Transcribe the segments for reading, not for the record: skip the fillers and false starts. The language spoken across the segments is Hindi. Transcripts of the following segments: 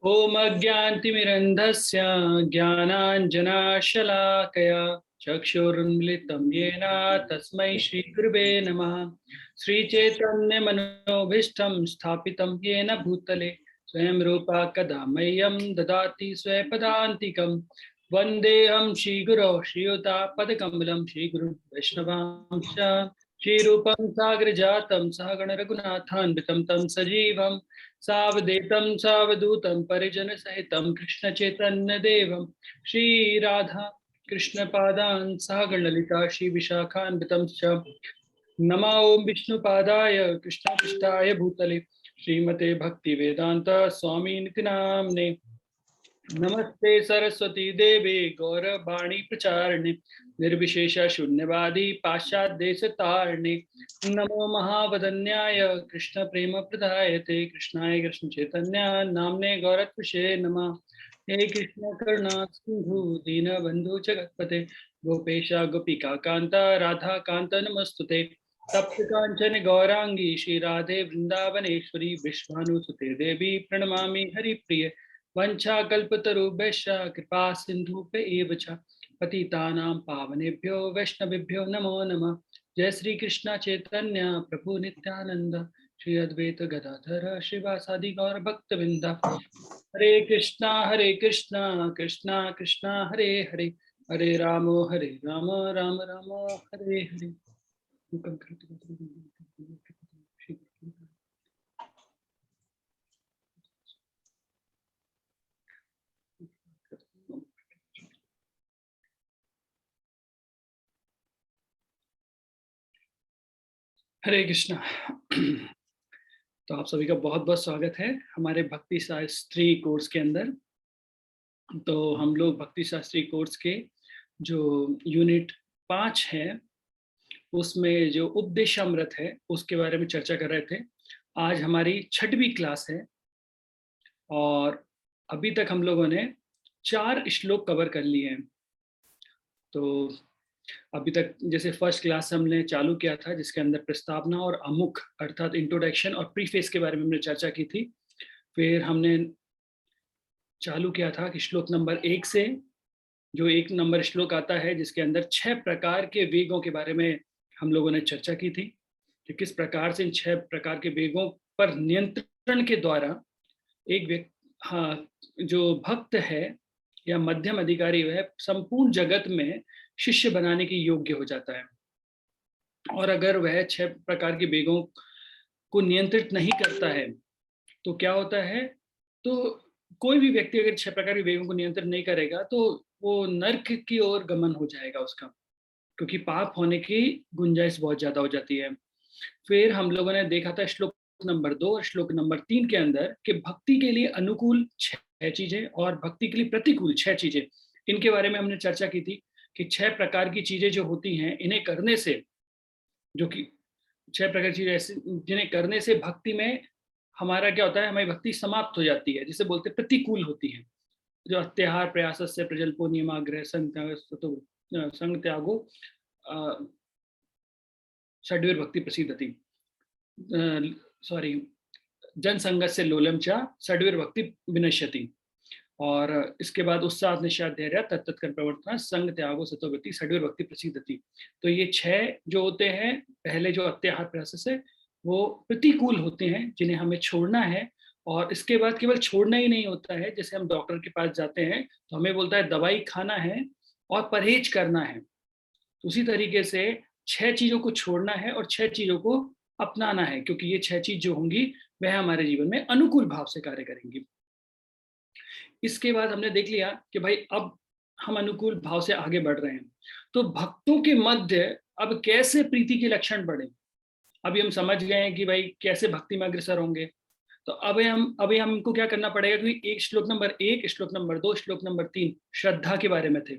ओम अज्ञानतिमिरन्धस्य ज्ञानाञ्जनशलाकया चक्षुरुन्मिलितं येन तस्मै श्रीगुरुवे नमः। श्रीचैतन्यमनोभीष्टं स्थापितं येन भूतले स्वयं रूपा कदा मह्यं ददाति स्वपदान्तिकं। वन्देऽहं श्रीगुरो श्रीयुतापदकमलं श्रीगुरुं वैष्णवांश्च श्रीरूपं सागरजातं सहगण रघुनाथान्वितं तं सजीवं सावधूतं सावधूतं परिजन सहितं कृष्ण चैतन्य देवं श्री राधा कृष्ण पादान् सहगण ललिता श्री विशाखान्वितं च नमो ओम विष्णुपादाय कृष्णाकृष्णाय भूतले श्रीमते भक्ति वेदांत स्वामी निति नामने। नमस्ते सरस्वती देवी गौरवाणी प्रचारिणे निर्विशेष शून्यवादी पाश्चात्य देश तारिणे। नमो महावदन्याय कृष्ण प्रेम प्रदायते कृष्णाय कृष्ण चैतन्य नामने गौरत्विषे नमः। हे कृष्ण करुणा सिंधु दीनबंधु जगत्पते गोपेश गोपिका कांता राधा कांत नमस्तुते। तप्त कांचन गौरांगी श्री राधे वृंदावनेश्वरी विश्वानुसुते देवी प्रणमामि हरिप्रिय वंशाकल्पतरुभ्यश्च कृपा सिन्धुभ्य एव च पतितानां पावनेभ्यो वैष्णवेभ्यो नमो नमः। जय श्री कृष्ण चैतन्य प्रभु नित्यानंद श्री अद्वैत गदाधर श्रीवासादि गौर भक्तवृंद। हरे कृष्णा कृष्णा कृष्णा हरे हरे हरे राम राम राम हरे हरे। हरे कृष्णा। तो आप सभी का बहुत बहुत स्वागत है हमारे भक्ति शास्त्री कोर्स के अंदर। तो हम लोग भक्ति शास्त्री कोर्स के जो यूनिट 5 है उसमें जो उपदेशामृत है उसके बारे में चर्चा कर रहे थे। आज हमारी 6वीं क्लास है और अभी तक हम लोगों ने 4 श्लोक कवर कर लिए हैं। तो अभी तक जैसे फर्स्ट क्लास हमने चालू किया था जिसके अंदर प्रस्तावना और अमुख अर्थात इंट्रोडक्शन और प्रीफेस के बारे में हमने चर्चा की थी। फिर हमने चालू किया था कि श्लोक नंबर 1 से जो 1 नंबर श्लोक आता है जिसके अंदर 6 प्रकार के वेगों के बारे में हम लोगों ने चर्चा की थी कि किस प्रकार से इन 6 प्रकार के वेगों पर नियंत्रण के द्वारा एक व्यक्ति जो भक्त है या मध्यम अधिकारी वह संपूर्ण जगत में शिष्य बनाने के योग्य हो जाता है। और अगर वह 6 प्रकार के वेगों को नियंत्रित नहीं करता है तो क्या होता है, तो कोई भी व्यक्ति अगर 6 प्रकार के वेगों को नियंत्रित नहीं करेगा तो वो नर्क की ओर गमन हो जाएगा उसका, क्योंकि पाप होने की गुंजाइश बहुत ज्यादा हो जाती है। फिर हम लोगों ने देखा था श्लोक नंबर 2 और श्लोक नंबर 3 के अंदर कि भक्ति के लिए अनुकूल 6 चीजें और भक्ति के लिए प्रतिकूल 6 चीजें, इनके बारे में हमने चर्चा की थी कि 6 प्रकार की चीजें जो होती हैं इन्हें करने से, जो कि 6 प्रकार की चीजें ऐसी जिन्हें करने से भक्ति में हमारा क्या होता है, हमारी भक्ति समाप्त हो जाती है, जिसे बोलते हैं प्रतिकूल होती है। जो अत्याहार प्रयास से प्रजल्पो नियमाग्रह संग त्यागो षड्वीर भक्ति प्रसिद्धति जन संगत से लोलम चा षड्वीर भक्ति विनश्यति। और इसके बाद उत्साह निषाद धैर्य तत्तर प्रवर्तन संग त्यागो सतोगति षड्वीर भक्ति प्रसिद्धति। तो ये 6 जो होते हैं, पहले जो अत्याहार प्रयास से वो प्रतिकूल होते हैं जिन्हें हमें छोड़ना है। और इसके बाद केवल छोड़ना ही नहीं होता है, जैसे हम डॉक्टर के पास जाते हैं तो हमें बोलता है दवाई खाना है और परहेज करना है। तो उसी तरीके से 6 चीजों को छोड़ना है और 6 चीजों को अपनाना है, क्योंकि ये 6 चीज जो होंगी वह हमारे जीवन में अनुकूल भाव से कार्य करेंगी। इसके बाद हमने देख लिया कि भाई अब हम अनुकूल भाव से आगे बढ़ रहे हैं, तो भक्तों के मध्य अब कैसे प्रीति के लक्षण बढ़े। अभी हम समझ गए हैं कि भाई कैसे भक्ति में अग्रसर होंगे। तो अभी हमको क्या करना पड़ेगा, क्योंकि एक श्लोक नंबर 1, श्लोक नंबर 2, श्लोक नंबर 3 श्रद्धा के बारे में थे।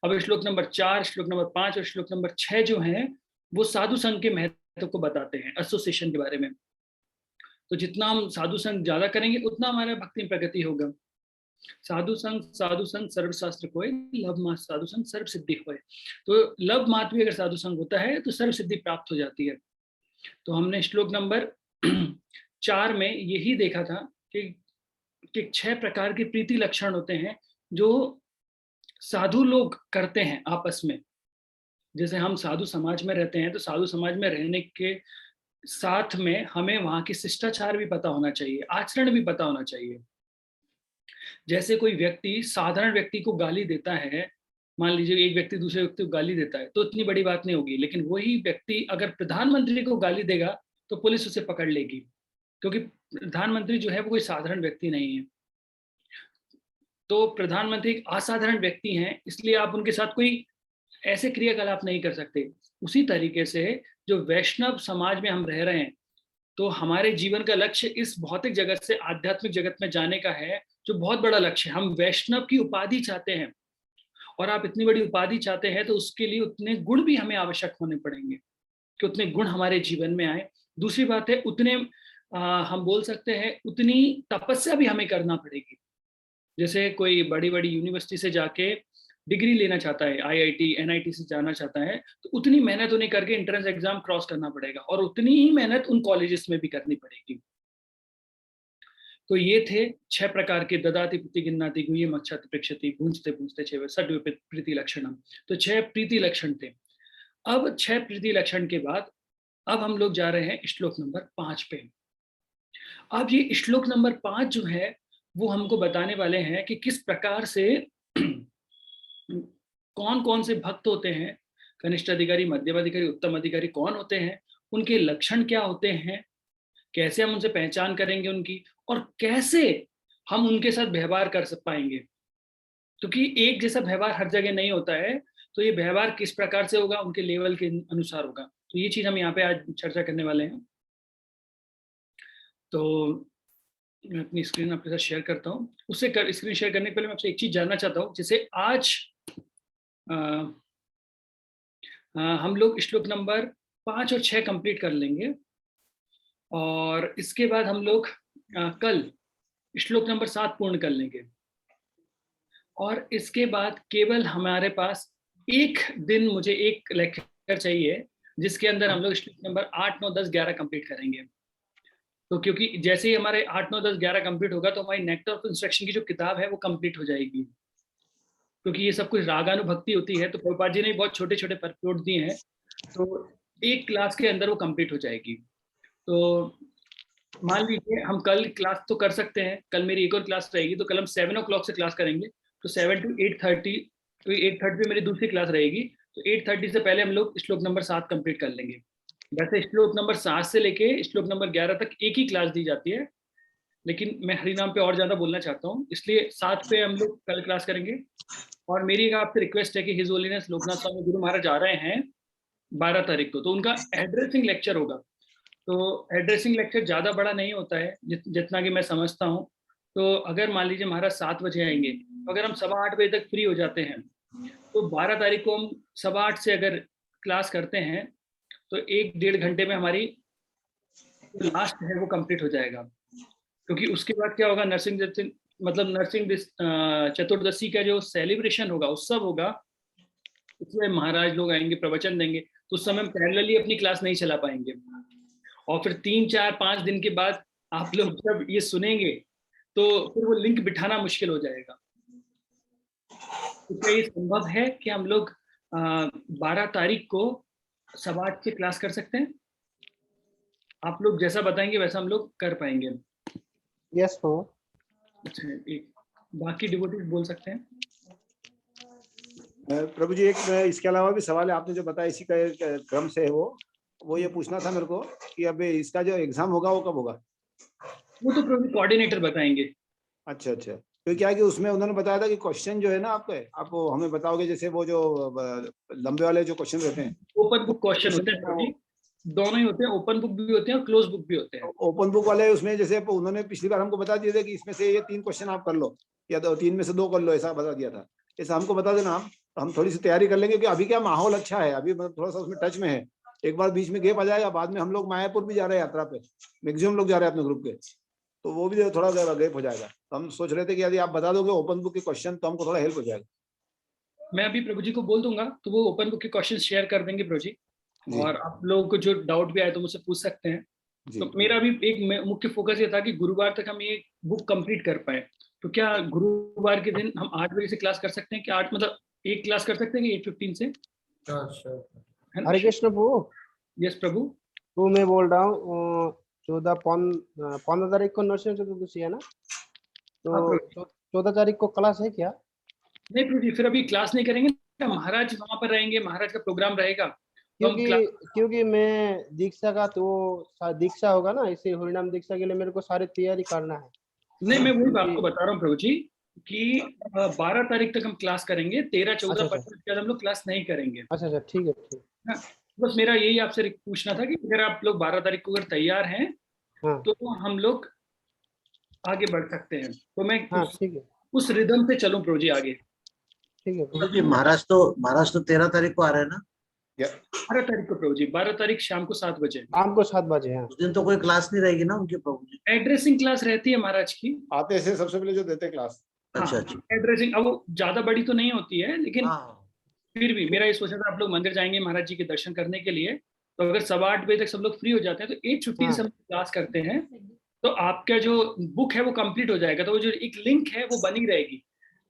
अब श्लोक नंबर 4, श्लोक नंबर 5 और श्लोक नंबर 6 जो हैं वो साधु संघ के महत्व को बताते हैं, एसोसिएशन के बारे में। तो जितना हम साधु संघ ज्यादा करेंगे उतना हमारा भक्ति में प्रगति होगा। साधु संघ सर्वशास्त्र कोय, लव मात साधु संघ सर्व सिद्धि होय। तो लव मात भी अगर साधु संघ होता है तो सर्व सिद्धि प्राप्त हो जाती है। तो हमने श्लोक नंबर 4 में यही देखा था कि के 6 प्रकार के प्रीति लक्षण होते हैं जो साधु लोग करते हैं आपस में। जैसे हम साधु समाज में रहते हैं, तो साधु समाज में रहने के साथ में हमें वहाँ की शिष्टाचार भी पता होना चाहिए, आचरण भी पता होना चाहिए। जैसे कोई व्यक्ति साधारण व्यक्ति को गाली देता है, मान लीजिए एक व्यक्ति दूसरे व्यक्ति को गाली देता है, तो इतनी बड़ी बात नहीं होगी। लेकिन वही व्यक्ति अगर प्रधानमंत्री को गाली देगा, तो पुलिस उसे पकड़ लेगी, क्योंकि प्रधानमंत्री जो है वो कोई साधारण व्यक्ति नहीं है। तो प्रधानमंत्री एक असाधारण व्यक्ति हैं, इसलिए आप उनके साथ कोई ऐसे क्रियाकलाप नहीं कर सकते। उसी तरीके से जो वैष्णव समाज में हम रह रहे हैं, तो हमारे जीवन का लक्ष्य इस भौतिक जगत से आध्यात्मिक जगत में जाने का है, जो बहुत बड़ा लक्ष्य है। हम वैष्णव की उपाधि चाहते हैं, और आप इतनी बड़ी उपाधि चाहते हैं, तो उसके लिए उतने गुण भी हमें आवश्यक होने पड़ेंगे कि उतने गुण हमारे जीवन में आए। दूसरी बात है, उतने हम बोल सकते हैं उतनी तपस्या भी हमें करना पड़ेगी। जैसे कोई बड़ी-बड़ी यूनिवर्सिटी से जाके डिग्री लेना चाहता है, आईआईटी, एनआईटी से जाना चाहता है, तो उतनी मेहनत उन्हें करके एंट्रेंस एग्जाम क्रॉस करना पड़ेगा, और उतनी ही मेहनत उन कॉलेजेस में भी करनी पड़ेगी। तो ये थे 6 प्रकार के ददाति प्रति गिन्नाति गुह्यम अच्छति पृच्छति भुंजते भुंजते छेव षड्व प्रीति लक्षणम। तो 6 प्रीति लक्षण थे। अब 6 प्रीति लक्षण के बाद अब हम लोग जा रहे हैं श्लोक नंबर 5 पे। अब ये श्लोक नंबर 5 जो है, वो हमको बताने वाले हैं कि किस प्रकार से कौन-कौन से भक्त होते हैं, कनिष्ठ अधिकारी, मध्यम अधिकारी, उत्तम अधिकारी कौन होते हैं, उनके लक्षण क्या होते हैं, कैसे हम उनसे पहचान करेंगे उनकी, और कैसे हम उनके साथ व्यवहार कर पाएंगे। क्योंकि एक जैसा व्यवहार हर जगह नहीं होता है, तो ये व्यवहार किस प्रकार से होगा, उनके लेवल के अनुसार होगा। तो ये चीज हम यहाँ पे आज चर्चा करने वाले हैं। तो मैं अपनी स्क्रीन आपके साथ शेयर करता हूँ। उससे स्क्रीन शेयर करने के पहले मैं आपसे एक चीज जानना चाहता हूँ। जैसे आज हम लोग श्लोक नंबर 5 और 6 कंप्लीट कर लेंगे, और इसके बाद हम लोग कल श्लोक नंबर 7 पूर्ण कर लेंगे, और इसके बाद केवल हमारे पास एक दिन मुझे एक लेक्चर चाहिए, जिसके अंदर हम लोग श्लोक नंबर 8, 9, 10, 11 कंप्लीट करेंगे। तो क्योंकि जैसे ही हमारे 8, 9, 10, 11 कंप्लीट होगा, तो हमारी नेक्टर ऑफ इंस्ट्रक्शन की जो किताब है वो कंप्लीट हो जाएगी। क्योंकि ये सब कुछ रागानुभक्ति होती है, तो प्रभुपाद जी ने बहुत छोटे छोटे परप्लोट दिए हैं, तो एक क्लास के अंदर वो कंप्लीट हो जाएगी। तो मान लीजिए हम कल क्लास तो कर सकते हैं, कल मेरी एक और क्लास रहेगी, तो कल हम 7 o'clock से क्लास करेंगे, तो 7 to 8:30, तो 8:30 पे मेरी दूसरी क्लास रहेगी, तो 8:30 से पहले हम लोग श्लोक नंबर 7 कंप्लीट कर लेंगे। वैसे श्लोक नंबर 7 से लेके श्लोक नंबर 11 तक एक ही क्लास दी जाती है, लेकिन मैं हरिनाम पे और ज्यादा बोलना चाहता हूँ, इसलिए 7 पे हम लोग कल क्लास करेंगे। और मेरी एक आपसे रिक्वेस्ट है कि हिज होलीनेस लोकनाथ स्वामी गुरु महाराज आ रहे हैं 12 तारीख को, तो उनका एड्रेसिंग लेक्चर होगा। तो एड्रेसिंग लेक्चर ज़्यादा बड़ा नहीं होता है, जितना कि मैं समझता हूँ। तो अगर मान लीजिए महाराज 7 बजे आएंगे, तो अगर हम 7:15 बजे तक फ्री हो जाते हैं, तो 12 तारीख को हम 7:15 से अगर क्लास करते हैं, तो 1-1.5 घंटे में हमारी लास्ट है वो कंप्लीट हो जाएगा। क्योंकि उसके बाद क्या होगा, नरसिंह चतुर्दशी का जो सेलिब्रेशन होगा, उत्सव होगा, उसमें महाराज लोग आएंगे, प्रवचन देंगे, तो उस समय हम पैरेलली अपनी क्लास नहीं चला पाएंगे। और फिर 3, 4, 5 दिन के बाद आप लोग जब ये सुनेंगे, तो फिर वो लिंक बिठाना मुश्किल हो जाएगा। तो क्या ये संभव है कि हम लोग 12 तारीख को 7:15 से क्लास कर सकते हैं? आप लोग जैसा बताएंगे वैसा हम लोग कर पाएंगे। यस हो। अच्छा, एक बाकी डिवोटीज बोल सकते हैं। प्रभु जी, एक इसके अलावा भी सवाल है, आपने जो बताया इसी का एक क्रम से है, वो ये पूछना था मेरे को कि अब इसका जो एग्जाम होगा वो कब होगा? वो तो प्रभु कोऑर्डिनेटर बताएंगे। अच्छा, तो क्या है कि उसमें उन्होंने बताया था कि क्वेश्चन जो है ना आपके, आप हमें बताओगे, जैसे वो जो लंबे वाले जो क्वेश्चन रहते हैं, ओपन बुक क्वेश्चन होते हैं, दोनों ही होते हैं, ओपन बुक भी होते हैं और क्लोज बुक भी होते हैं। ओपन बुक वाले उसमें जैसे उन्होंने पिछली बार हमको बता दिए थे कि इसमें से ये 3 क्वेश्चन आप कर लो, या 3 में से 2 कर लो, ऐसा बता दिया था। ऐसा हमको बता देना आप, तो हम थोड़ी सी तैयारी कर लेंगे, क्योंकि अभी क्या माहौल अच्छा है, अभी थोड़ा सा उसमें टच में है। एक बार बीच में गैप आ जाएगा, बाद में हम लोग मायापुर भी जा रहे हैं यात्रा पे, मैक्सिमम लोग जा रहे हैं अपने ग्रुप के, तो वो भी थोड़ा गैप हो जाएगा। तो हम सोच रहे थे कि यदि आप बता दोगे ओपन बुक के क्वेश्चन, तो हमको थोड़ा हेल्प हो जाएगा। मैं अभी प्रभु जी को बोल दूंगा, तो वो ओपन बुक के क्वेश्चन शेयर कर देंगे प्रभु जी। और आप लोगों को जो डाउट भी आए तो मुझसे पूछ सकते हैं। जी। तो मेरा भी एक मुख्य फोकस ये था कि गुरुवार तक हम ये बुक कंप्लीट कर पाए। तो क्या गुरुवार के दिन हम 8 बजे से क्लास कर सकते हैं? कि 8 मतलब एक क्लास कर सकते हैं कि 8:15 से? अच्छा। है ना? हरे कृष्ण प्रभु। यस प्रभु। तो मैं बोल रहा हूँ 15 तारीख को नरसिंह चतुर्दशी है ना, हाँ तो प्रभु। 14 तारीख को क्लास है क्या? नहीं प्रभु जी, फिर अभी क्लास नहीं करेंगे ना, महाराज वहां पर रहेंगे, महाराज का प्रोग्राम रहेगा तो हम क्योंकि क्लास। क्योंकि मैं दीक्षा का, तो दीक्षा होगा ना, इसे हरिनाम दीक्षा के लिए मेरे को सारी तैयारी करना है नहीं, मैं वही क्योंकि। आपको बता रहा हूँ प्रभु जी कि 12 तारीख तक हम क्लास करेंगे, 13, 14, अच्छा अच्छा 15 के बाद हम लोग क्लास नहीं करेंगे। अच्छा अच्छा, ठीक है ठीक। हाँ, बस मेरा यही आपसे पूछना था कि अगर आप लोग 12 तारीख को अगर तैयार हैं हाँ तो हम लोग आगे बढ़ सकते हैं। तो मैं हाँ, ठीक है उस रिदम पे चलूं प्रभु जी आगे। ठीक है। प्रभु जी, महाराज तो 13 तारीख को आ रहे हैं ना? 12 तारीख को प्रभु जी, 12 तारीख शाम को 7 बजे शाम को 7 बजे। हाँ उस दिन तो कोई क्लास नहीं रहेगी ना उनकी प्रभु जी? एड्रेसिंग क्लास रहती है महाराज की। आते से सबसे पहले जो देते क्लास। हाँ, अच्छा अच्छा। एड्रेसिंग अब वो ज्यादा बड़ी तो नहीं होती है, लेकिन हाँ फिर भी मेरा ये सोचा था आप लोग मंदिर जाएंगे महाराज जी के दर्शन करने के लिए, तो अगर 8:15 बजे तक सब लोग फ्री हो जाते हैं तो 8:15 हाँ, से हम क्लास करते हैं, तो आपका जो बुक है वो कंप्लीट हो जाएगा। तो वो जो एक लिंक है वो बनी रहेगी।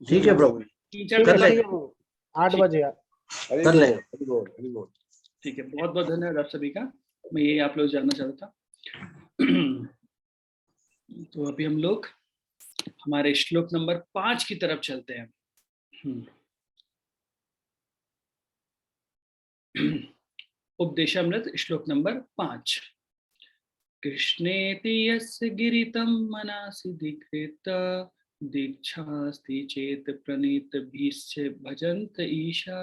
ठीक है प्रभु जी, 3-4 ठीक है कर क्लास। ठीक लेंगे। है वो 8 बजे। कर लेंगे। हरि बोल, हरि बोल। ठीक है, बहुत बहुत धन्यवाद आप सभी का। मैं ये आप लोग जानना चाहता था। तो अभी हम लोग हमारे श्लोक नंबर 5 की तरफ चलते हैं। उपदेशामृत श्लोक नंबर 5। कृष्णेति यस्य गिरितं मनासि दिकृत दीक्षास्ति चेत प्रणीतभिश्च भजन्त ईशा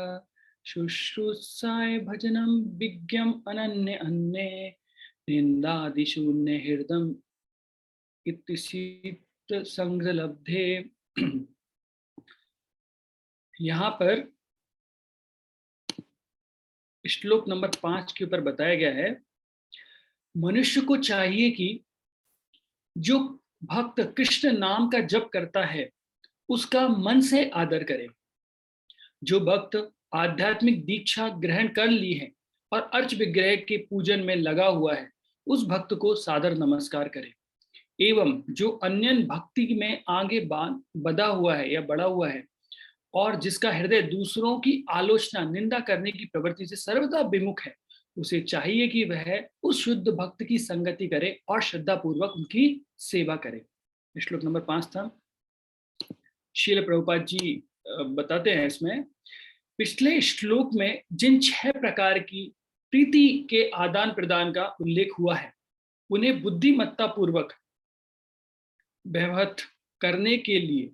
शुश्रूषाय भजनं विज्ञम् अनन्य अन्ये निन्दादिशून्य हृदम इतिशीत संग्रलब्धे। यहाँ पर श्लोक नंबर 5 के ऊपर बताया गया है, मनुष्य को चाहिए कि जो भक्त कृष्ण नाम का जप करता है उसका मन से आदर करे। जो भक्त आध्यात्मिक दीक्षा ग्रहण कर ली है और अर्च विग्रह के पूजन में लगा हुआ है उस भक्त को सादर नमस्कार करे। एवं जो अन्यन भक्ति में आगे बधा हुआ है या बढ़ा हुआ है और जिसका हृदय दूसरों की आलोचना निंदा करने की प्रवृत्ति से सर्वदा विमुख है, उसे चाहिए कि वह उस शुद्ध भक्त की संगति करे और श्रद्धा पूर्वक उनकी सेवा करे। श्लोक नंबर 5 था। श्रील प्रभुपाद जी बताते हैं इसमें, पिछले श्लोक में जिन 6 प्रकार की प्रीति के आदान प्रदान का उल्लेख हुआ है उन्हें बुद्धिमत्ता पूर्वक व्यवहत करने के लिए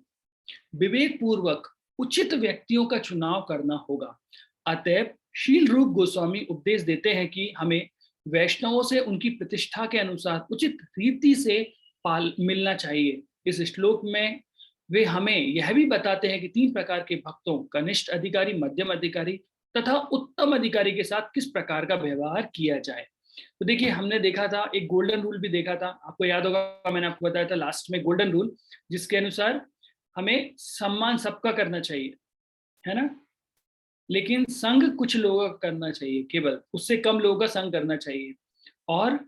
विवेक पूर्वक उचित व्यक्तियों का चुनाव करना होगा। अतएव शील रूप गोस्वामी उपदेश देते हैं कि हमें वैष्णवों से उनकी प्रतिष्ठा के अनुसार उचित रीति से मिलना चाहिए। इस श्लोक में वे हमें यह भी बताते हैं कि 3 प्रकार के भक्तों, कनिष्ठ अधिकारी, मध्यम अधिकारी तथा उत्तम अधिकारी के साथ किस प्रकार का व्यवहार किया जाए। तो देखिए, हमने देखा था एक गोल्डन रूल भी देखा था, आपको याद होगा, मैंने आपको बताया था लास्ट में गोल्डन रूल, जिसके अनुसार हमें सम्मान सबका करना चाहिए, है ना, लेकिन संग कुछ लोगों का करना चाहिए, केवल उससे कम लोगों का संग करना चाहिए। और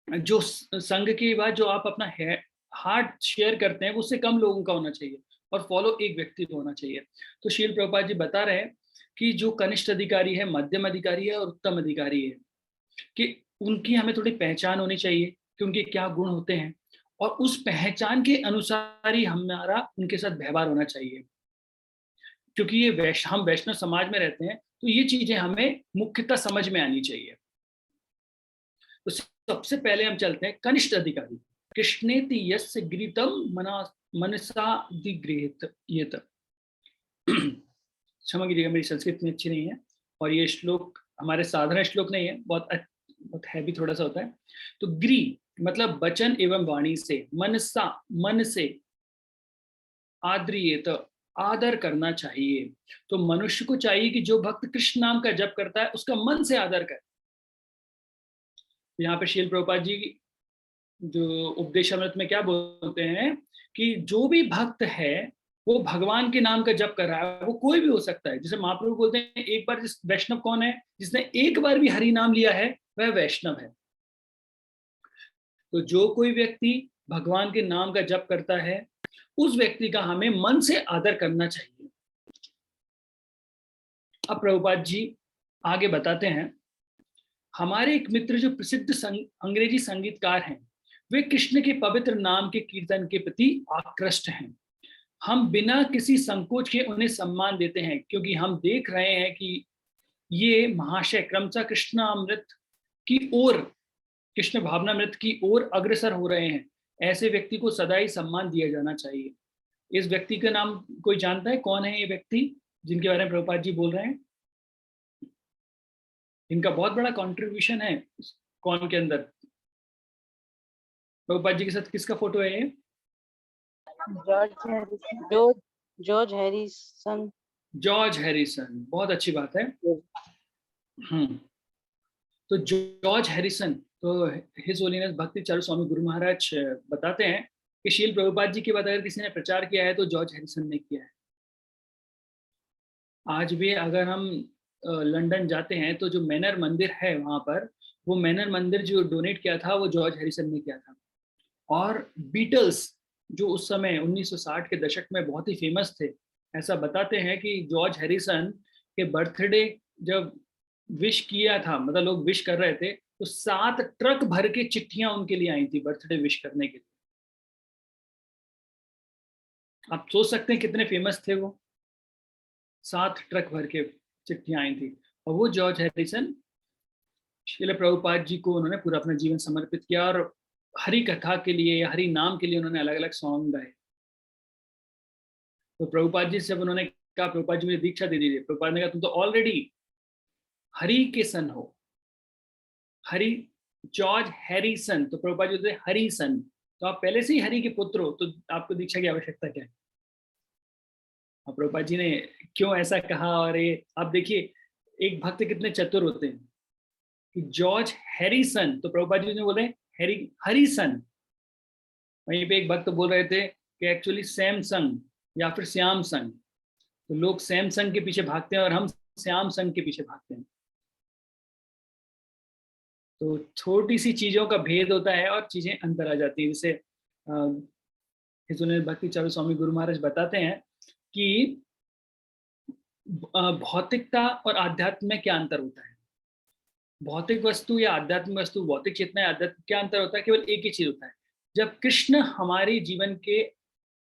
जो संग के बाद जो आप अपना हार्ट शेयर करते हैं उससे कम लोगों का होना चाहिए और फॉलो एक व्यक्ति को होना चाहिए। तो शील प्रभुपाद जी बता रहे हैं कि जो कनिष्ठ अधिकारी है, मध्यम अधिकारी है और उत्तम अधिकारी है, कि उनकी हमें थोड़ी पहचान होनी चाहिए कि उनके क्या गुण होते हैं और उस पहचान के अनुसार ही हमारा उनके साथ व्यवहार होना चाहिए। क्योंकि ये हम वैष्णव समाज में रहते हैं तो ये चीजें हमें मुख्यतः समझ में आनी चाहिए। तो सबसे पहले हम चलते हैं कनिष्ठ अधिकारी। कृष्णेति यस्य गिरितम मनसा दिगृहीत। ये क्षमा कीजिएगा, मेरी संस्कृत इतनी अच्छी नहीं है और ये श्लोक हमारे साधारण श्लोक नहीं है, बहुत हैवी थोड़ा सा होता है। तो ग्री मतलब वचन एवं वाणी से, मनसा मन से, आद्रियेत आदर करना चाहिए। तो मनुष्य को चाहिए कि जो भक्त कृष्ण नाम का जप करता है उसका मन से आदर करे। यहाँ पे शील प्रभुपाद जी जो उपदेशामृत में क्या बोलते हैं कि जो भी भक्त है वो भगवान के नाम का जप कर रहा है, वो कोई भी हो सकता है। जैसे महाप्रभु बोलते हैं एक बार, जिस वैष्णव कौन है, जिसने एक बार भी हरि नाम लिया है वह वैष्णव है। तो जो कोई व्यक्ति भगवान के नाम का जप करता है उस व्यक्ति का हमें मन से आदर करना चाहिए। अब प्रभुपाद जी आगे बताते हैं, हमारे एक मित्र जो प्रसिद्ध अंग्रेजी संगीतकार हैं, वे कृष्ण के पवित्र नाम के कीर्तन के प्रति आकृष्ट हैं। हम बिना किसी संकोच के उन्हें सम्मान देते हैं, क्योंकि हम देख रहे हैं कि ये महाशय क्रमशः कृष्णामृत की ओर, कृष्ण भावनामृत की ओर अग्रसर हो रहे हैं। ऐसे व्यक्ति को सदा ही सम्मान दिया जाना चाहिए। इस व्यक्ति का नाम कोई जानता है? कौन है ये व्यक्ति जिनके बारे में प्रभुपाद जी बोल रहे हैं? इनका बहुत बड़ा कंट्रीब्यूशन है कौन के अंदर? प्रभुपाद जी के साथ किसका फोटो है ये? George Harrison. जॉर्ज हैरिसन, बहुत अच्छी बात है। तो जॉर्ज हैरिसन, तो हिज होलीनेस भक्ति चारू स्वामी गुरु महाराज बताते हैं कि शील प्रभुपाद जी के बाद अगर किसी ने प्रचार किया है तो जॉर्ज हैरिसन ने किया है। आज भी अगर हम लंदन जाते हैं तो जो मैनर मंदिर है वहां पर, वो मैनर मंदिर जो डोनेट किया था वो जॉर्ज हैरिसन ने किया था। और बीटल्स जो उस समय 1960 के दशक में बहुत ही फेमस थे, ऐसा बताते हैं कि जॉर्ज हैरिसन के बर्थडे जब विश किया था, मतलब लोग विश कर रहे थे, तो 7 ट्रक भर के चिट्ठियां उनके लिए आई थी बर्थडे विश करने के लिए। आप सोच सकते हैं कितने फेमस थे वो। 7 ट्रक भर के चिट्ठियां आई थी। और वो जॉर्ज हैरिसन श्रील प्रभुपाद जी को उन्होंने पूरा अपना जीवन समर्पित किया, और हरि कथा के लिए, हरि नाम के लिए उन्होंने अलग अलग सॉन्ग गाए। तो प्रभुपाद जी से जब उन्होंने कहा, प्रभुपाद जी मुझे दीक्षा दे दीजिए, प्रभुपाद ने कहा तुम तो ऑलरेडी हरि के सन हो, हरि जॉर्ज हैरिसन। तो प्रभुपाद जी बोलते हरि सन, तो आप पहले से ही हरि के पुत्र हो, तो आपको दीक्षा की आवश्यकता क्या है? और प्रभुपाद जी ने क्यों ऐसा कहा? और ये आप देखिए एक भक्त कितने चतुर होते हैं कि जॉर्ज हैरिसन, तो प्रभुपाद जी ने बोले हरिसन। वहीं पे एक भक्त बोल रहे थे कि एक्चुअली सैमसंग या फिर श्याम संग। तो लोग सैमसंग के पीछे भागते हैं और हम श्याम संग के पीछे भागते हैं। तो छोटी सी चीजों का भेद होता है और चीजें अंतर आ जाती है। जैसे भक्ति चारू स्वामी गुरु महाराज बताते हैं कि भौतिकता और आध्यात्म में क्या अंतर होता है। भौतिक वस्तु या आध्यात्मिक वस्तु, भौतिक चेतना या आध्यात्म, क्या अंतर होता है? केवल एक ही चीज होता है, जब कृष्ण हमारे जीवन के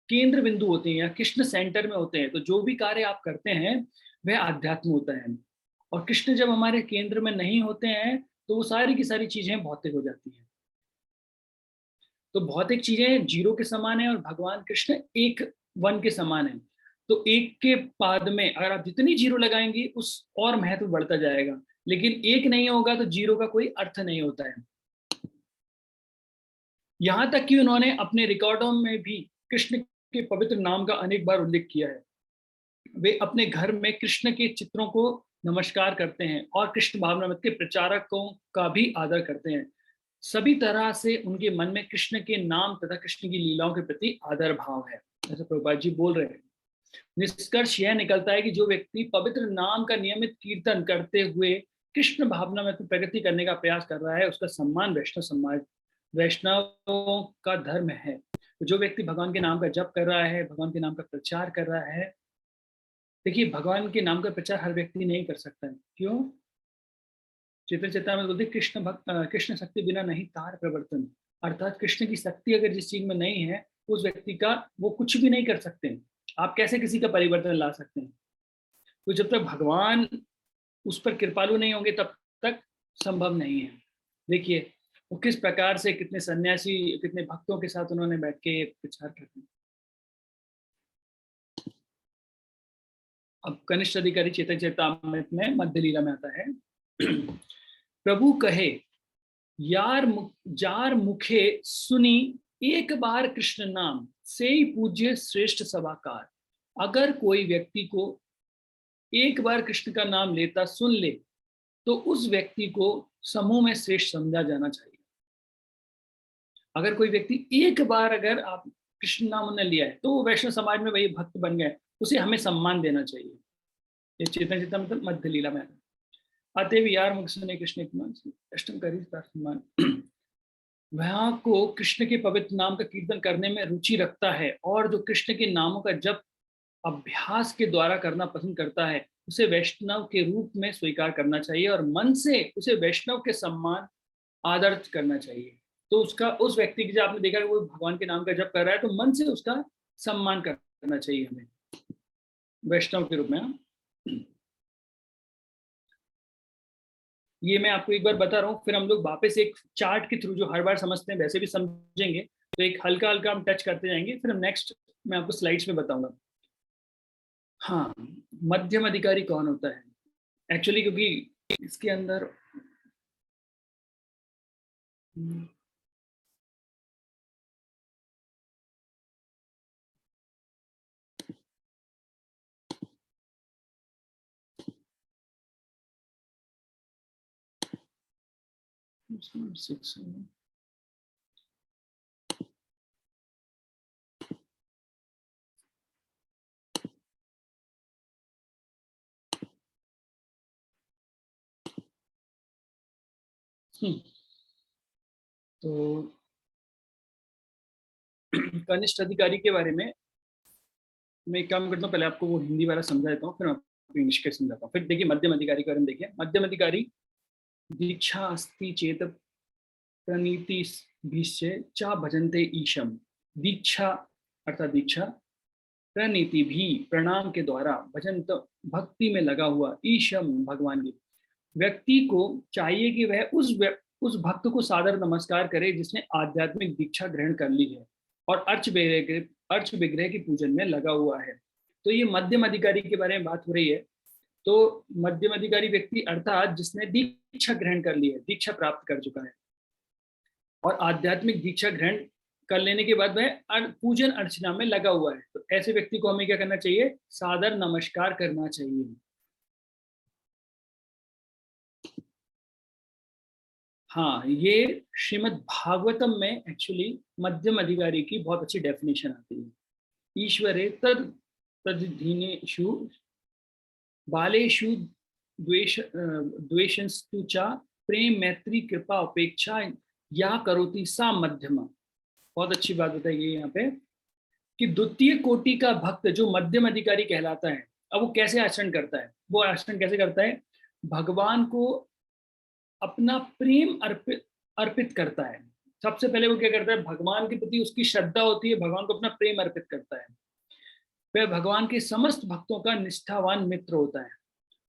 केंद्र बिंदु होते हैं या कृष्ण सेंटर में होते हैं, तो जो भी कार्य आप करते हैं वह आध्यात्म होता है। और कृष्ण जब हमारे केंद्र में नहीं होते हैं तो वो सारी की सारी चीजें भौतिक हो जाती हैं। तो भौतिक चीजें जीरो के समान है और भगवान कृष्ण एक वन के समान है। तो एक के बाद में अगर आप जितनी जीरो लगाएंगे उस और महत्व बढ़ता जाएगा, लेकिन एक नहीं होगा तो जीरो का कोई अर्थ नहीं होता है। यहां तक कि उन्होंने अपने रिकॉर्डों में भी कृष्ण के पवित्र नाम का अनेक बार उल्लेख किया है। वे अपने घर में कृष्ण के चित्रों को नमस्कार करते हैं और कृष्ण भावनामृत के प्रचारकों का भी आदर करते हैं। सभी तरह से उनके मन में कृष्ण के नाम तथा कृष्ण की लीलाओं के प्रति आदर भाव है, जैसे प्रभुपाद जी बोल रहे हैं। निष्कर्ष यह निकलता है कि जो व्यक्ति पवित्र नाम का नियमित कीर्तन करते हुए कृष्ण भावना में प्रगति करने का प्रयास कर रहा है, उसका सम्मान वैष्णव समाज, वैष्णवों का धर्म है। तो जो व्यक्ति भगवान के नाम का जप कर रहा है, भगवान के नाम का प्रचार कर रहा है, देखिए भगवान के नाम का प्रचार हर व्यक्ति नहीं कर सकता है। क्यों? चैतन्य चेतावनी बोलते कृष्ण शक्ति बिना नहीं तार प्रवर्तन, अर्थात कृष्ण की शक्ति अगर जिस चीज में नहीं है उस व्यक्ति का वो कुछ भी नहीं कर सकते। आप कैसे किसी का परिवर्तन ला सकते हैं? तो जब तक भगवान उस पर कृपालु नहीं होंगे तब तक संभव नहीं है। देखिए वो किस प्रकार से कितने सन्यासी, कितने भक्तों के साथ उन्होंने बैठ के प्रचार करते हैं। अब कनिष्ठ अधिकारी चेतन चेतामृत में मध्य लीला में आता है, प्रभु कहे जार मुखे सुनी एक बार कृष्ण नाम से ही पूज्य श्रेष्ठ सभाकार। अगर कोई व्यक्ति को एक बार कृष्ण का नाम लेता सुन ले तो उस व्यक्ति को समूह में श्रेष्ठ समझा जाना चाहिए। अगर कोई व्यक्ति एक बार अगर आप कृष्ण नाम ने लिया है तो वो वैष्णव समाज में वही भक्त बन गए, उसे हमें सम्मान देना चाहिए। ये चेतन चेता मतलब मध्य लीला में अतएव यार मुख सुने कृष्ण अष्टम करी सम्मान। वह को कृष्ण के पवित्र नाम का कीर्तन करने में रुचि रखता है और जो कृष्ण के नामों का जप अभ्यास के द्वारा करना पसंद करता है, उसे वैष्णव के रूप में स्वीकार करना चाहिए और मन से उसे वैष्णव के सम्मान आदर करना चाहिए। तो उसका, उस व्यक्ति की, जो आपने देखा कि वो भगवान के नाम का जप कर रहा है, तो मन से उसका सम्मान करना चाहिए हमें वैष्णव के रूप में। हाँ? ये मैं आपको एक बार बता रहा हूँ, फिर हम लोग वापस एक चार्ट के थ्रू, जो हर बार समझते हैं वैसे भी समझेंगे, तो एक हल्का हल्का हम टच करते जाएंगे, फिर हम नेक्स्ट मैं आपको स्लाइड्स में बताऊंगा। हाँ, मध्यम अधिकारी कौन होता है एक्चुअली, क्योंकि इसके अंदर तो कनिष्ठ अधिकारी के बारे में मैं एक काम करता हूँ, पहले आपको वो हिंदी वाला समझा देता हूँ, फिर मैं आपको इंग्लिश के समझाता हूँ। फिर देखिए मध्यम अधिकारी के बारे में देखिए। मध्यम अधिकारी दीक्षा अस्ति चेत प्रणीति भीष्य चा भजन्ते ईशम। दीक्षा अर्थात दीक्षा, प्रणीति भी प्रणाम के द्वारा, भजन तो भक्ति में लगा हुआ, ईशम भगवान की। व्यक्ति को चाहिए कि वह उस भक्त को सादर नमस्कार करे जिसने आध्यात्मिक दीक्षा ग्रहण कर ली है और अर्च विग्रह के पूजन में लगा हुआ है। तो ये मध्यम अधिकारी के बारे में बात हो रही है। तो मध्यम अधिकारी व्यक्ति अर्थात जिसने दीक्षा ग्रहण कर ली है, दीक्षा प्राप्त कर चुका है और आध्यात्मिक दीक्षा ग्रहण कर लेने के बाद वह पूजन अर्चना में लगा हुआ है, तो ऐसे व्यक्ति को हमें क्या करना चाहिए? सादर नमस्कार करना चाहिए। हाँ, ये श्रीमद् भागवतम में एक्चुअली मध्यम अधिकारी की बहुत अच्छी डेफिनेशन आती है। ईश्वरे तद्दीनेषु बालेषु द्वेषंस्तु च प्रेम मैत्री कृपा उपेक्षा या करोति सा मध्यमा। बहुत अच्छी बात बताई है यहाँ पे कि द्वितीय कोटि का भक्त जो मध्यम अधिकारी कहलाता है, अब वो कैसे आचरण करता है? वो आचरण कैसे करता है? भगवान को अपना प्रेम अर्पित करता है। सबसे पहले वो क्या करता है? भगवान के प्रति उसकी श्रद्धा होती है, भगवान को अपना प्रेम अर्पित करता है। वह भगवान के समस्त भक्तों का निष्ठावान मित्र होता है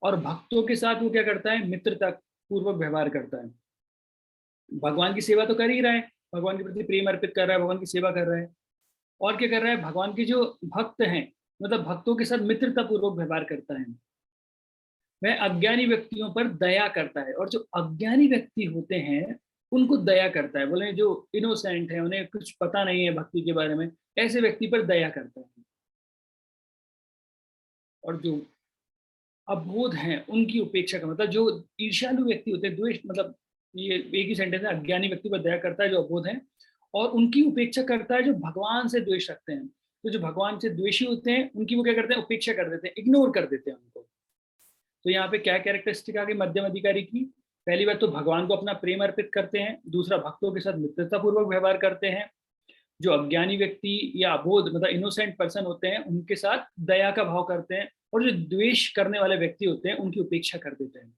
और भक्तों के साथ वो क्या करता है? मित्रता पूर्वक व्यवहार करता है। भगवान की सेवा तो कर ही रहा है, भगवान के प्रति प्रेम अर्पित कर रहा है, भगवान की सेवा कर रहा है, और क्या कर रहा है? भगवान के जो भक्त हैं, मतलब भक्तों के साथ मित्रता पूर्वक व्यवहार करता है। वह अज्ञानी व्यक्तियों पर दया करता है, और जो अज्ञानी व्यक्ति होते हैं उनको दया करता है। बोले जो इनोसेंट है, उन्हें कुछ पता नहीं है भक्ति के बारे में, ऐसे व्यक्ति पर दया करता है। और जो अबोध हैं उनकी उपेक्षा का मतलब, जो ईर्ष्यालु व्यक्ति होते हैं, द्वेष, मतलब ये एक ही सेंटेंस है, अज्ञानी व्यक्ति पर दया करता है जो अबोध है, और उनकी उपेक्षा करता है जो भगवान से द्वेष रखते हैं। तो जो भगवान से द्वेषी होते हैं उनकी वो क्या करते हैं? उपेक्षा कर देते हैं, इग्नोर कर देते हैं उनको। तो यहाँ पे क्या कैरेक्टरिस्टिक आ गई मध्यम अधिकारी की? पहली बात तो भगवान को अपना प्रेम अर्पित करते हैं, दूसरा भक्तों के साथ मित्रता पूर्वक व्यवहार करते हैं, जो अज्ञानी व्यक्ति या अबोध मतलब इनोसेंट पर्सन होते हैं उनके साथ दया का भाव करते हैं, और जो द्वेष करने वाले व्यक्ति होते हैं उनकी उपेक्षा कर देते हैं।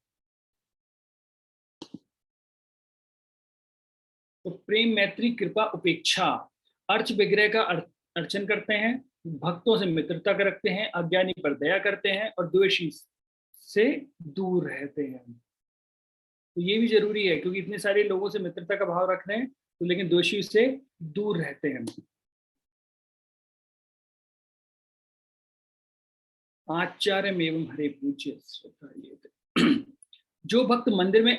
तो प्रेम मैत्री कृपा उपेक्षा, अर्च विग्रह का अर्चन करते हैं, भक्तों से मित्रता रखते हैं, अज्ञानी पर दया करते हैं, और द्वेषी से दूर रहते हैं। तो ये भी जरूरी है, क्योंकि इतने सारे लोगों से मित्रता का भाव रख रहे हैं, तो लेकिन दोषी से दूर रहते हैं। आचार्य एवं हरे पूज्य। जो भक्त मंदिर में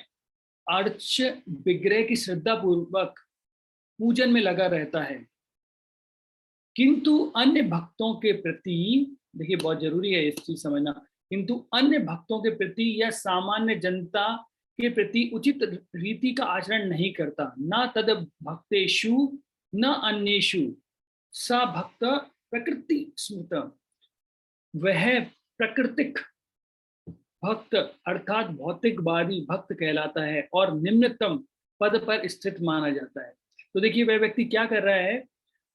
अर्च विग्रह की श्रद्धा पूर्वक पूजन में लगा रहता है, किंतु अन्य भक्तों के प्रति, देखिए बहुत जरूरी है इस चीज समझना, किंतु अन्य भक्तों के प्रति या सामान्य जनता के प्रति उचित रीति का आचरण नहीं करता, न तद भक्तेषु न अन्येषु स भक्त प्रकृति स्मृत। वह प्राकृतिक भक्त अर्थात भौतिकवादी भक्त कहलाता है और निम्नतम पद पर स्थित माना जाता है। तो देखिए वह व्यक्ति क्या कर रहा है,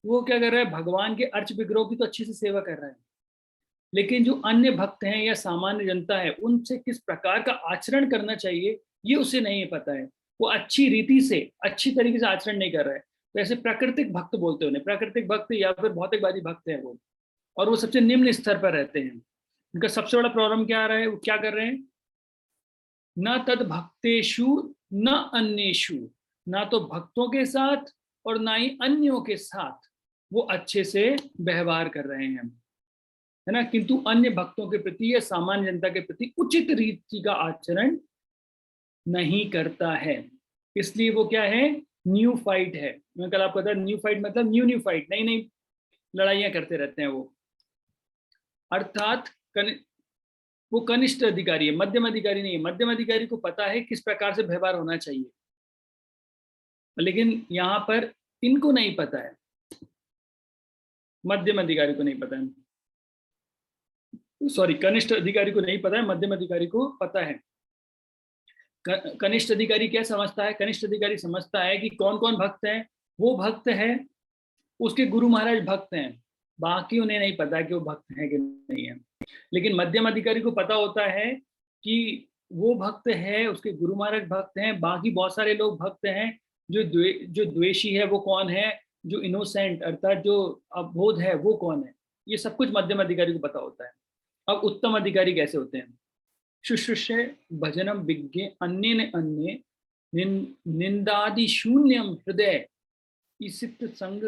वो क्या कर रहा है, भगवान के अर्च विग्रहों की तो अच्छी से सेवा कर रहा है, लेकिन जो अन्य भक्त हैं या सामान्य जनता है उनसे किस प्रकार का आचरण करना चाहिए ये उसे नहीं पता है। वो अच्छी रीति से अच्छी तरीके से आचरण नहीं कर रहा है। तो ऐसे प्राकृतिक भक्त बोलते हैं उन्हें, प्राकृतिक भक्त या फिर भौतिकवादी भक्त हैं वो, और वो सबसे निम्न स्तर पर रहते हैं। उनका सबसे बड़ा प्रॉब्लम क्या आ रहा है, वो क्या कर रहे हैं, न तद भक्तेषु न अन्येषु, ना तो भक्तों के साथ और ना ही अन्यों के साथ वो अच्छे से व्यवहार कर रहे हैं, है ना। किंतु अन्य भक्तों के प्रति या सामान्य जनता के प्रति उचित रीति का आचरण नहीं करता है, इसलिए वो क्या है, न्यू फाइट है। मैं कल आपको बताया न्यू फाइट मतलब न्यू फाइट, नई नई लड़ाइयां करते रहते हैं वो। अर्थात वो कनिष्ठ अधिकारी है, मध्यम अधिकारी नहीं है। मध्यम अधिकारी को पता है किस प्रकार से व्यवहार होना चाहिए, लेकिन यहाँ पर इनको नहीं पता है, मध्यम अधिकारी को नहीं पता है, सॉरी कनिष्ठ अधिकारी को नहीं पता है, मध्यम अधिकारी को पता है। कनिष्ठ अधिकारी क्या समझता है, कनिष्ठ अधिकारी समझता है कि कौन कौन भक्त है, वो भक्त है, उसके गुरु महाराज भक्त हैं, बाकी उन्हें नहीं पता कि वो भक्त है कि नहीं है। लेकिन मध्यम अधिकारी को पता होता है कि वो भक्त है, उसके गुरु महाराज भक्त हैं, बाकी बहुत सारे लोग भक्त हैं। जो द्वेषी है वो कौन है, जो इनोसेंट अर्थात जो अबोध है वो कौन है, ये सब कुछ मध्यम अधिकारी को पता होता है। अब उत्तम अधिकारी कैसे होते हैं, शुश्रूषे भजनम विज्ञे अन्य अन्य निंदादि शून्यम हृदय ईसित संग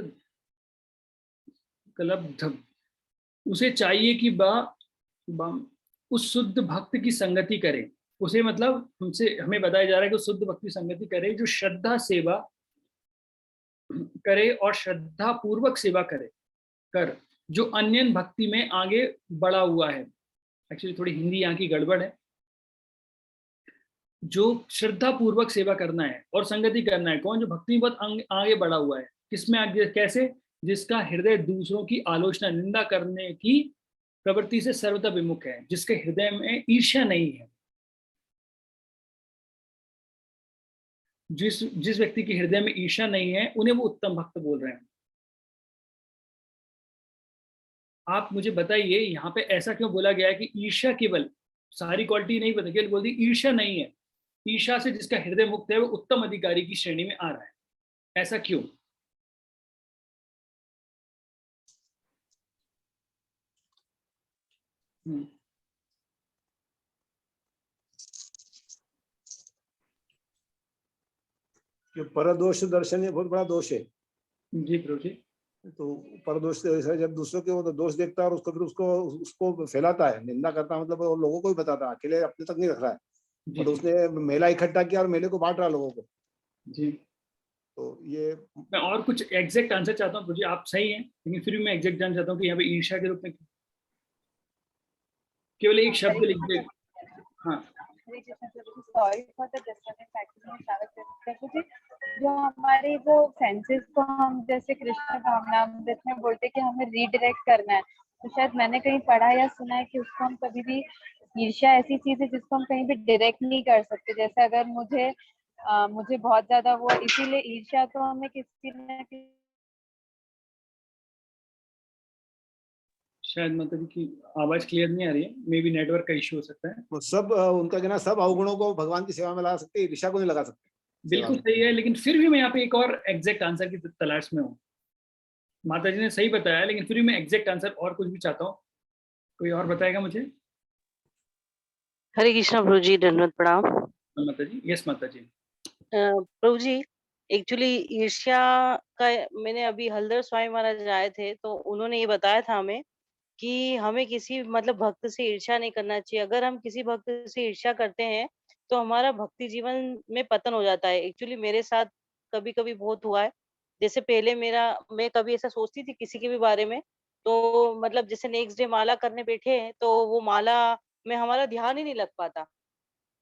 कलब्ध। उसे चाहिए कि उस शुद्ध भक्त की संगति करे, उसे मतलब हमें बताया जा रहा है कि शुद्ध भक्त की संगति करे, जो श्रद्धा सेवा करे और श्रद्धा पूर्वक सेवा कर जो अन्य भक्ति में आगे बढ़ा हुआ है। एक्चुअली थोड़ी हिंदी यहाँ की गड़बड़ है। जो श्रद्धा पूर्वक सेवा करना है और संगति करना है, कौन, जो भक्ति में बहुत आगे बढ़ा हुआ है। किसमें आगे, कैसे, जिसका हृदय दूसरों की आलोचना निंदा करने की प्रवृत्ति से सर्वथा विमुख है, जिसके हृदय में ईर्ष्या नहीं है। जिस व्यक्ति के हृदय में ईर्ष्या नहीं है उन्हें वो उत्तम भक्त बोल रहे हैं। आप मुझे बताइए यहाँ पे ऐसा क्यों बोला गया है कि ईर्ष्या केवल, सारी क्वालिटी नहीं बता, केवल बोल दी ईर्ष्या नहीं है, ईर्ष्या से जिसका हृदय मुक्त है वो उत्तम अधिकारी की श्रेणी में आ रहा है, ऐसा क्यों? परदोष दर्शन ये बहुत बड़ा दोष है। जी प्रभु जी। तो परदोष जब दूसरों के वो दोष देखता है और उसको फिर उसको फैलाता है, निंदा करता है, मतलब वो लोगों को भी बताता है, अकेले अपने तक नहीं रख रहा है। और उसने मेला इकट्ठा किया और मेले को बांट रहा लोगों को। जी। तो ये मैं और कुछ एग्जैक्ट आंसर चाहता हूँ प्रभु जी, आप सही हैं, लेकिन फिर भी मैं एग्जैक्ट जानना चाहता हूँ कि यहाँ पे ईर्ष्या के रूप में केवल एक शब्द लिख दे। हाँ सॉरी फॉर द डिस्टर्बेंस। जो हमारे वो सेंसेस को हम जैसे कृष्ण भावनामृत में बोलते हैं कि हमें रीडायरेक्ट करना है, तो शायद मैंने कहीं पढ़ा या सुना है कि उसको हम कभी भी, ईर्ष्या ऐसी चीज है जिसको हम कहीं भी डायरेक्ट नहीं कर सकते। जैसे अगर मुझे बहुत ज्यादा वो, इसीलिए ईर्ष्या तो हमें किसी न किसी, शायद मतलब कि आवाज क्लियर नहीं आ रही है, मे बी नेटवर्क का इश्यू हो सकता है। वो सब उनका कहना, सब अवगुणों को भगवान की सेवा में लगा सकते हैं, ईर्ष्या को नहीं लगा सकते। बिल्कुल सही है, लेकिन फिर भी मैं यहाँ पे एक और एग्जैक्ट आंसर की तलाश में हूँ। माता जी ने सही बताया, लेकिन फिर भी मैं एग्जैक्ट आंसर और कुछ भी चाहता हूँ। कोई और बताएगा मुझे? हरे कृष्णा प्रभु जी, दंडवत प्रणाम। माता जी, यस माता जी। प्रभु जी, एक्चुअली ईर्ष्या का मैंने अभी हलदर स्वामी महाराज आए थे तो उन्होंने ये बताया था हमें कि हमें किसी मतलब भक्त से ईर्ष्या नहीं करना चाहिए। अगर हम किसी भक्त से ईर्ष्या करते हैं तो हमारा भक्ति जीवन में पतन हो जाता है। एक्चुअली मेरे साथ कभी-कभी बहुत हुआ है। जैसे पहले मैं कभी ऐसा सोचती थी किसी के भी बारे में, तो मतलब जैसे नेक्स्ट डे माला करने बैठे हैं तो वो माला में हमारा ध्यान ही नहीं लग पाता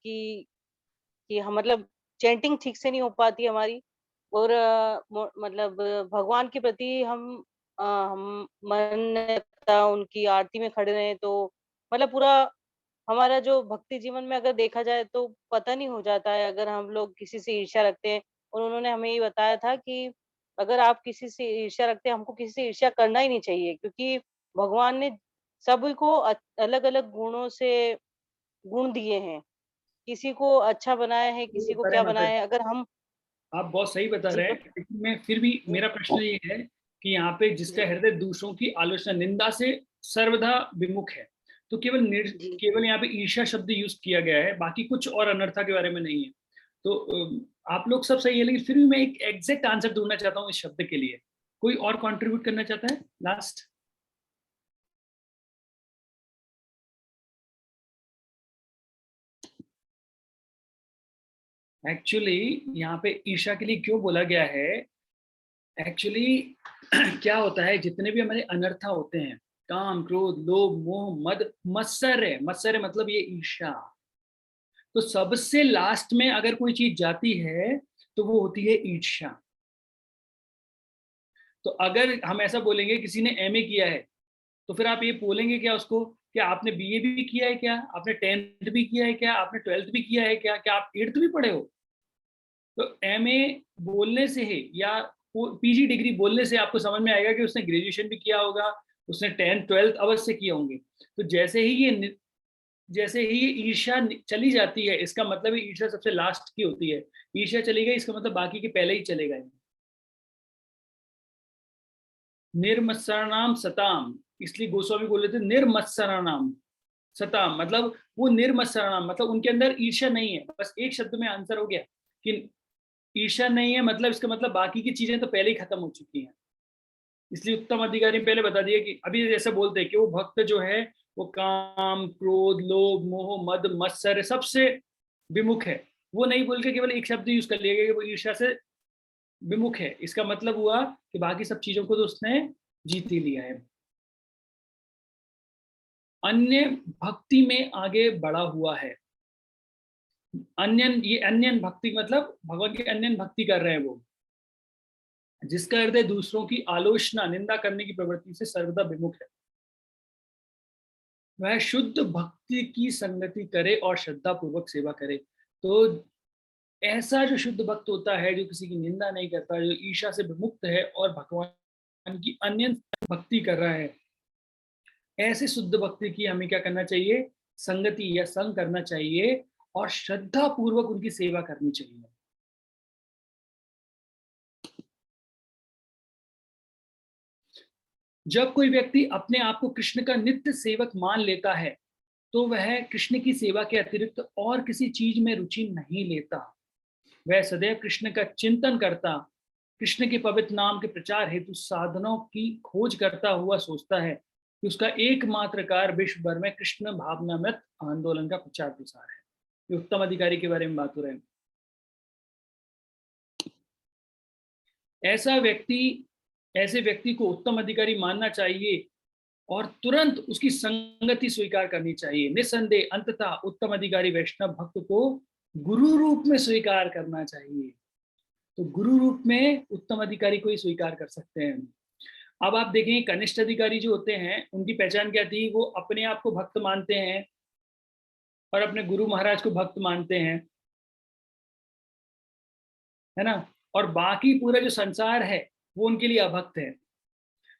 कि हम मतलब चैंटिंग ठीक से नहीं हो पाती हमारी, और मतलब भगवान के प्रति हम मन नहीं लगता, उनकी आरती में खड़े रहे तो मतलब पूरा हमारा जो भक्ति जीवन में अगर देखा जाए तो पतन ही हो जाता है अगर हम लोग किसी से ईर्ष्या रखते हैं। और उन्होंने हमें ये बताया था कि अगर आप किसी से ईर्ष्या रखते हैं, हमको किसी से ईर्ष्या करना ही नहीं चाहिए, क्योंकि भगवान ने सभी को अलग-अलग गुणों से गुण दिए हैं। किसी को अच्छा बनाया है, किसी को बता रहे क्या हैं माता बनाया जी, है। अगर हम आप बहुत सही बता जी रहे हैं, लेकिन मैं फिर भी जी, मेरा प्रश्न ये है कि यहाँ पे जिसका जी, हृदय दूसरों की आलोचना निंदा से सर्वदा विमुख है, तो जी। केवल यहाँ पे ईर्ष्या शब्द यूज किया गया है, बाकी कुछ और अनर्था के बारे में नहीं है। तो आप लोग सब सही है, लेकिन फिर भी मैं एक एग्जैक्ट आंसर ढूंढना चाहता हूँ इस शब्द के लिए। कोई और कंट्रीब्यूट करना चाहता है लास्ट? एक्चुअली यहाँ पे ईर्ष्या के लिए क्यों बोला गया है, एक्चुअली क्या होता है, जितने भी हमारे अनर्था होते हैं, काम, क्रोध, लोभ, मोह, मद, मत्सर्य, मत्सर्य मतलब ये ईर्ष्या, तो सबसे लास्ट में अगर कोई चीज जाती है तो वो होती है ईर्ष्या। तो अगर हम ऐसा बोलेंगे किसी ने एमए किया है, तो फिर आप ये बोलेंगे क्या उसको, क्या आपने बीए भी किया है, क्या आपने 10th भी किया है, क्या आपने 12th भी किया है, क्या आप 8th भी पढ़े हो? तो एमए बोलने से ही या पीजी डिग्री बोलने से आपको समझ में आएगा कि उसने ग्रेजुएशन भी किया होगा, उसने 10th 12th अवश्य किए होंगे। तो जैसे ही ये ईर्ष्या चली जाती है, इसका मतलब है ईर्ष्या सबसे लास्ट की होती है। ईर्ष्या चली गई, इसका मतलब बाकी के पहले ही चले गए। निर्मत्सराणाम सताम, इसलिए गोस्वामी बोले थे निर्मत्सराणाम सताम, मतलब वो निर्मत्सराणाम मतलब उनके अंदर ईर्ष्या नहीं है। बस एक शब्द में आंसर हो गया कि ईर्ष्या नहीं है, मतलब इसका मतलब बाकी की चीजें तो पहले ही खत्म हो चुकी हैं। इसलिए उत्तम अधिकारी पहले बता दिया कि अभी जैसे बोलते हैं कि वो भक्त जो है वो काम, क्रोध, लोभ, मोह, मद, मत्सर सबसे विमुख है। वो नहीं बोल के केवल एक शब्द यूज कर लिया गया कि वो ईर्ष्या से विमुख है। इसका मतलब हुआ कि बाकी सब चीजों को तो उसने जीत ही लिया है। अन्य भक्ति में आगे बढ़ा हुआ है। अन्य भक्ति मतलब भगवान की अन्य भक्ति कर रहे हैं वो, जिसका हृदय दूसरों की आलोचना, निंदा करने की प्रवृत्ति से सर्वदा विमुख है। वह शुद्ध भक्ति की संगति करे और श्रद्धा पूर्वक सेवा करे। तो ऐसा जो शुद्ध भक्त होता है, जो किसी की निंदा नहीं करता, जो ईर्ष्या से विमुक्त है और भगवान की अन्य भक्ति कर रहा है, ऐसे शुद्ध भक्ति की हमें क्या करना चाहिए, संगति या संग करना चाहिए और श्रद्धा पूर्वक उनकी सेवा करनी चाहिए। जब कोई व्यक्ति अपने आप को कृष्ण का नित्य सेवक मान लेता है, तो वह कृष्ण की सेवा के अतिरिक्त और किसी चीज में रुचि नहीं लेता। वह सदैव कृष्ण का चिंतन करता, कृष्ण के पवित्र नाम के प्रचार हेतु साधनों की खोज करता हुआ सोचता है कि उसका एकमात्र कार्य विश्व भर में कृष्ण भावनामृत आंदोलन का प्रचार प्रसार है। ये उत्तम अधिकारी के बारे में बात हो रहे हैं। ऐसे व्यक्ति को उत्तम अधिकारी मानना चाहिए और तुरंत उसकी संगति स्वीकार करनी चाहिए। निसंदेह अंततः उत्तम अधिकारी वैष्णव भक्त को गुरु रूप में स्वीकार करना चाहिए। तो गुरु रूप में उत्तम अधिकारी को ही स्वीकार कर सकते हैं। अब आप देखें, कनिष्ठ अधिकारी जो होते हैं उनकी पहचान क्या थी, वो अपने आप को भक्त मानते हैं और अपने गुरु महाराज को भक्त मानते हैं, है ना, और बाकी पूरा जो संसार है वो उनके लिए अभक्त है।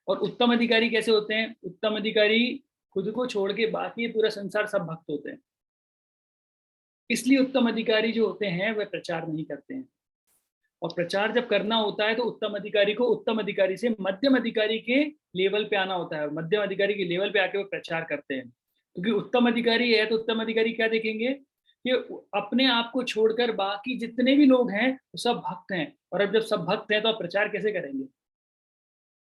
और उत्तम अधिकारी कैसे होते हैं, उत्तम अधिकारी खुद को छोड़ के बाकी पूरा संसार सब भक्त होते हैं। इसलिए उत्तम अधिकारी जो होते हैं वह प्रचार नहीं करते हैं, और प्रचार जब करना होता है तो उत्तम अधिकारी को उत्तम अधिकारी से मध्यम अधिकारी के लेवल पे आना होता है। मध्यम अधिकारी के लेवल पे आके वो प्रचार करते हैं, क्योंकि उत्तम अधिकारी है तो उत्तम अधिकारी क्या देखेंगे कि अपने आप को छोड़कर बाकी जितने भी लोग हैं वो सब भक्त हैं। और अब जब सब भक्त हैं तो आप प्रचार कैसे करेंगे?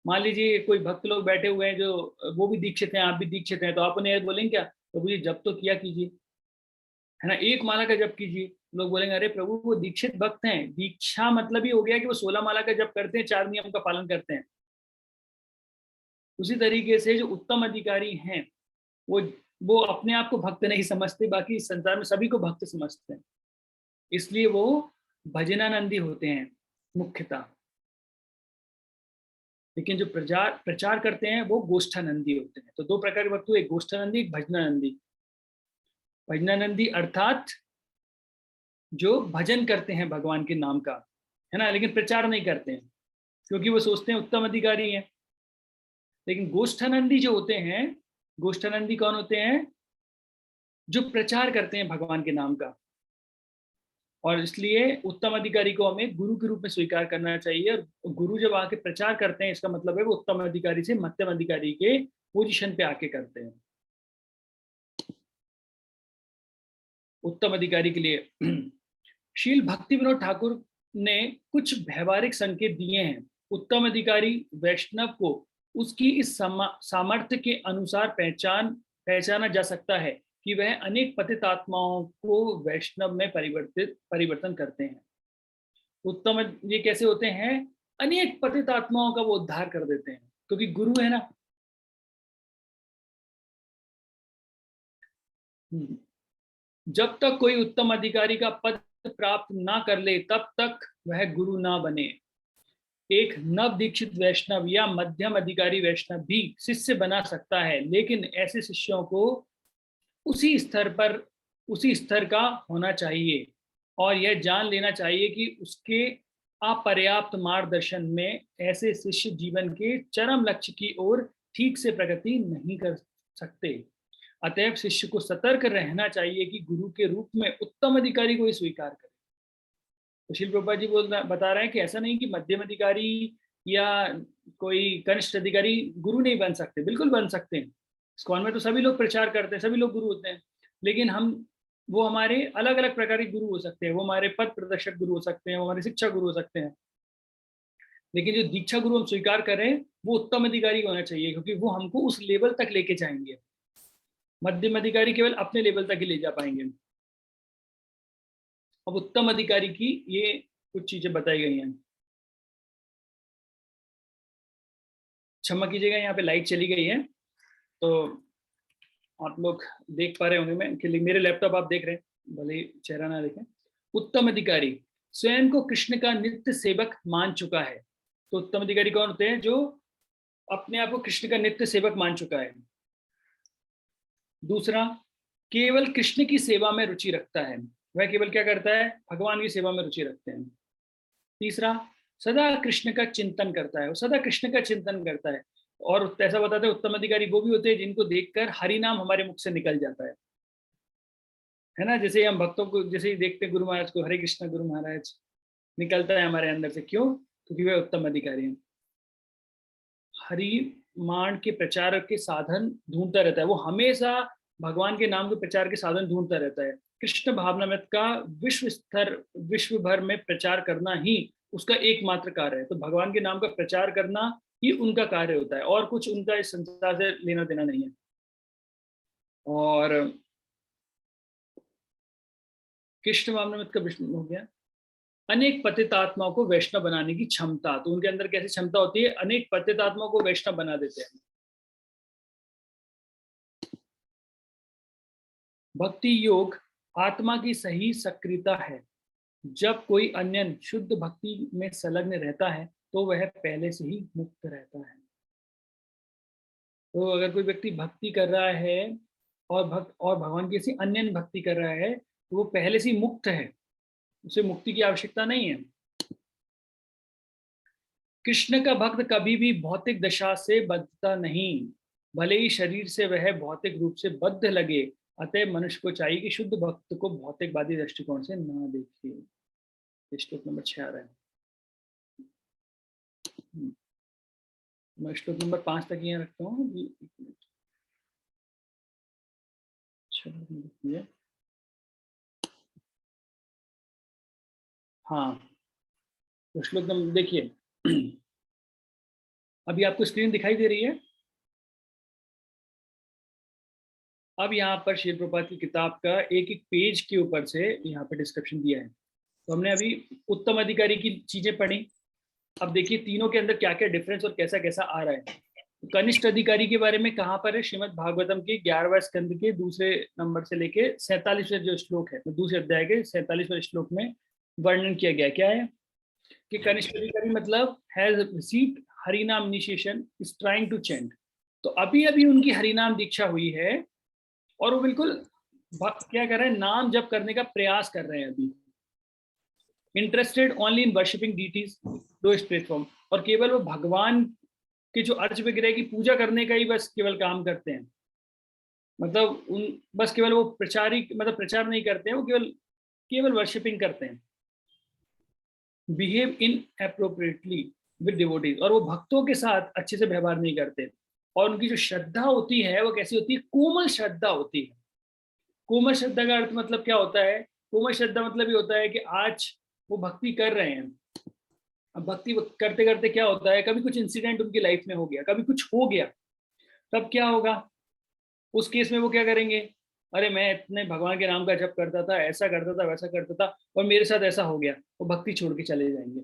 मान लीजिए कोई भक्त लोग बैठे हुए हैं जो वो भी दीक्षित हैं, आप भी दीक्षित हैं, तो आप उन्हें बोलेंगे क्या, प्रभु जी जब तो किया कीजिए, है ना, एक माला का जप कीजिए। लोग बोलेंगे अरे प्रभु वो दीक्षित भक्त हैं। दीक्षा मतलब ही हो गया कि वो 16 माला का जप करते हैं, 4 नियम का पालन करते हैं। उसी तरीके से जो उत्तम अधिकारी हैं वो अपने आप को भक्त नहीं समझते, बाकी संसार में सभी को भक्त समझते हैं। इसलिए वो भजनानंदी होते हैं मुख्यतः। लेकिन जो प्रचार करते हैं वो गोष्ठानंदी होते हैं। तो दो प्रकार के भक्त हुए, एक गोष्ठानंदी, एक भजनानंदी। भजनानंदी अर्थात जो भजन करते हैं भगवान के नाम का, है ना, लेकिन प्रचार नहीं करते हैं। क्योंकि वो सोचते हैं उत्तम अधिकारी हैं। लेकिन गोष्ठानंदी जो होते हैं, गोष्ठानंदी कौन होते हैं? जो प्रचार करते हैं भगवान के नाम का। और इसलिए उत्तम अधिकारी को हमें गुरु के रूप में स्वीकार करना चाहिए। और गुरु जब आके प्रचार करते हैं, इसका मतलब है वो उत्तम अधिकारी से मध्यम अधिकारी के पोजीशन पे आके करते हैं। उत्तम अधिकारी के लिए शील भक्ति विनोद ठाकुर ने कुछ व्यवहारिक संकेत दिए हैं। उत्तम अधिकारी वैष्णव को उसकी इस सामर्थ्य के अनुसार पहचाना जा सकता है कि वह अनेक पतित आत्माओं को वैष्णव में परिवर्तन करते हैं। उत्तम ये कैसे होते हैं? अनेक पतित आत्माओं का वो उद्धार कर देते हैं, क्योंकि गुरु है ना। जब तक कोई उत्तम अधिकारी का पद प्राप्त ना कर ले, तब तक वह गुरु ना बने। एक नव दीक्षित वैष्णव या मध्यम अधिकारी वैष्णव भी शिष्य बना सकता है, लेकिन ऐसे शिष्यों को उसी स्तर का होना चाहिए और यह जान लेना चाहिए कि उसके अपर्याप्त मार्गदर्शन में ऐसे शिष्य जीवन के चरम लक्ष्य की ओर ठीक से प्रगति नहीं कर सकते। अतएव शिष्य को सतर्क रहना चाहिए कि गुरु के रूप में उत्तम अधिकारी को ही स्वीकार करे। तो श्रील प्रभुपाद जी बता रहे हैं कि ऐसा नहीं कि मध्यम अधिकारी या कोई कनिष्ठ अधिकारी गुरु नहीं बन सकते, बिल्कुल बन सकते हैं। इस्कॉन में तो सभी लोग प्रचार करते हैं, सभी लोग गुरु होते हैं, लेकिन वो हमारे अलग अलग प्रकार के गुरु हो सकते हैं। वो हमारे पद प्रदर्शक गुरु हो सकते हैं, वो हमारे शिक्षा गुरु हो सकते हैं। लेकिन जो दीक्षा गुरु हम स्वीकार करें वो उत्तम अधिकारी होना चाहिए, क्योंकि वो हमको उस लेवल तक लेके जाएंगे। मध्यम अधिकारी केवल अपने लेवल तक ही ले जा पाएंगे। अब उत्तम अधिकारी की ये कुछ चीजें बताई गई हैं। क्षमा कीजिएगा, यहाँ पे लाइट चली गई है तो आप लोग देख पा रहे होंगे कि मेरे लैपटॉप आप देख रहे हैं, भले ही चेहरा ना देखें। उत्तम अधिकारी स्वयं को कृष्ण का नित्य सेवक मान चुका है। तो उत्तम अधिकारी कौन होते हैं? जो अपने आप को कृष्ण का नित्य सेवक मान चुका है। दूसरा, केवल कृष्ण की सेवा में रुचि रखता है। वह केवल क्या करता है? भगवान की सेवा में रुचि रखते हैं। तीसरा, सदा कृष्ण का चिंतन करता है, वो सदा कृष्ण का चिंतन करता है। और ऐसा बताते हैं उत्तम अधिकारी वो भी होते हैं जिनको देखकर हरि नाम हमारे मुख से निकल जाता है ना। जैसे हम भक्तों को जैसे ही देखते हैं गुरु महाराज को, हरे कृष्ण गुरु महाराज निकलता है हमारे अंदर से। क्यों? क्योंकि वे उत्तम अधिकारी हैं। हरि मान के प्रचार के साधन ढूंढता रहता है, वो हमेशा भगवान के नाम के प्रचार के साधन ढूंढता रहता है। कृष्ण भावनामृत का विश्व भर में प्रचार करना ही उसका एकमात्र कार्य है। तो भगवान के नाम का प्रचार करना ही उनका कार्य होता है, और कुछ उनका इस संसार से लेना देना नहीं है। और कृष्ण भावनामृत का विष्णु हो गया। अनेक पतित आत्माओं को वैष्णव बनाने की क्षमता, तो उनके अंदर कैसी क्षमता होती है? अनेक पतित आत्माओं को वैष्णव बना देते हैं। भक्ति योग आत्मा की सही सक्रियता है। जब कोई अन्य शुद्ध भक्ति में संलग्न रहता है तो वह पहले से ही मुक्त रहता है। तो अगर कोई व्यक्ति भक्ति कर रहा है और भगवान की ऐसी अन्य भक्ति कर रहा है तो वो पहले से ही मुक्त है, उसे मुक्ति की आवश्यकता नहीं है। कृष्ण का भक्त कभी भी भौतिक दशा से बंधता नहीं, भले ही शरीर से वह भौतिक रूप से बद्ध लगे। अतः मनुष्य को चाहिए कि शुद्ध भक्त को भौतिकवादी दृष्टिकोण से न देखिए। श्लोक नंबर 6 आ रहा है। मैं श्लोक नंबर 5 तक यहाँ रखता हूँ। हाँ, तो श्लोक नंबर देखिए, अभी आपको स्क्रीन दिखाई दे रही है। अब यहाँ पर श्रील प्रभुपाद की किताब का एक एक पेज के ऊपर से यहाँ पे डिस्क्रिप्शन दिया है। तो हमने अभी उत्तम अधिकारी की चीजें पढ़ी। अब देखिए तीनों के अंदर क्या क्या डिफरेंस और कैसा कैसा आ रहा है। कनिष्ठ अधिकारी के बारे में कहाँ पर है? श्रीमद् भागवतम के 11वें स्कंद के दूसरे नंबर से लेके 47वें जो श्लोक है, दूसरे अध्याय के 47वें श्लोक में वर्णन किया गया। क्या है कि कनिष्ठ अधिकारी मतलब हैज रिसीव्ड हरिनाम इनिशिएशन, इज ट्राइंग टू चेंट। तो अभी अभी उनकी हरिनाम दीक्षा हुई है और वो बिल्कुल क्या कर रहे हैं? नाम जप करने का प्रयास कर रहे हैं अभी। Interested only in worshipping deities दो स्पिरिट फॉर्म, और केवल वो भगवान के जो अर्च विग्रह की पूजा करने का ही बस केवल काम करते हैं। मतलब उन बस केवल वो प्रचार नहीं करते हैं, वो केवल वर्शिपिंग करते हैं। Behave in appropriately with devotees, और वो भक्तों के साथ अच्छे से व्यवहार नहीं करते। और उनकी जो श्रद्धा होती है वो कैसी होती है? कोमल श्रद्धा होती है। कोमल श्रद्धा का अर्थ मतलब क्या होता है? कोमल श्रद्धा मतलब ये होता है कि आज वो भक्ति कर रहे हैं, अब भक्ति करते करते क्या होता है, कभी कुछ इंसिडेंट उनकी लाइफ में हो गया, कभी कुछ हो गया, तब क्या होगा? उस केस में वो क्या करेंगे? अरे मैं इतने भगवान के नाम का जप करता था, ऐसा करता था, वैसा करता था, और मेरे साथ ऐसा हो गया, वो भक्ति छोड़ के चले जाएंगे।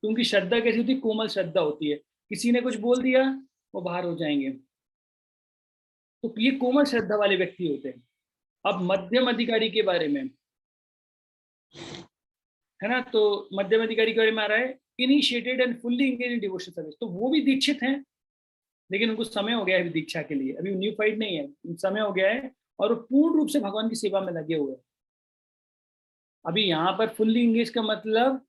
तो उनकी श्रद्धा कैसी होती है? कोमल श्रद्धा होती है। किसी ने कुछ बोल दिया, वो बाहर हो जाएंगे। तो ये कोमल श्रद्धा वाले व्यक्ति होते हैं। अब मध्यम अधिकारी के बारे में है ना, तो मध्यम अधिकारी के बारे में आ रहा है, initiated and fully engage in devotional service. तो वो भी दीक्षित हैं, लेकिन उनको समय हो गया है दीक्षा के लिए, अभी न्यूफाइड नहीं है, समय हो गया है, और वो पूर्ण रूप से भगवान की सेवा में लगे हुए हैं। अभी यहाँ पर फुल्ली इंगेज का मतलब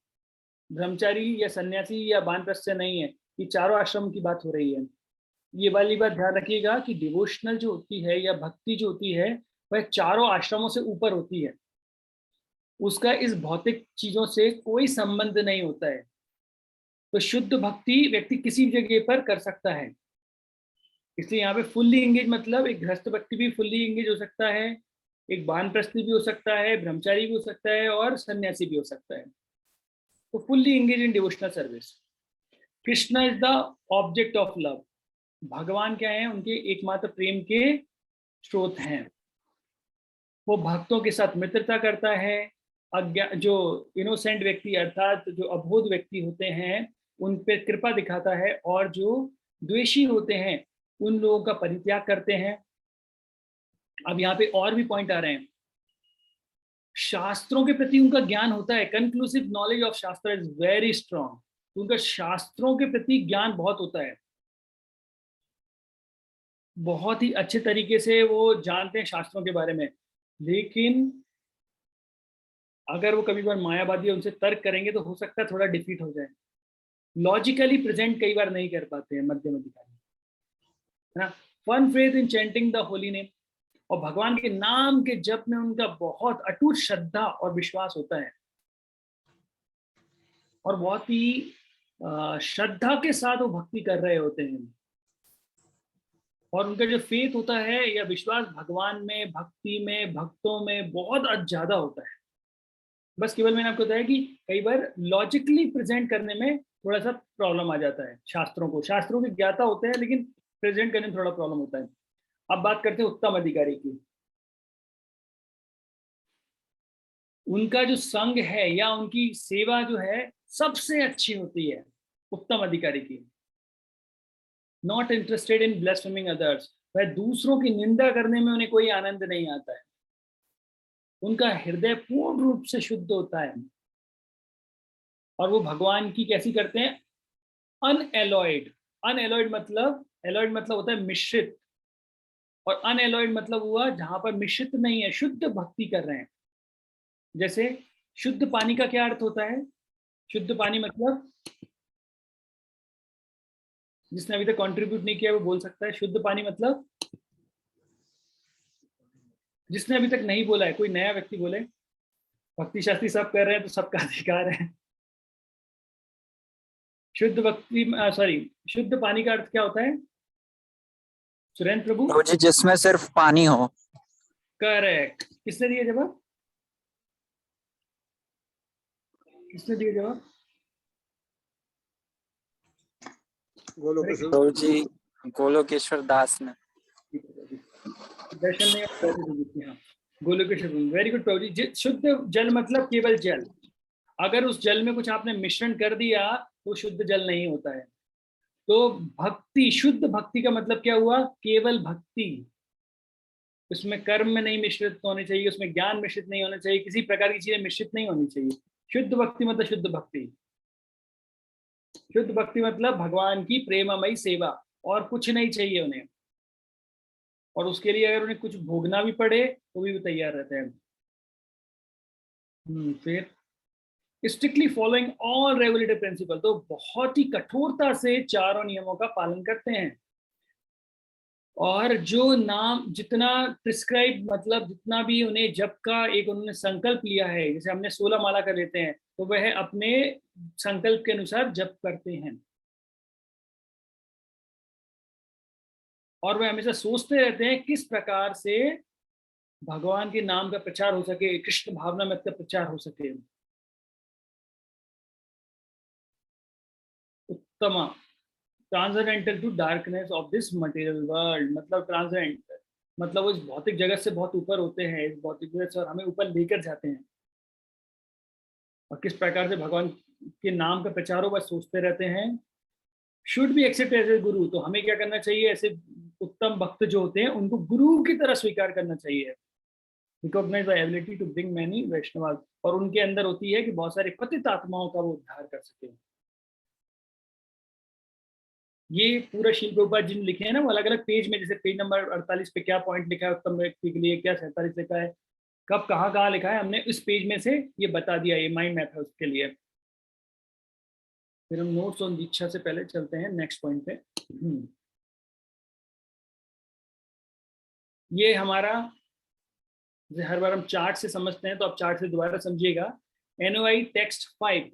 ब्रह्मचारी या सन्यासी या वानप्रस्थ नहीं है, ये चारों आश्रम की बात हो रही है। ये वाली बात ध्यान रखिएगा कि डिवोशनल जो होती है या भक्ति जो होती है वह चारों आश्रमों से ऊपर होती है, उसका इस भौतिक चीजों से कोई संबंध नहीं होता है। तो शुद्ध भक्ति व्यक्ति किसी भी जगह पर कर सकता है। इसलिए यहाँ पे फुल्ली एंगेज मतलब एक गृहस्थ व्यक्ति भी फुल्ली एंगेज हो सकता है, एक वानप्रस्थी भी हो सकता है, ब्रह्मचारी भी हो सकता है, और सन्यासी भी हो सकता है। तो fully engage in devotional service. Krishna is the object of love. भगवान क्या है? उनके एकमात्र प्रेम के स्रोत हैं। वो भक्तों के साथ मित्रता करता है। जो इनोसेंट व्यक्ति अर्थात जो अबोध व्यक्ति होते हैं उन पे कृपा दिखाता है, और जो द्वेषी होते हैं उन लोगों का परित्याग करते हैं। अब यहाँ पे और भी पॉइंट आ रहे हैं। शास्त्रों के प्रति उनका ज्ञान होता है, कंक्लूसिव नॉलेज ऑफ शास्त्र इज वेरी स्ट्रॉन्ग। उनका शास्त्रों के प्रति ज्ञान बहुत होता है, बहुत ही अच्छे तरीके से वो जानते हैं शास्त्रों के बारे में। लेकिन अगर वो कभी बार मायावादी उनसे तर्क करेंगे तो हो सकता है थोड़ा डिफीट हो जाए। लॉजिकली प्रेजेंट कई बार नहीं कर पाते हैं मध्यम अधिकारी, है ना। Firm faith in chanting the holy name, और भगवान के नाम के जप में उनका बहुत अटूट श्रद्धा और विश्वास होता है, और बहुत ही श्रद्धा के साथ वो भक्ति कर रहे होते हैं। और उनका जो फेथ होता है या विश्वास भगवान में, भक्ति में, भक्तों में बहुत ज्यादा होता है। बस केवल मैंने आपको बताया कि कई बार लॉजिकली प्रेजेंट करने में थोड़ा सा प्रॉब्लम आ जाता है। शास्त्रों के ज्ञाता होते हैं, लेकिन प्रेजेंट करने में थोड़ा प्रॉब्लम होता है। अब बात करते हैं उत्तम अधिकारी की। उनका जो संग है या उनकी सेवा जो है सबसे अच्छी होती है उत्तम अधिकारी की। नॉट इंटरेस्टेड इन ब्लेस्फेमिंग अदर्स, वह दूसरों की निंदा करने में उन्हें कोई आनंद नहीं आता है। उनका हृदय पूर्ण रूप से शुद्ध होता है, और वो भगवान की कैसी करते हैं? अनएलॉयड। अनएलॉयड मतलब होता है मिश्रित, और अनएलॉयड मतलब हुआ जहां पर मिश्रित नहीं है, शुद्ध भक्ति कर रहे हैं। जैसे शुद्ध पानी का क्या अर्थ होता है? शुद्ध पानी मतलब, जिसने अभी तक कंट्रीब्यूट नहीं किया वो बोल सकता है शुद्ध पानी मतलब। जिसने अभी तक नहीं बोला है, कोई नया व्यक्ति बोले। भक्ति शास्त्री सब कर रहे हैं तो सबका अधिकार है। शुद्ध शुद्ध पानी का अर्थ क्या होता है सुरेंद्र प्रभु? जी, जिसमें सिर्फ पानी हो। करेक्ट। किसने दिया जवाब? प्रभु जी, गोलोकेश्वर दास ने। दर्शन नहीं, गोलोकेश्वर, वेरी गुड प्रभु जी। शुद्ध जल मतलब केवल जल। अगर उस जल में कुछ आपने मिश्रण कर दिया तो शुद्ध जल नहीं होता है। तो भक्ति, शुद्ध भक्ति का मतलब क्या हुआ? केवल भक्ति। उसमें कर्म में नहीं मिश्रित होने चाहिए, उसमें ज्ञान मिश्रित नहीं होना चाहिए, किसी प्रकार की चीजें मिश्रित नहीं होनी चाहिए। शुद्ध भक्ति मतलब शुद्ध भक्ति। शुद्ध भक्ति मतलब भगवान की प्रेममयी सेवा, और कुछ नहीं चाहिए उन्हें। और उसके लिए अगर उन्हें कुछ भोगना भी पड़े तो भी वो तैयार रहते हैं। फिर strictly following all regulatory principle, तो बहुत ही कठोरता से चारों नियमों का पालन करते हैं। और जो नाम जितना प्रिस्क्राइब, मतलब जितना भी उन्हें जप का एक उन्होंने संकल्प लिया है, जैसे हमने 16 माला कर लेते हैं, तो वह अपने संकल्प के अनुसार जप करते हैं। और वह हमेशा सोचते रहते हैं किस प्रकार से भगवान के नाम का प्रचार हो सके, कृष्ण भावना मत का प्रचार हो सके। उत्तम transcendental to darkness of this material world, मतलब ट्रांसेंडेंट मतलब वो इस भौतिक जगत से बहुत ऊपर होते हैं, इस भौतिक जगत से, और हमें ऊपर लेकर जाते हैं। और किस प्रकार से भगवान के नाम का प्रचार हो, बस सोचते रहते हैं। Should be accept as a guru, तो हमें क्या करना चाहिए, ऐसे उत्तम भक्त जो होते हैं उनको गुरु की तरह स्वीकार करना चाहिए। Recognise the ability to bring many Vaishnav, और उनके अंदर होती है कि बहुत सारे पतित आत्माओं का वो उद्धार कर सके। ये पूरा शिल प्रभुपाद जी ने लिखे हैं ना, वो अलग अलग पेज में, जैसे पेज नंबर 48 पे क्या पॉइंट लिखा है उत्तम व्यक्ति के लिए, क्या 47 लिखा है, कब कहाँ लिखा है, हमने इस पेज में से ये बता दिया, ये माइंड मैप है उसके लिए। फिर हम नोट्स ऑन दीक्षा से पहले चलते हैं नेक्स्ट पॉइंट पे। ये हमारा, जैसे हर बार हम चार्ट से समझते हैं, तो आप चार्ट से दोबारा समझिएगा। NOI टेक्स्ट 5,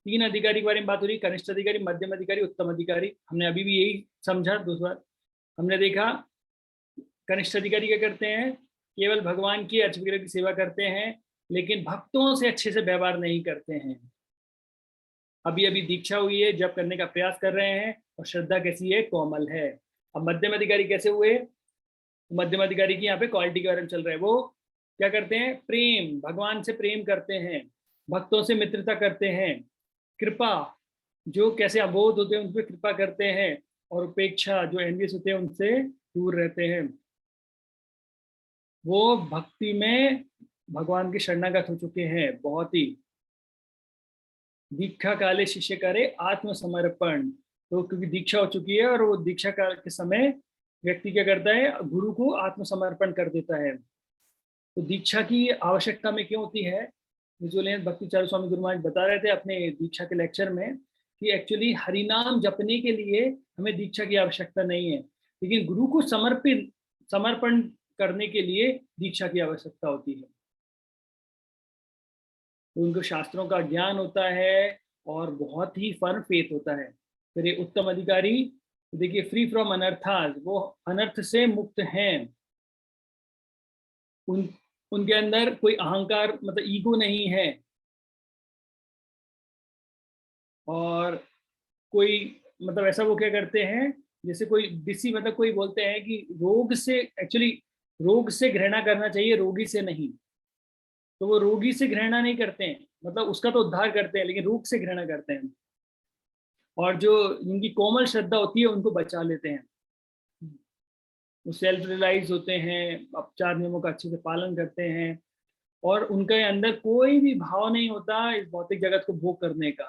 3 अधिकारी के बारे में बात हो रही, कनिष्ठ अधिकारी, मध्यम अधिकारी, उत्तम अधिकारी। हमने अभी भी यही समझा, दूसरा हमने देखा कनिष्ठ अधिकारी क्या करते हैं, केवल भगवान की अर्च विग्रह की सेवा करते हैं, लेकिन भक्तों से अच्छे से व्यवहार नहीं करते हैं। अभी अभी दीक्षा हुई है, जब करने का प्रयास कर रहे हैं, और श्रद्धा कैसी है, कोमल है। अब मध्यम अधिकारी कैसे हुए, मध्यम अधिकारी की यहाँ पे क्वालिटी के बारे में चल रहा है। वो क्या करते हैं, प्रेम, भगवान से प्रेम करते हैं, भक्तों से मित्रता करते हैं, कृपा, जो कैसे अबोध होते हैं उन पर कृपा करते हैं, और उपेक्षा, जो एनवियस होते हैं उनसे दूर रहते हैं। वो भक्ति में भगवान की शरणागत हो चुके हैं बहुत ही। दीक्षा काले शिष्य करे आत्मसमर्पण, तो क्योंकि दीक्षा हो चुकी है, और वो दीक्षा काल के समय व्यक्ति क्या करता है, गुरु को आत्मसमर्पण कर देता है। तो दीक्षा की आवश्यकता में क्यों होती है, विजुअल भक्ति चारू स्वामी गुरु महाराज बता रहे थे अपने दीक्षा के लेक्चर में, कि एक्चुअली हरिनाम जपने के लिए हमें दीक्षा की आवश्यकता नहीं है, लेकिन गुरु को समर्पण करने के लिए दीक्षा की आवश्यकता होती है। तो उनको शास्त्रों का ज्ञान होता है, और बहुत ही फर्म फेथ होता है। फिर ये उत्तम अधिकारी, देखिए, फ्री फ्रॉम अनर्थास, वो अनर्थ से मुक्त हैं। उनके अंदर कोई अहंकार, मतलब ईगो नहीं है, और कोई, मतलब ऐसा वो क्या करते हैं, जैसे कोई मतलब कोई बोलते हैं कि रोग से, एक्चुअली रोग से घृणा करना चाहिए, रोगी से नहीं। तो वो रोगी से घृणा नहीं करते हैं, मतलब उसका तो उद्धार करते हैं, लेकिन रोग से घृणा करते हैं। और जो जिनकी कोमल श्रद्धा होती है उनको बचा लेते हैं, वो सेल्फ रियलाइज होते हैं, अब 4 नियमों का अच्छे से पालन करते हैं, और उनके अंदर कोई भी भाव नहीं होता इस भौतिक जगत को भोग करने का,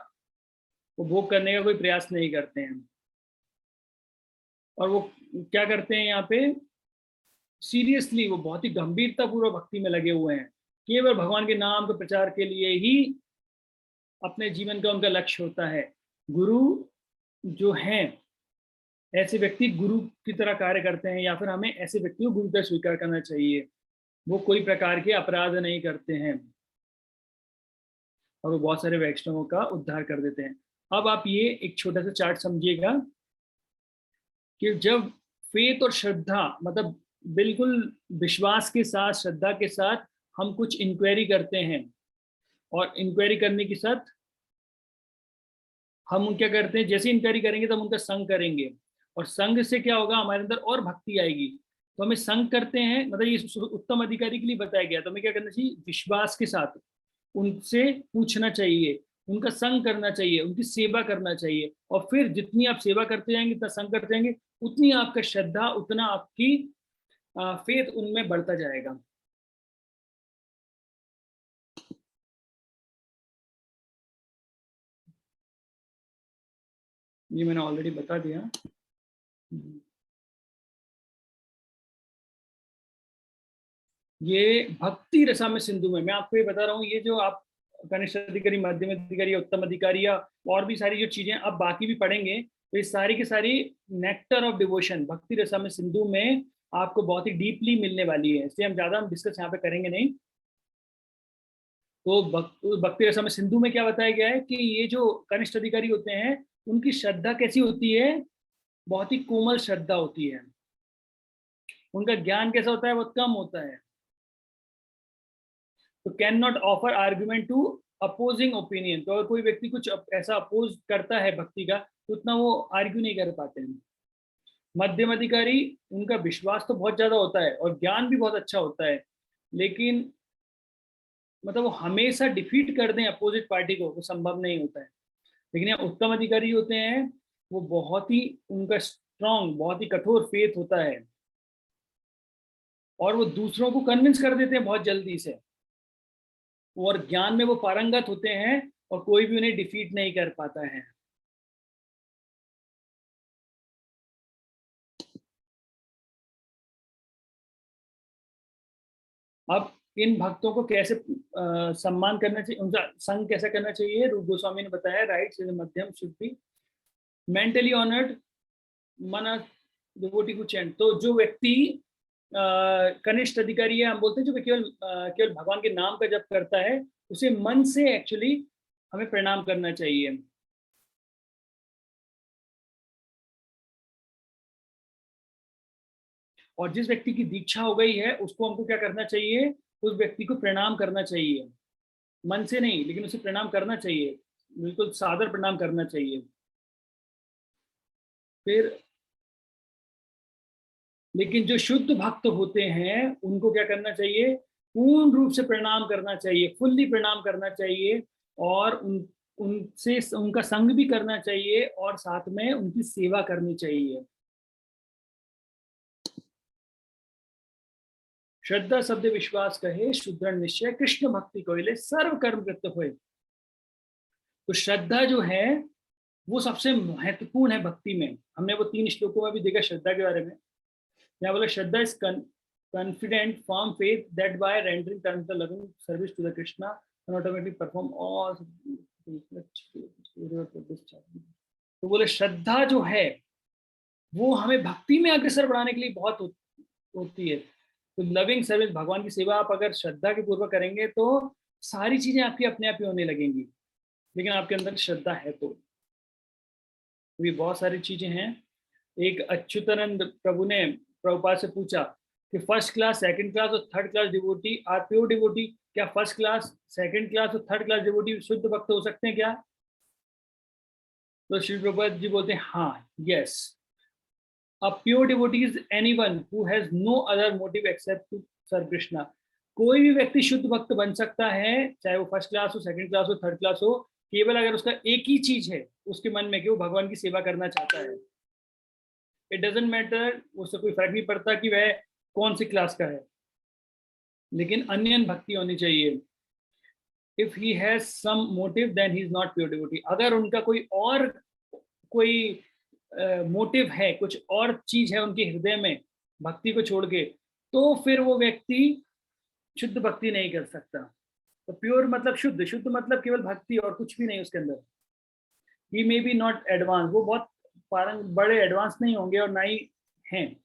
वो भोग करने का कोई प्रयास नहीं करते हैं। और वो क्या करते हैं यहाँ पे, सीरियसली वो बहुत ही गंभीरता पूर्वक भक्ति में लगे हुए हैं, केवल भगवान के नाम के प्रचार के लिए ही अपने जीवन का उनका लक्ष्य होता है। गुरु जो हैं, ऐसे व्यक्ति गुरु की तरह कार्य करते हैं, या फिर हमें ऐसे व्यक्तियों को गुरु तरह स्वीकार करना चाहिए। वो कोई प्रकार के अपराध नहीं करते हैं, और वो बहुत सारे वैष्णवों का उद्धार कर देते हैं। अब आप ये एक छोटा सा चार्ट समझिएगा, कि जब फेथ और श्रद्धा, मतलब बिल्कुल विश्वास के साथ, श्रद्धा के साथ हम कुछ इंक्वायरी करते हैं, और इंक्वायरी करने के साथ हम क्या करते हैं, जैसे इंक्वायरी करेंगे तब उनका संग करेंगे, और संग से क्या होगा, हमारे अंदर और भक्ति आएगी। तो हमें संग करते हैं, मतलब ये उत्तम अधिकारी के लिए बताया गया, तो हमें क्या करना चाहिए, विश्वास के साथ उनसे पूछना चाहिए, उनका संग करना चाहिए, उनकी सेवा करना चाहिए। और फिर जितनी आप सेवा करते जाएंगे, इतना संग करते जाएंगे, उतनी आपका श्रद्धा, उतना आपकी फेथ उनमें बढ़ता जाएगा। ये मैंने ऑलरेडी बता दिया। ये भक्ति रसामृत सिंधु में, मैं आपको ये बता रहा हूँ, ये जो आप कनिष्ठ अधिकारी, मध्यम अधिकारी, उत्तम अधिकारी या और भी सारी जो चीजें अब बाकी भी पढ़ेंगे, तो ये सारी की सारी नेक्टर ऑफ डिवोशन भक्ति रसामृत सिंधु में आपको बहुत ही डीपली मिलने वाली है, इसलिए हम ज्यादा डिस्कस यहाँ पे करेंगे नहीं। तो भक्ति रसामृत सिंधु में क्या बताया गया है कि ये जो कनिष्ठ अधिकारी होते हैं उनकी श्रद्धा कैसी होती है, बहुत ही कोमल श्रद्धा होती है, उनका ज्ञान कैसा होता है, बहुत कम होता है। तो can not offer argument to opposing opinion, तो अगर कोई व्यक्ति कुछ ऐसा अपोज करता है भक्ति का तो उतना वो आर्ग्यू नहीं कर पाते हैं। मध्यम अधिकारी, उनका विश्वास तो बहुत ज्यादा होता है और ज्ञान भी बहुत अच्छा होता है, लेकिन मतलब वो हमेशा डिफीट कर दें अपोजिट पार्टी को, वो संभव नहीं होता है। लेकिन यहाँ उत्तम अधिकारी होते हैं, वो बहुत ही, उनका स्ट्रॉन्ग, बहुत ही कठोर फेथ होता है और वो दूसरों को कन्विंस कर देते हैं बहुत जल्दी से, और ज्ञान में वो पारंगत होते हैं और कोई भी उन्हें डिफीट नहीं कर पाता है। अब इन भक्तों को कैसे सम्मान करना चाहिए, उनका संग कैसे करना चाहिए, रूप गोस्वामी ने बताया, राइट, मध्यम शुड बी मेंटली ऑनर्ड मन डिवोटी को चैंट। तो जो व्यक्ति कनिष्ठ अधिकारी है, हम बोलते हैं, जो केवल भगवान के नाम का जप करता है, उसे मन से एक्चुअली हमें प्रणाम करना चाहिए। और जिस व्यक्ति की दीक्षा हो गई है उसको हमको क्या करना चाहिए, उस व्यक्ति को प्रणाम करना चाहिए, मन से नहीं लेकिन उसे प्रणाम करना चाहिए, बिल्कुल सादर प्रणाम करना चाहिए। फिर लेकिन जो शुद्ध भक्त होते हैं उनको क्या करना चाहिए, पूर्ण रूप से प्रणाम करना चाहिए, फुल्ली प्रणाम करना चाहिए, और उनसे उनका संग भी करना चाहिए और साथ में उनकी सेवा करनी चाहिए। श्रद्धा शब्द विश्वास कहे, शुद्ध निश्चय कृष्ण भक्ति कोइले, सर्व कर्म कृत्य होए। तो श्रद्धा जो है वो सबसे महत्वपूर्ण है भक्ति में। हमने वो 3 श्लोकों में भी देखा श्रद्धा के बारे में। यहाँ बोला श्रद्धा is confident firm faith that by rendering turns the loving service to the Krishna and automatically perform all। तो बोले श्रद्धा जो है वो हमें भक्ति में अग्रसर बढ़ाने के लिए बहुत होती है। तो लविंग सर्विस, भगवान की सेवा आप अगर श्रद्धा के पूर्वक करेंगे तो सारी चीजें आपकी अपने आप ही होने लगेंगी, लेकिन आपके अंदर श्रद्धा है तो भी बहुत सारी चीजें हैं। एक अच्युतानंद प्रभु ने प्रभुपाद से पूछा कि फर्स्ट क्लास, सेकंड क्लास और third class devotee are pure devotee, क्या फर्स्ट क्लास, सेकंड क्लास और थर्ड क्लास डिवोटी शुद्ध भक्त हो सकते हैं क्या? तो श्री प्रभुपाद जी बोलते हैं हाँ, yes, a pure devotee is anyone who has no other motive except to serve Krishna. कोई भी व्यक्ति शुद्ध भक्त बन सकता है, चाहे वो फर्स्ट क्लास हो, सेकंड क्लास हो, थर्ड क्लास हो, केवल अगर उसका एक ही चीज है उसके मन में कि वो भगवान की सेवा करना चाहता है। इट डजंट मैटर, उससे कोई फर्क नहीं पड़ता कि वह कौन सी क्लास का है, लेकिन अन्य भक्ति होनी चाहिए। If he has some motive then he is not pure devotee. अगर उनका कोई मोटिव है, कुछ और चीज है उनके हृदय में भक्ति को छोड़ के, तो फिर वो व्यक्ति शुद्ध भक्ति नहीं कर सकता। तो प्योर मतलब शुद्ध, शुद्ध मतलब केवल भक्ति और कुछ भी नहीं उसके अंदर। ही मे बी नॉट एडवांस, वो बहुत बड़े एडवांस नहीं होंगे और ना ही हैं,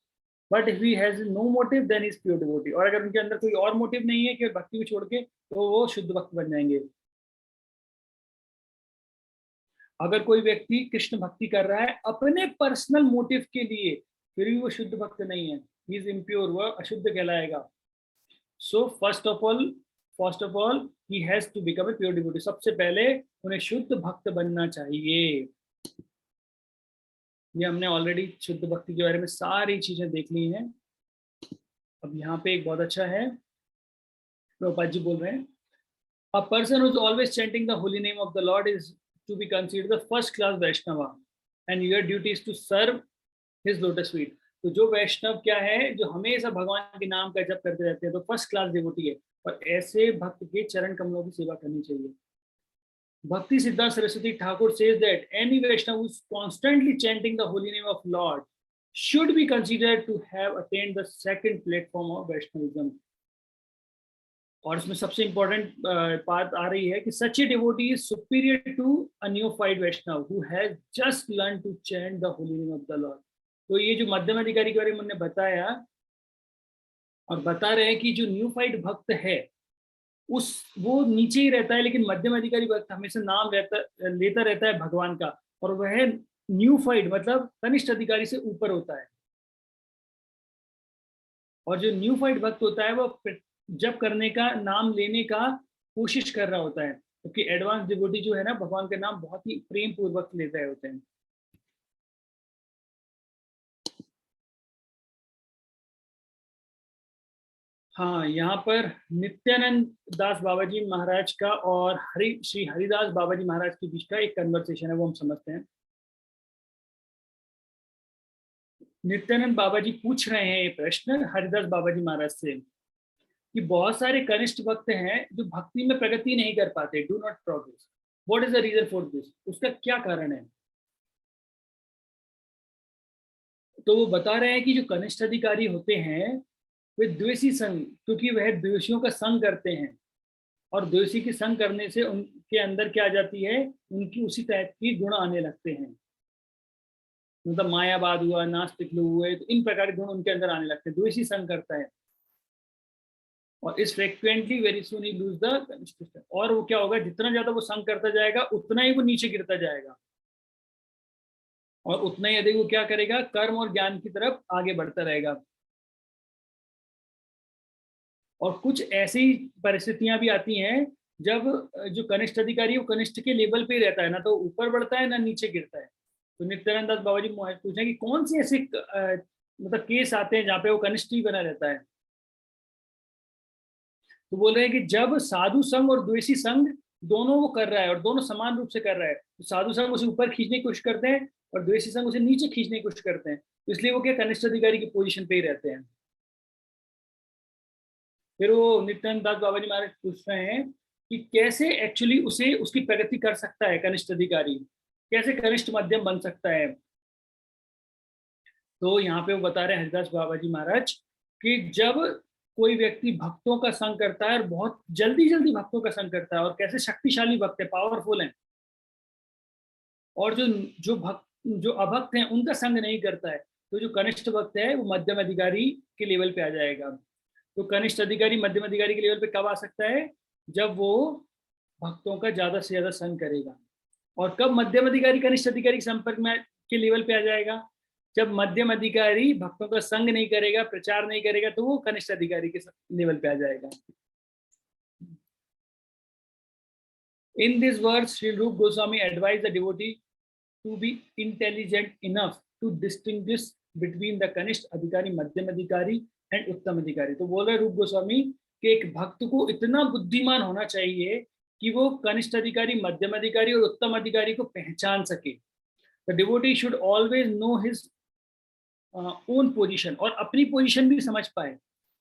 but if he has no motive then is pure devotee. और अगर उनके अंदर कोई और मोटिव नहीं है केवल भक्ति को छोड़ के, तो वो शुद्ध भक्त बन जाएंगे। अगर कोई व्यक्ति कृष्ण भक्ति कर रहा है अपने पर्सनल मोटिव के लिए, फिर भी वो शुद्ध भक्त नहीं है, ही इज इम्प्योर, वो अशुद्ध कहलाएगा। So first of all he has to become a pure devotee. सबसे पहले उन्हें शुद्ध भक्त बनना चाहिए। ये हमने ऑलरेडी शुद्ध भक्ति के बारे में सारी चीजें देख ली हैं। अब यहाँ पे एक बहुत अच्छा है, प्रभुपाद जी बोल रहे हैं, a person who is always chanting the holy name of the Lord is to be considered the first class Vaishnava and your duty is to serve his lotus feet। तो जो वैष्णव क्या है, जो हमेशा भगवान के नाम का जप करते रहते हैं, तो फर्स्ट क्लास डिवोटी है, और ऐसे भक्त के चरण कमलों की सेवा करनी चाहिए। Bhakti Siddhanta Saraswati Thakur says that any Vaishnava who is constantly chanting the holy name of Lord should be considered to have attained the second platform of Vaishnavism। और इसमें सबसे इम्पोर्टेंट बात आ रही है कि such a devotee is superior to a neophyte Vaishnav who has just learn to chant the holy name of the Lord. तो ये जो मध्यम अधिकारी के बारे में हमने बताया और बता रहे हैं कि जो न्यूफाइड भक्त है वो नीचे ही रहता है, लेकिन मध्यम अधिकारी भक्त हमेशा नाम लेता रहता है भगवान का, और वह न्यूफाइड मतलब कनिष्ठ अधिकारी से ऊपर होता है। और जो न्यूफाइड भक्त होता है वो जप करने का, नाम लेने का कोशिश कर रहा होता है, क्योंकि एडवांस डिवोटी जो है ना भगवान का नाम बहुत ही प्रेम पूर्वक ले रहे होते हैं। हाँ, यहाँ पर नित्यानंद दास बाबा जी महाराज का और श्री हरिदास बाबा जी महाराज के बीच का एक कन्वर्सेशन है, वो हम समझते हैं। नित्यानंद बाबा जी पूछ रहे हैं ये प्रश्न हरिदास बाबा जी महाराज से कि बहुत सारे कनिष्ठ भक्त हैं जो भक्ति में प्रगति नहीं कर पाते, do not progress, what is the reason for this, उसका क्या कारण है। तो वो बता रहे हैं कि जो कनिष्ठ अधिकारी होते हैं वे द्वेषी संग, क्योंकि वह द्वेषियों का संग करते हैं, और द्वेषी के संग करने से उनके अंदर क्या आ जाती है, उनकी उसी टाइप की गुण आने लगते हैं, मतलब मायावाद हुआ, नास्तिक हुए, तो इन प्रकार के गुण उनके अंदर आने लगते हैं, द्वेषी संग करता है। और इस frequently very soon he lose the कनिष्ठ, और वो क्या होगा, जितना ज्यादा वो संग करता जाएगा उतना ही वो नीचे गिरता जाएगा, और उतना ही अधिक वो क्या करेगा, कर्म और ज्ञान की तरफ आगे बढ़ता रहेगा। और कुछ ऐसी परिस्थितियां भी आती हैं जब जो कनिष्ठ अधिकारी वो कनिष्ठ के लेवल पे ही रहता है, ना तो ऊपर बढ़ता है ना नीचे गिरता है। तो नित्यानंद दास बाबा जी पूछे कि कौन से ऐसे मतलब केस आते हैं जहाँ पे वो कनिष्ठ ही बना रहता है। तो बोल रहे हैं कि जब साधु संघ और द्वेषी संघ दोनों वो कर रहा है और दोनों समान रूप से कर रहा है, तो साधु संघ उसे ऊपर खींचने की कोशिश करते हैं और द्वेषी संघ उसे नीचे खींचने की कोशिश करते हैं, तो इसलिए वो क्या कनिष्ठ अधिकारी की पोजीशन पे ही रहते हैं। फिर वो नित्यानंद दास बाबा जी महाराज पूछ रहे हैं कि कैसे एक्चुअली उसे उसकी प्रगति कर सकता है कनिष्ठ अधिकारी, कैसे कनिष्ठ मध्यम बन सकता है। तो यहाँ पे वो बता रहे हैं हरिदास बाबा जी महाराज कि जब कोई व्यक्ति भक्तों का संग करता है और बहुत जल्दी जल्दी भक्तों का संग करता है, और कैसे शक्तिशाली भक्त है, पावरफुल हैं, और जो अभक्त हैं उनका संग नहीं करता है, तो जो कनिष्ठ भक्त है वो मध्यम अधिकारी के लेवल पे आ जाएगा। तो कनिष्ठ अधिकारी मध्यम अधिकारी के लेवल पे कब आ सकता है, जब वो भक्तों का ज्यादा से ज्यादा संग करेगा। और कब मध्यम अधिकारी कनिष्ठ अधिकारी के संपर्क में के लेवल पे आ जाएगा, जब मध्यम अधिकारी भक्तों का संग नहीं करेगा, प्रचार नहीं करेगा, तो वो कनिष्ठ अधिकारी के लेवल पे आ जाएगा। In these words, Sri Rupa Goswami advised the devotee to be intelligent enough to distinguish between the कनिष्ठ अधिकारी, मध्यम अधिकारी एंड उत्तम अधिकारी। तो बोल रहे रूप गोस्वामी कि एक भक्त को इतना बुद्धिमान होना चाहिए कि वो कनिष्ठ अधिकारी, मध्यम अधिकारी और उत्तम अधिकारी को पहचान सके। The devotee should always know his own position, और अपनी पोजीशन भी समझ पाए,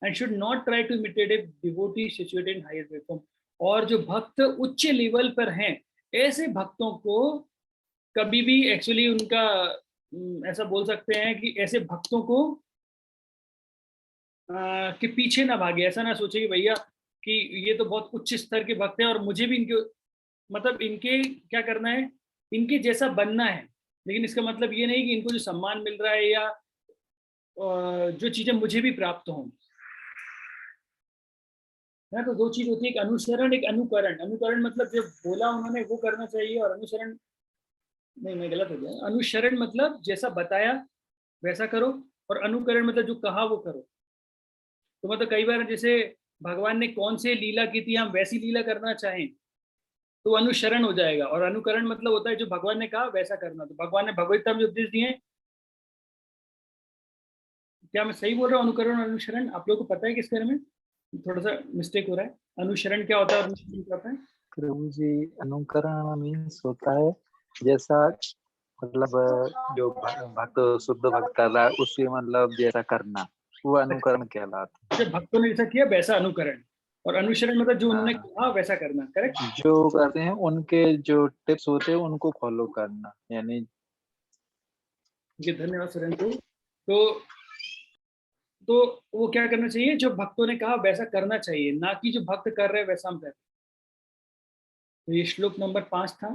and should not try to imitate a devotee situated in higher platform। और जो भक्त उच्च लेवल पर हैं, ऐसे भक्तों को कभी भी एक्चुअली उनका ऐसा बोल सकते हैं कि ऐसे भक्तों को के पीछे ना भागे, ऐसा ना सोचे कि भैया कि ये तो बहुत उच्च स्तर के भक्त हैं और मुझे भी इनके मतलब इनके क्या करना है, इनके जैसा बनना है, लेकिन इसका मतलब ये नहीं कि इनको जो सम्मान मिल रहा है या जो चीजें मुझे भी प्राप्त हों। है तो दो चीज होती है, एक अनुसरण, एक अनुकरण। अनुकरण मतलब जो बोला उन्होंने वो करना चाहिए, और अनुसरण नहीं, मैं गलत हो गया। अनुसरण मतलब जैसा बताया वैसा करो, और अनुकरण मतलब जो कहा वो करो। तो मतलब कई बार जैसे भगवान ने कौन से लीला की थी, हम वैसी लीला करना चाहें तो अनुसरण हो जाएगा, और अनुकरण मतलब होता है जो भगवान ने कहा वैसा करना। तो भगवान ने भगवत गीता में उपदेश दिए, क्या मैं सही बोल रहा हूँ? अनुकरण और अनुसरण आप लोगों को पता है किस बारे में? थोड़ा सा मिस्टेक हो रहा है। अनुसरण क्या होता है और अनुसरण क्या होता है? प्रभु जी, अनुकरण मीन्स होता है जैसा मतलब जो भक्त शुद्ध भक्त कर रहा है उसी मतलब जैसा करना, वो अनुकरण कहलाता है। जब भक्तों ने जैसा किया वैसा अनुकरण, और अनुसरण मतलब जो उन्होंने कहा वैसा करना। करेक्ट? जो करते हैं उनके जो टिप्स होते हैं उनको फॉलो करना, यानी जी धन्यवाद सुरेंद्र। तो तो वो क्या करना चाहिए, जो भक्तों ने कहा वैसा करना चाहिए, ना कि जो भक्त कर रहे हैं वैसा हम करें। तो ये श्लोक नंबर 5 था।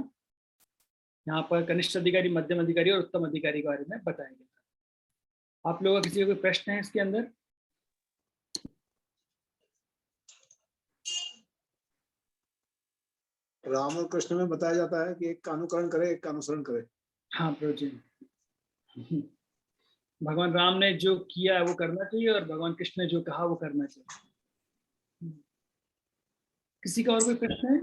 यहाँ पर कनिष्ठ अधिकारी, मध्यम अधिकारी और उत्तम अधिकारी के बारे में बताया गया था। आप लोगों का किसी का कोई प्रश्न है इसके अंदर? राम और कृष्ण में बताया जाता है कि एक का अनुकरण करे, एक का अनुसरण करे। हाँ प्रभु जी, भगवान राम ने जो किया वो करना चाहिए और भगवान कृष्ण ने जो कहा वो करना चाहिए। किसी का और कोई प्रश्न है?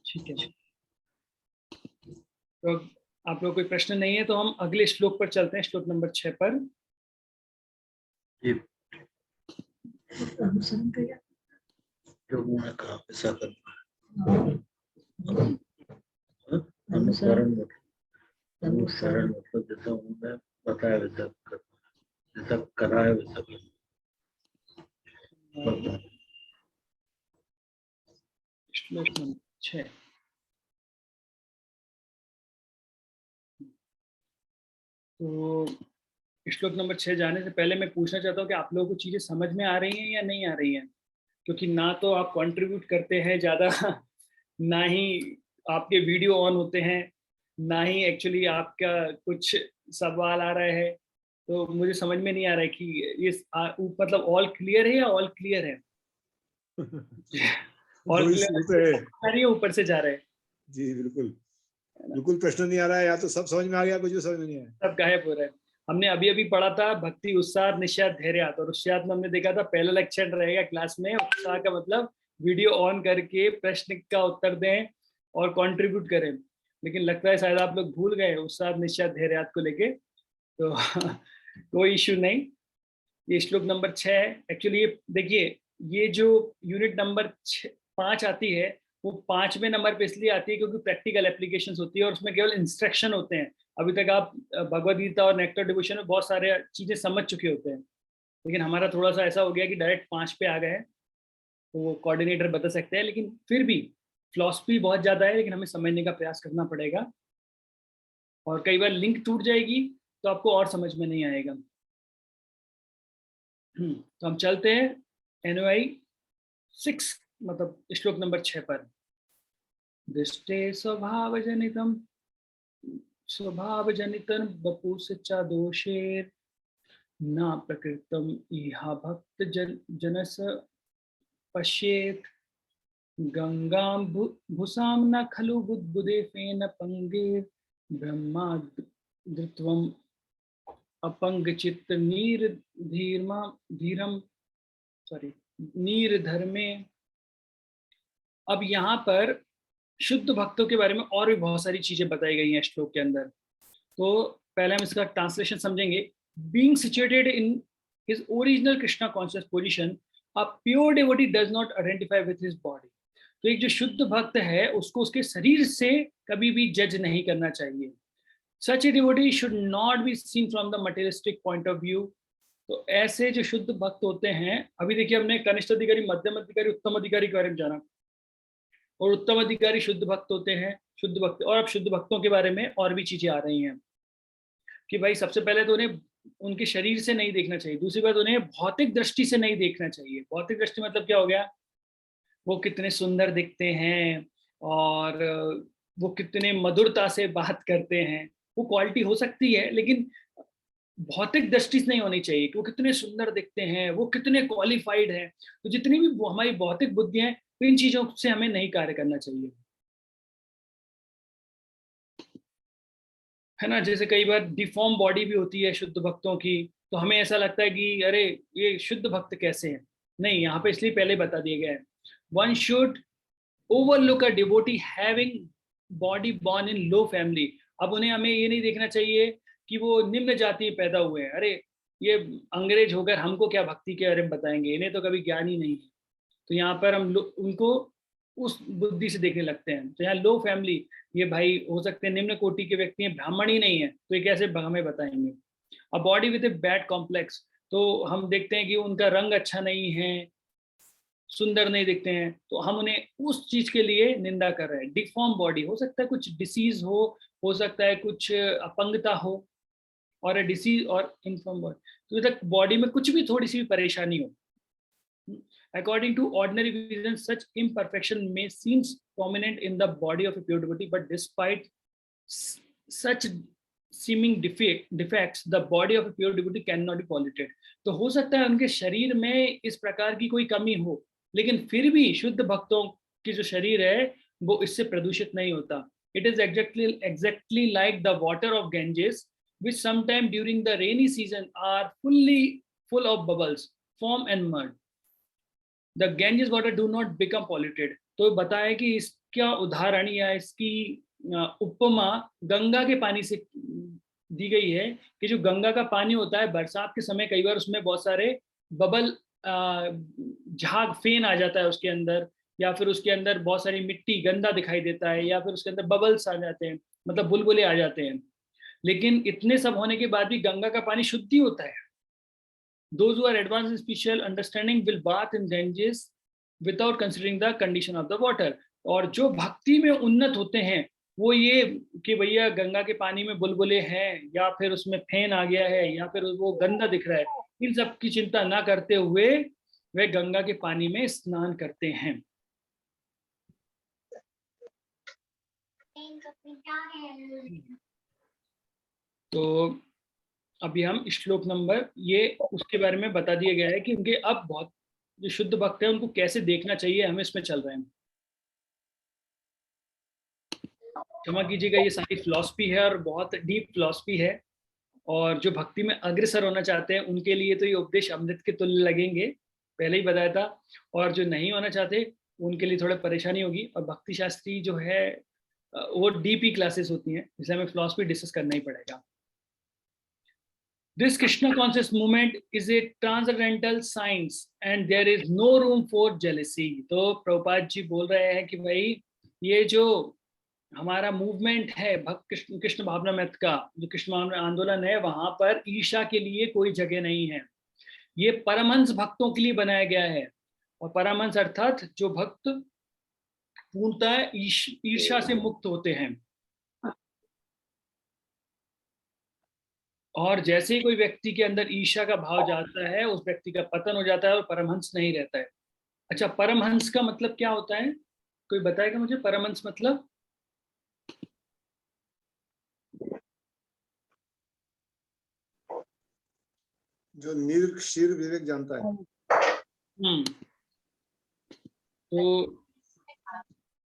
ठीक है, तो आप लोग कोई प्रश्न नहीं है तो हम अगले श्लोक पर चलते हैं, श्लोक नंबर 6 पर। जो उन्होंने कहा वैसा करना। अनुसरण मतलब जैसा उन्होंने बताया वैसा करना, जैसा करा है वैसा करना। श्लोक नंबर 6। तो श्लोक नंबर 6 जाने से पहले मैं पूछना चाहता हूँ कि आप लोगों को चीजें समझ में आ रही हैं या नहीं आ रही हैं? क्योंकि ना तो आप कंट्रीब्यूट करते हैं ज्यादा, ना ही आपके वीडियो ऑन होते हैं, ना ही एक्चुअली आपका कुछ सवाल आ रहा है। तो मुझे समझ में नहीं आ रहा है कि ये मतलब ऑल क्लियर है या ऑल क्लियर है? ऑल क्लियर ऊपर से जा रहे हैं। जी बिल्कुल, बिल्कुल प्रश्न नहीं आ रहा है, या तो सब समझ में आ गया, कुछ भी समझ में नहीं आया, सब गायब हो रहा है। हमने अभी अभी पढ़ा था भक्ति, उत्साह, निश्चय, धैर्य, और उत्साह में हमने देखा था पहला लेक्चर रहेगा क्लास में, उत्साह का मतलब वीडियो ऑन करके प्रश्न का उत्तर दें और कंट्रीब्यूट करें। लेकिन लगता है शायद आप लोग भूल गए उत्साह, निश्चय, धैर्य को लेके, तो कोई इश्यू नहीं। ये श्लोक नंबर 6 है। एक्चुअली ये देखिए, ये जो यूनिट नंबर 5 आती है वो 5वें नंबर पे इसलिए आती है क्योंकि प्रैक्टिकल एप्लीकेशंस होती है और उसमें केवल इंस्ट्रक्शन होते हैं। अभी तक आप भगवद गीता और नेक्टर डिवोशन में बहुत सारे चीजें समझ चुके होते हैं, लेकिन हमारा थोड़ा सा ऐसा हो गया कि डायरेक्ट 5 पे आ गए हैं, तो वो कोऑर्डिनेटर बता सकते हैं। लेकिन फिर भी फिलॉसफी बहुत ज्यादा है, लेकिन हमें समझने का प्रयास करना पड़ेगा, और कई बार लिंक टूट जाएगी तो आपको और समझ में नहीं आएगा। तो हम चलते हैं NOI 6 मतलब श्लोक नंबर 6 पर। दृष्टे स्वभाव जनितम बपुस च दोषेर न प्रकृतम इहा भक्त जनस पश्येत गंगां भूसां न खलु बुद्बुदे फेन पंगे ब्रह्मा धृत्वम अपंगचित्त नीरधर्मे। अब यहाँ पर शुद्ध भक्तों के बारे में और भी बहुत सारी चीजें बताई गई हैं श्लोक के अंदर। तो पहले हम इसका ट्रांसलेशन समझेंगे। Being situated in his original Krishna conscious position, a pure devotee does not identify with his body. तो एक जो शुद्ध भक्त है उसको उसके शरीर से कभी भी जज नहीं करना चाहिए। Such a devotee should not be seen from the materialistic point of view. तो ऐसे जो शुद्ध भक्त होते हैं, अभी देखिए हमने कनिष्ठ अधिकारी, मध्यम अधिकारी, उत्तम अधिकारी के बारे में जाना, और उत्तम अधिकारी शुद्ध भक्त होते हैं, शुद्ध भक्त। और अब शुद्ध भक्तों के बारे में और भी चीजें आ रही हैं कि भाई सबसे पहले तो उन्हें उनके शरीर से नहीं देखना चाहिए, दूसरी बात उन्हें भौतिक दृष्टि से नहीं देखना चाहिए। भौतिक दृष्टि मतलब क्या हो गया, वो कितने सुंदर दिखते हैं और वो कितने मधुरता से बात करते हैं, वो क्वालिटी हो सकती है, लेकिन भौतिक दृष्टि से नहीं होनी चाहिए कि वो कितने सुंदर दिखते हैं, वो कितने क्वालिफाइड हैं। तो जितनी भी हमारी भौतिक बुद्धि है, इन चीजों से हमें नहीं कार्य करना चाहिए, है ना। जैसे कई बार डिफॉर्म बॉडी भी होती है शुद्ध भक्तों की, तो हमें ऐसा लगता है कि अरे ये शुद्ध भक्त कैसे हैं। नहीं, यहाँ पे इसलिए पहले बता दिया गया है, one should overlook a devotee having body born in low family. अब उन्हें हमें ये नहीं देखना चाहिए कि वो निम्न जाति में पैदा हुए हैं, अरे ये अंग्रेज होकर हमको क्या भक्ति के बारे में बताएंगे, इन्हें तो कभी ज्ञान ही नहीं है। तो यहाँ पर हम उनको उस बुद्धि से देखने लगते हैं। तो यहाँ लो फैमिली, ये भाई हो सकते हैं निम्न कोटि के व्यक्ति हैं, ब्राह्मण ही नहीं है, तो ये कैसे हमें बताएंगे। A body with a bad complex, तो हम देखते हैं कि उनका रंग अच्छा नहीं है, सुंदर नहीं दिखते हैं, तो हम उन्हें उस चीज के लिए निंदा कर रहे हैं। डिफॉर्म बॉडी हो सकता है कुछ डिसीज हो सकता है कुछ अपंगता हो, और डिसीज और इनफॉर्म बॉडी, तो तक बॉडी में कुछ भी थोड़ी सी भी परेशानी हो। According to ordinary vision, such imperfection may seem prominent in the body of a pure devotee, but despite such seeming defects, the body of a pure devotee cannot be polluted. तो हो सकता है उनके शरीर में इस प्रकार की कोई कमी हो, लेकिन फिर भी शुद्ध भक्तों की जो शरीर है वो इससे प्रदूषित नहीं होता। It is exactly like the water of Ganges, which sometime during the rainy season are full of bubbles, foam and mud. The Ganges water do not become polluted. तो बताया कि इसका उदाहरण या इसकी उपमा गंगा के पानी से दी गई है कि जो गंगा का पानी होता है बरसात के समय कई बार उसमें बहुत सारे बबल झाग फेन आ जाता है उसके अंदर, या फिर उसके अंदर बहुत सारी मिट्टी गंदा दिखाई देता है, या फिर उसके अंदर बबल्स आ जाते हैं, मतलब बुलबुले आ जाते हैं। लेकिन इतने सब होने के बाद भी गंगा का पानी शुद्ध ही होता है। Those who are advanced in spiritual understanding will bath in Ganges without considering the condition of the water. और जो भक्ति में उन्नत होते हैं वो ये कि भैया गंगा के पानी में बुलबुले हैं, या फिर उसमें फेन आ गया है, या फिर वो गंदा दिख रहा है, इन सब की चिंता ना करते हुए वे गंगा के पानी में स्नान करते हैं। तो अभी हम श्लोक नंबर ये उसके बारे में बता दिया गया है कि उनके अब बहुत जो शुद्ध भक्त है उनको कैसे देखना चाहिए, हम इसमें चल रहे हैं। क्षमा कीजिएगा, ये सारी फिलॉसफी है और बहुत डीप फिलॉसफी है, और जो भक्ति में अग्रसर होना चाहते हैं उनके लिए तो ये उपदेश अमृत के तुल्य लगेंगे, पहले ही बताया था, और जो नहीं होना चाहते उनके लिए थोड़ा परेशानी होगी। और भक्ति शास्त्री जो है वो डीपी क्लासेस होती हैं, इसलिए हमें फिलॉसफी डिस्कस करना ही पड़ेगा। This Krishna conscious movement is a transcendental science and there is no room for jealousy. तो प्रभुपाद जी बोल रहे हैं कि भाई ये जो हमारा मूवमेंट है भक्त कृष्ण भावनामृत का, जो कृष्ण भावना आंदोलन है, वहां पर ईर्ष्या के लिए कोई जगह नहीं है। ये परमहंस भक्तों के लिए बनाया गया है, और परमहंस अर्थात जो भक्त पूर्णतः ईर्ष्या से मुक्त होते हैं। और जैसे ही कोई व्यक्ति के अंदर ईर्ष्या का भाव जाता है उस व्यक्ति का पतन हो जाता है और परमहंस नहीं रहता है। अच्छा, परमहंस का मतलब क्या होता है, कोई बताएगा मुझे? परमहंस मतलब जो निर्क्षीर विवेक जानता है। तो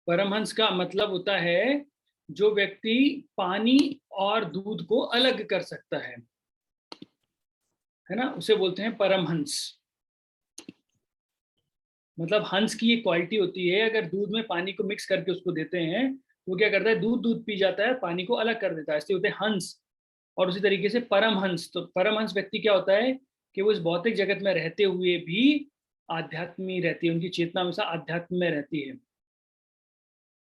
परमहंस का मतलब होता है जो व्यक्ति पानी और दूध को अलग कर सकता है ना, उसे बोलते हैं परमहंस। मतलब हंस की ये क्वालिटी होती है, अगर दूध में पानी को मिक्स करके उसको देते हैं तो वो क्या करता है, दूध पी जाता है, पानी को अलग कर देता है, इसलिए होते हैं हंस। और उसी तरीके से परमहंस, तो परमहंस व्यक्ति क्या होता है कि वो इस भौतिक जगत में रहते हुए भी आध्यात्म में रहती है, उनकी चेतना हमेशा आध्यात्म में रहती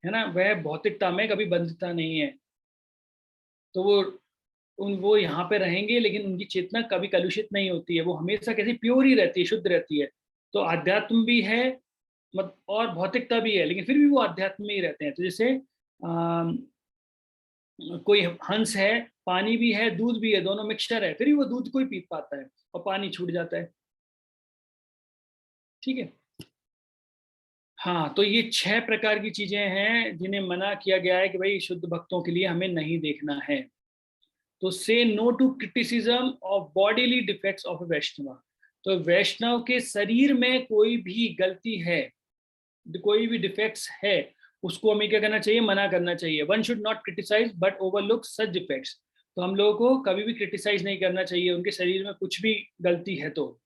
है ना, वह भौतिकता में कभी बंधता नहीं है। तो वो यहाँ पे रहेंगे लेकिन उनकी चेतना कभी कलुषित नहीं होती है, वो हमेशा कैसी प्योर ही रहती है, शुद्ध रहती है। तो आध्यात्म भी है और भौतिकता भी है, लेकिन फिर भी वो आध्यात्म में ही रहते हैं। तो जैसे कोई हंस है, पानी भी है दूध भी है, दोनों मिक्सचर है, फिर भी वो दूध को ही पी पाता है और पानी छूट जाता है। ठीक है, हाँ, तो ये 6 प्रकार की चीजें हैं जिन्हें मना किया गया है कि भाई शुद्ध भक्तों के लिए हमें नहीं देखना है। तो say no to criticism of bodily defects of a Vaishnav. तो वैष्णव के शरीर में कोई भी गलती है, कोई भी डिफेक्ट्स है, उसको हमें क्या करना चाहिए, मना करना चाहिए। One should not criticise but overlook such defects. तो हम लोगों को कभी भी क्रिटिसाइज नहीं करना चाहिए उनके शरीर में कुछ भी गलती है तो।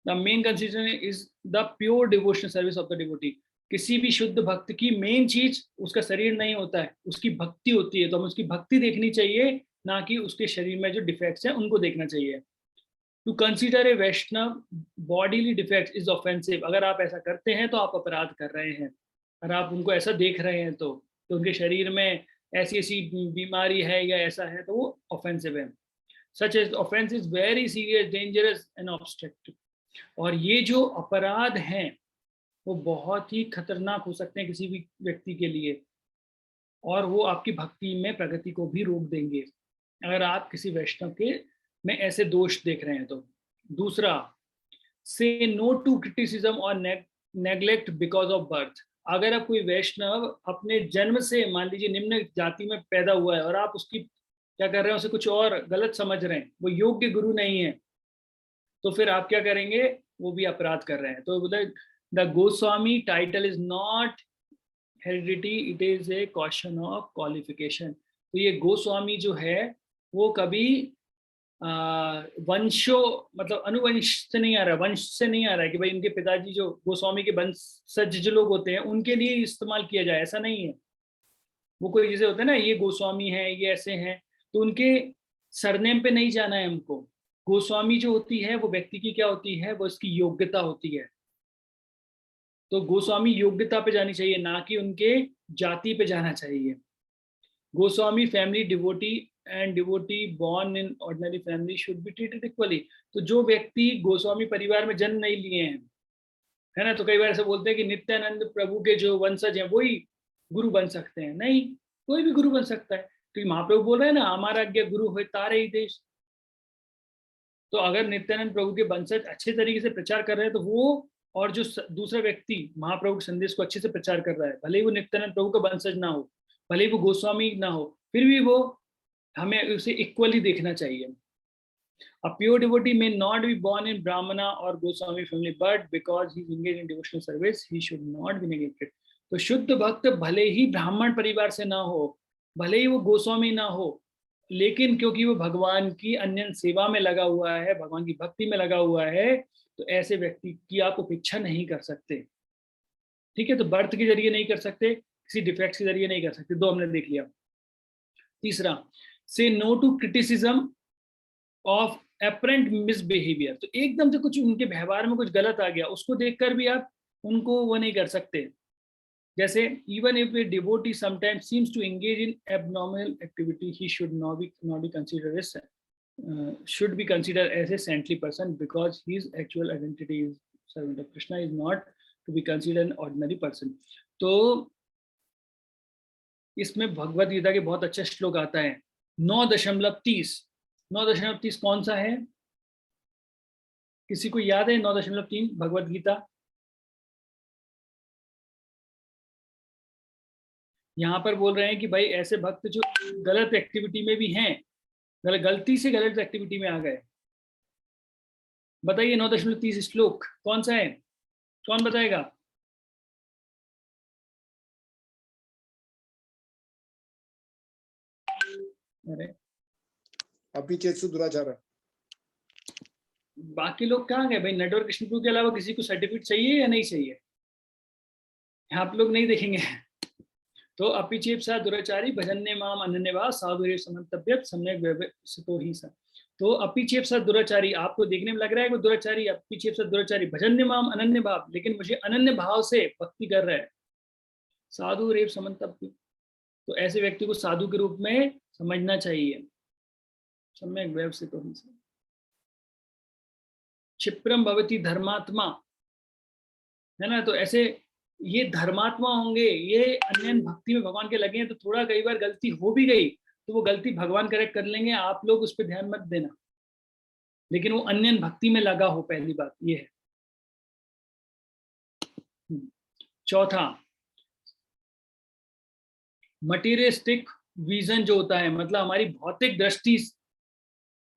The main consideration is the pure devotional service of the devotee. किसी भी शुद्ध भक्त की मेन चीज उसका शरीर नहीं होता है, उसकी भक्ति होती है। तो हमें उसकी भक्ति देखनी चाहिए, ना कि उसके शरीर में जो डिफेक्ट्स हैं उनको देखना चाहिए। To consider a Vaishnava bodily defects is offensive. अगर आप ऐसा करते हैं तो आप अपराध कर रहे हैं। अगर आप उनको ऐसा देख रहे हैं तो उनके शरीर में ऐसी ऐसी बीमारी है या ऐसा है तो वो ऑफेंसिव है। such as offense is very serious, dangerous and obstructive. और ये जो अपराध हैं वो बहुत ही खतरनाक हो सकते हैं किसी भी व्यक्ति के लिए, और वो आपकी भक्ति में प्रगति को भी रोक देंगे अगर आप किसी वैष्णव के में ऐसे दोष देख रहे हैं तो। दूसरा, से नो टू क्रिटिसिज्म और नेग्लेक्ट बिकॉज ऑफ बर्थ। अगर आप कोई वैष्णव अपने जन्म से मान लीजिए निम्न जाति में पैदा हुआ है और आप उसकी क्या कर रहे हैं, उसे कुछ और गलत समझ रहे हैं, वो योग्य गुरु नहीं है, तो फिर आप क्या करेंगे, वो भी अपराध कर रहे हैं। तो the Goswami title is not heredity, it is a question of qualification. तो ये गोस्वामी जो है वो कभी वंशों मतलब अनुवंश से नहीं आ रहा है, वंश से नहीं आ रहा है कि भाई इनके पिताजी जो गोस्वामी के वंशज जो लोग होते हैं उनके लिए इस्तेमाल किया जाए, ऐसा नहीं है। वो कोई जैसे होता है ना, ये गोस्वामी है, ये ऐसे हैं, तो उनके सरनेम पे नहीं जाना है हमको। गोस्वामी जो होती है वो व्यक्ति की क्या होती है, वो इसकी योग्यता होती है। तो गोस्वामी योग्यता पे जानी चाहिए, ना कि उनके जाति पे जाना चाहिए। Goswami family devotee and devotee born in ordinary family should be treated equally. तो जो व्यक्ति गोस्वामी परिवार में जन्म नहीं लिए हैं, है ना, तो कई बार ऐसे बोलते हैं कि नित्यानंद प्रभु के जो वंशज हैं वही गुरु बन सकते हैं। नहीं, कोई भी गुरु बन सकता है, क्योंकि महाप्रभु बोल रहे हैं ना, हमारा आज्ञा गुरु हो तारे ही देश। तो अगर नित्यानंद प्रभु के वंशज अच्छे तरीके से प्रचार कर रहे हैं तो वो, और जो दूसरा व्यक्ति महाप्रभु के संदेश को अच्छे से प्रचार कर रहा है, भले ही वो नित्यानंद प्रभु का वंशज ना हो, भले ही वो गोस्वामी ना हो, फिर भी वो हमें उसे इक्वली देखना चाहिए। A pure devotee may not be born in Brahmana or Goswami family, but because he is engaged in devotional service, he should not be neglected. तो शुद्ध भक्त भले ही ब्राह्मण परिवार से ना हो, भले ही वो गोस्वामी ना हो, लेकिन क्योंकि वो भगवान की अन्य सेवा में लगा हुआ है, भगवान की भक्ति में लगा हुआ है, तो ऐसे व्यक्ति की आप उपेक्षा नहीं कर सकते। ठीक है, तो बर्थ के जरिए नहीं कर सकते, किसी डिफेक्ट के जरिए नहीं कर सकते। दो हमने देख लिया। तीसरा, say no to criticism of apparent misbehaviour. तो एकदम से कुछ उनके व्यवहार में कुछ गलत आ गया, उसको देखकर भी आप उनको वो नहीं कर सकते। जैसे even if a devotee sometimes seems to engage in abnormal activity, he should not be considered as should be considered as a saintly person because his actual identity is servant of Krishna, is not to be considered an ordinary person. तो इसमें भगवत गीता के बहुत अच्छा श्लोक आता है 9.30। 9.30 कौन सा है, किसी को याद है? 9.3 भगवत गीता। यहाँ पर बोल रहे हैं कि भाई ऐसे भक्त जो गलत एक्टिविटी में भी हैं, गलती से गलत एक्टिविटी में आ गए, बताइए 9.30 श्लोक कौन सा है, कौन बताएगा? अरे अपीचेत्सु दुराचार। बाकी लोग कहाँ गए भाई? नटवर कृष्णपुर के अलावा किसी को सर्टिफिकेट चाहिए या नहीं चाहिए? आप लोग नहीं देखेंगे। तो अपिचेप सा दुराचारी भजन्य माम अनन्यभाव साधुरे समन्तव्यत सम्यक व्यवस्थितो ही सा। तो अपिचेप सा दुराचारी, आपको देखने में लग रहा है कि दुराचारी, अपिचेप सा दुराचारी भजन्य माम अनन्य भाव, लेकिन मुझे अनन्य भाव से भक्ति कर रहा है, साधु रेव समन्तव्य। तो ऐसे व्यक्ति को साधु के रूप में समझना चाहिए, सम्यक व्यवस्थितो ही सा। क्षिप्रम भवति धर्मात्मा, है ना, तो ऐसे ये धर्मात्मा होंगे, ये अन्य भक्ति में भगवान के लगे हैं, तो थोड़ा कई बार गलती हो भी गई तो वो गलती भगवान करेक्ट कर लेंगे, आप लोग उस पर ध्यान मत देना, लेकिन वो अन्य भक्ति में लगा हो, पहली बात ये है। चौथा, मटीरियलिस्टिक विजन जो होता है, मतलब हमारी भौतिक दृष्टि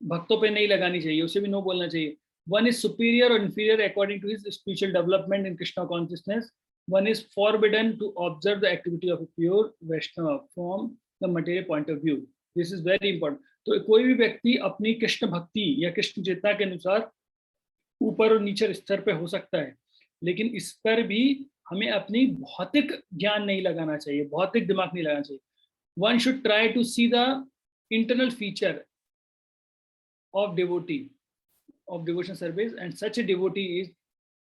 भक्तों पे नहीं लगानी चाहिए, उसे भी नो बोलना चाहिए। One is superior or inferior according to his spiritual development in Krishna consciousness. One is forbidden to observe the activity of a pure Vaishnava from the material point of view. This is very important. तो कोई भी व्यक्ति अपनी कृष्ण भक्ति या कृष्ण चेतना के अनुसार ऊपर और नीचे स्तर पे हो सकता है, लेकिन इस पर भी हमें अपनी भौतिक ज्ञान नहीं लगाना चाहिए, भौतिक दिमाग नहीं लगाना चाहिए। One should try to see the internal feature of devotee, of devotion service, and such a devotee is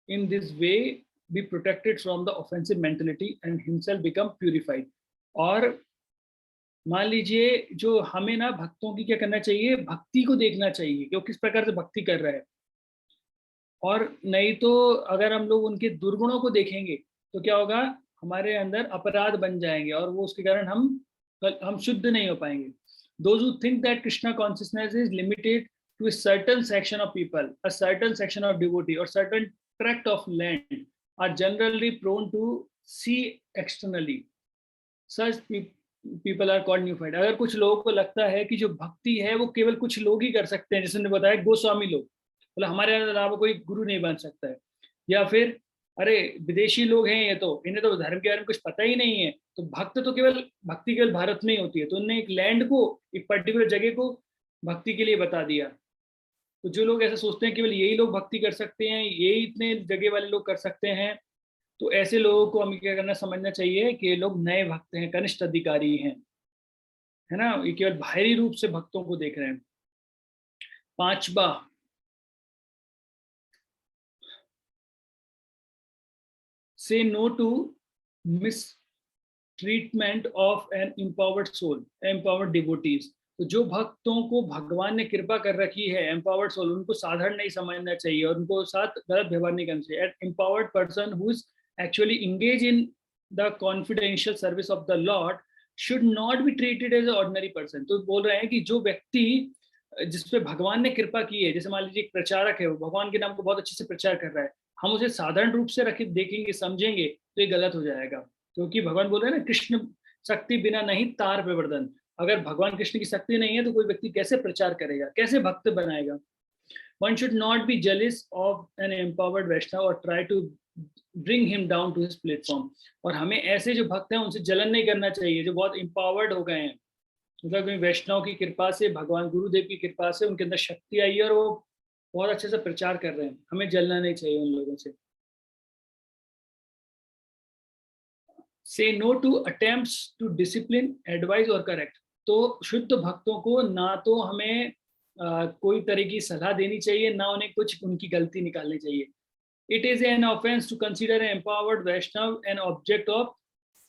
in this way be protected from the offensive mentality and himself become purified. और मान लीजिए जो हमें ना भक्तों की क्या करना चाहिए, भक्ति को देखना चाहिए कि वो किस प्रकार से भक्ति कर रहा है, और नहीं तो अगर हम लोग उनके दुर्गुणों को देखेंगे तो क्या होगा, हमारे अंदर अपराध बन जाएंगे और वो उसके कारण हम शुद्ध नहीं हो पाएंगे. Those who think that Krishna consciousness is limited to a certain section of people, a certain section of devotee, or certain tract of land are generally prone to see externally. Such people are called neophyte. अगर कुछ लोगों को लगता है कि जो भक्ति है वो केवल कुछ लोग ही कर सकते हैं, जैसे ने बताया गोस्वामी लोग, मतलब हमारे अलावा कोई गुरु नहीं बन सकता है, या फिर अरे विदेशी लोग हैं ये तो, इन्हें तो धर्म के बारे में कुछ पता ही नहीं है, तो भक्ति केवल भारत में ही होती है, तो उन्होंने एक लैंड को, एक पर्टिकुलर जगह को भक्ति के लिए बता दिया. तो जो लोग ऐसा सोचते हैं केवल यही लोग भक्ति कर सकते हैं, यही इतने जगह वाले लोग कर सकते हैं, तो ऐसे लोगों को हमें क्या करना, समझना चाहिए कि ये लोग नए भक्त हैं, कनिष्ठ अधिकारी हैं, है ना, ये केवल बाहरी रूप से भक्तों को देख रहे हैं. 5वां, say no to mistreatment of an empowered soul, empowered devotees. तो जो भक्तों को भगवान ने कृपा कर रखी है, empowered soul, उनको साधारण नहीं समझना चाहिए और उनको साथ गलत व्यवहार नहीं करना चाहिए. An empowered person who is actually engaged in the confidential service of the Lord should not be treated as an ordinary person. तो बोल रहे हैं कि जो व्यक्ति जिसपे भगवान ने कृपा की है, जैसे मान लीजिए एक प्रचारक है, वो भगवान के नाम को बहुत अच्छे से प्रचार कर रहा है, हम उसे साधारण रूप से रखे देखेंगे, समझेंगे तो ये गलत हो जाएगा, क्योंकि भगवान बोल रहे हैं ना, कृष्ण शक्ति बिना नहीं तार प्रवर्धन. अगर भगवान कृष्ण की शक्ति नहीं है तो कोई व्यक्ति कैसे प्रचार करेगा, कैसे भक्त बनाएगा. One should not be jealous of an empowered Vaishnava or try to bring him down to his platform. और हमें ऐसे जो भक्त हैं उनसे जलन नहीं करना चाहिए जो बहुत empowered हो गए हैं, मतलब वैष्णव की कृपा से, भगवान गुरुदेव की कृपा से उनके अंदर शक्ति आई है और वो बहुत अच्छे से प्रचार कर रहे हैं, हमें जलना नहीं चाहिए उन लोगों से. Say no to attempts to discipline, advise or correct. तो शुद्ध भक्तों को ना तो हमें कोई तरह की सलाह देनी चाहिए, ना उन्हें कुछ उनकी गलती निकालनी चाहिए. It is an offense to consider an empowered Vaishnav an object of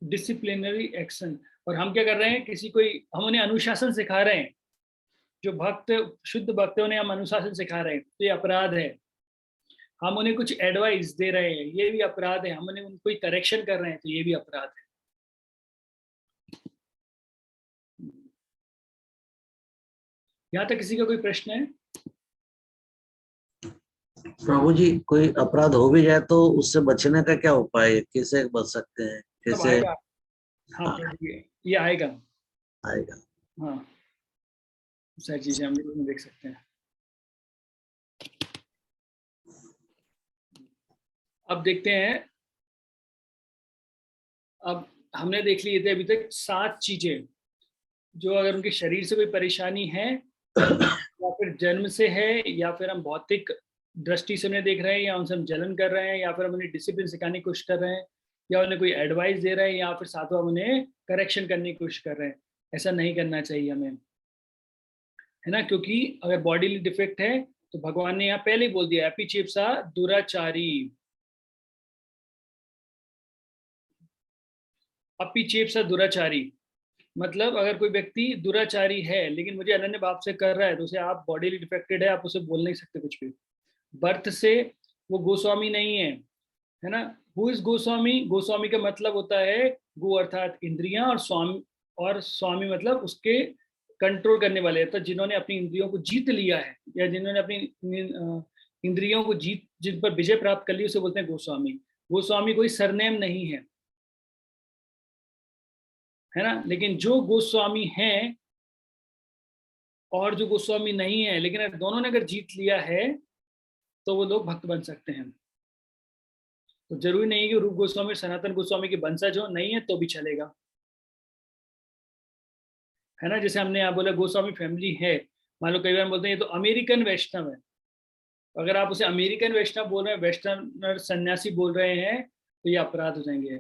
disciplinary action. और हम क्या कर रहे हैं, हम उन्हें अनुशासन सिखा रहे हैं, जो भक्त शुद्ध भक्त उन्हें हम अनुशासन सिखा रहे हैं, तो ये अपराध है. हम उन्हें कुछ एडवाइस दे रहे हैं, ये भी अपराध है. हम उन्हें कोई करेक्शन कर रहे हैं, तो ये भी अपराध है. यहाँ तक किसी का कोई प्रश्न है? प्रभु जी, कोई अपराध हो भी जाए तो उससे बचने का क्या उपाय है, कैसे बच सकते हैं, कैसे? हाँ, ये आएगा. हाँ, सारी चीजें हम लोग देख सकते हैं. अब देखते हैं, अब हमने देख लिए थे अभी तक 7 चीजें जो अगर उनके शरीर से कोई परेशानी है या फिर जन्म से है, या फिर हम भौतिक दृष्टि से उन्हें देख रहे हैं, या उनसे हम जलन कर रहे हैं, या फिर हम उन्हें डिसिप्लिन सिखाने की कोशिश कर रहे हैं, या उन्हें कोई एडवाइस दे रहे हैं, या फिर साथ में उन्हें करेक्शन करने की कोशिश कर रहे हैं. ऐसा नहीं करना चाहिए हमें, है ना, क्योंकि अगर बॉडीली डिफेक्ट है तो भगवान ने यहाँ पहले ही बोल दिया, एपिचेप्सा दुराचारी. अपिचेप्सा दुराचारी मतलब अगर कोई व्यक्ति दुराचारी है लेकिन मुझे अनन्य भाव से कर रहा है, तो उसे आप बॉडीली डिफेक्टेड है, आप उसे बोल नहीं सकते कुछ भी. बर्थ से वो गोस्वामी नहीं है, है ना. Who is Goswami? गोस्वामी का मतलब होता है गो अर्थात इंद्रियां, और स्वामी मतलब उसके कंट्रोल करने वाले, तो जिन्होंने अपनी इंद्रियों को जीत लिया है, या जिन्होंने अपनी इंद्रियों को जिन पर विजय प्राप्त कर ली, उसे बोलते हैं गोस्वामी. गोस्वामी कोई सरनेम नहीं है, है ना. लेकिन जो गोस्वामी हैं और जो गोस्वामी नहीं है, लेकिन अगर दोनों ने अगर जीत लिया है तो वो लोग भक्त बन सकते हैं. तो जरूरी नहीं है कि रूप गोस्वामी सनातन गोस्वामी के वंशज हो, नहीं है तो भी चलेगा, है ना. जैसे हमने यहाँ बोला गोस्वामी फैमिली है, मान लो कई बार बोलते हैं ये तो अमेरिकन वैष्णव है, अगर आप उसे अमेरिकन वैष्णव बोल रहे हैं, वेस्टर्नर सन्यासी बोल रहे हैं, तो ये अपराध हो जाएंगे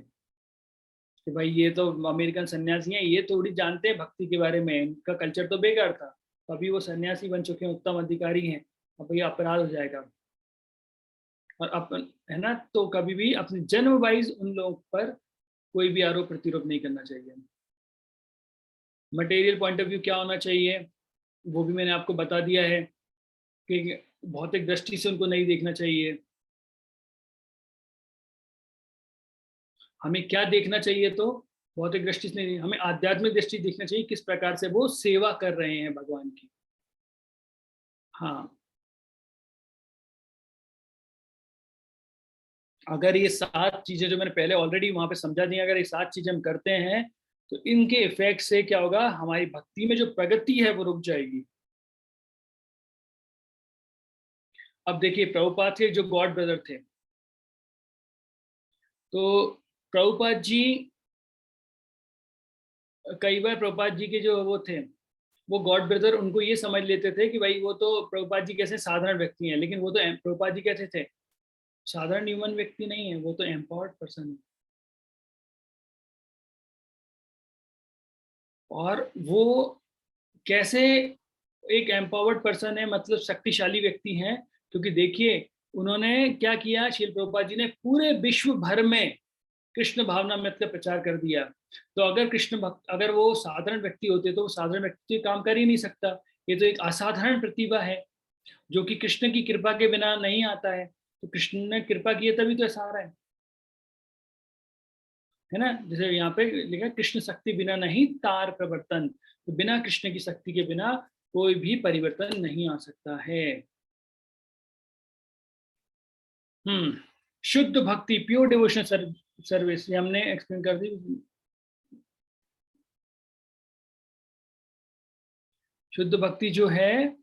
कि भाई ये तो अमेरिकन सन्यासी हैं, ये थोड़ी जानते हैं भक्ति के बारे में, इनका कल्चर तो बेकार था, अभी वो सन्यासी बन चुके हैं, उत्तम अधिकारी हैं, अब ये अपराध हो जाएगा. और अपन, है ना, तो कभी भी अपने जन्म वाइज उन लोगों पर कोई भी आरोप प्रतिरोप नहीं करना चाहिए. मटेरियल पॉइंट ऑफ व्यू क्या होना चाहिए वो भी मैंने आपको बता दिया है कि भौतिक दृष्टि से उनको नहीं देखना चाहिए। हमें क्या देखना चाहिए, तो भौतिक दृष्टि से नहीं, हमें आध्यात्मिक दृष्टि देखना चाहिए, किस प्रकार से वो सेवा कर रहे हैं भगवान की। हाँ, अगर ये 7 चीजें जो मैंने पहले ऑलरेडी वहां पे समझा दी, अगर ये 7 चीजें हम करते हैं तो इनके इफेक्ट से क्या होगा, हमारी भक्ति में जो प्रगति है वो रुक जाएगी। अब देखिए, प्रभुपाद के जो गॉड ब्रदर थे, तो प्रभुपाद जी, कई बार प्रभुपाद जी के जो वो थे, वो गॉड ब्रदर उनको ये समझ लेते थे कि भाई वो तो प्रभुपाद जी कैसे साधारण व्यक्ति हैं, लेकिन वो तो प्रभुपाद जी कैसे थे, साधारण ह्यूमन व्यक्ति नहीं है, वो तो एम्पावर्ड पर्सन है। और वो कैसे एक एम्पावर्ड पर्सन है, मतलब शक्तिशाली व्यक्ति हैं, क्योंकि देखिए उन्होंने क्या किया, श्रील प्रभुपाद जी ने पूरे विश्व भर में कृष्ण भावनामृत का प्रचार कर दिया। तो अगर कृष्ण भक्त, अगर वो साधारण व्यक्ति होते तो वो साधारण व्यक्ति काम कर ही नहीं सकता। ये तो एक असाधारण प्रतिभा है जो कि कृष्ण की कृपा के बिना नहीं आता है। तो कृष्ण ने कृपा की है तभी तो ऐसा आ रहा है ना। जैसे यहाँ पे लिखा, कृष्ण शक्ति बिना नहीं तार प्रवर्तन, तो बिना कृष्ण की शक्ति के बिना कोई भी परिवर्तन नहीं आ सकता है। शुद्ध भक्ति, प्योर डिवोशनल सर्विस, ये हमने एक्सप्लेन कर दी। शुद्ध भक्ति जो है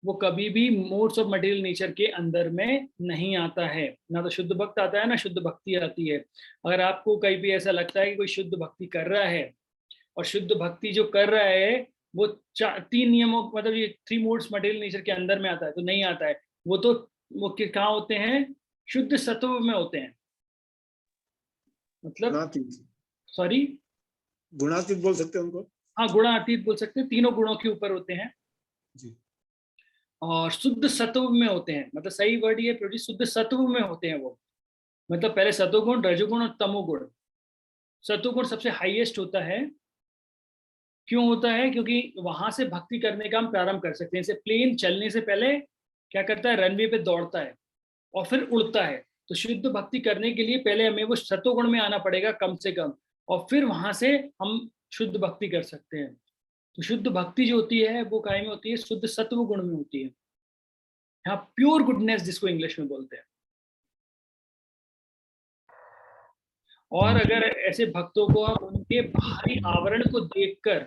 वो कभी भी मोड्स ऑफ मटेरियल नेचर के अंदर में नहीं आता है, ना तो शुद्ध भक्त आता है ना शुद्ध भक्ति आती है। अगर आपको कहीं भी ऐसा लगता है कि कोई शुद्ध भक्ति कर रहा है, और शुद्ध भक्ति जो कर रहा है वो 3 नियमों, मतलब ये 3 मोड्स मटेरियल नेचर के अंदर में आता है, तो नहीं आता है। वो तो वो कहाँ होते हैं, शुद्ध सत्व में होते हैं, मतलब सॉरी गुणातीत बोल सकते हैं उनको। हाँ, गुणातीत बोल सकते हैं, तीनों गुणों के ऊपर होते हैं जी। और शुद्ध सत्व में होते हैं, मतलब सही वर्ड ये प्रभु जी, शुद्ध सत्व में होते हैं वो। मतलब पहले सतोगुण, रजोगुण और तमोगुण। सतोगुण सबसे हाईएस्ट होता है। क्यों होता है? क्योंकि वहां से भक्ति करने का हम प्रारंभ कर सकते हैं। जैसे प्लेन चलने से पहले क्या करता है, रनवे पे दौड़ता है और फिर उड़ता है। तो शुद्ध भक्ति करने के लिए पहले हमें वो सतोगुण में आना पड़ेगा कम से कम, और फिर वहां से हम शुद्ध भक्ति कर सकते हैं। तो शुद्ध भक्ति जो होती है वो काय में होती है, शुद्ध सत्व गुण में होती है। यहाँ प्योर गुडनेस जिसको इंग्लिश में बोलते हैं। और अगर ऐसे भक्तों को आप उनके बाहरी आवरण को देखकर,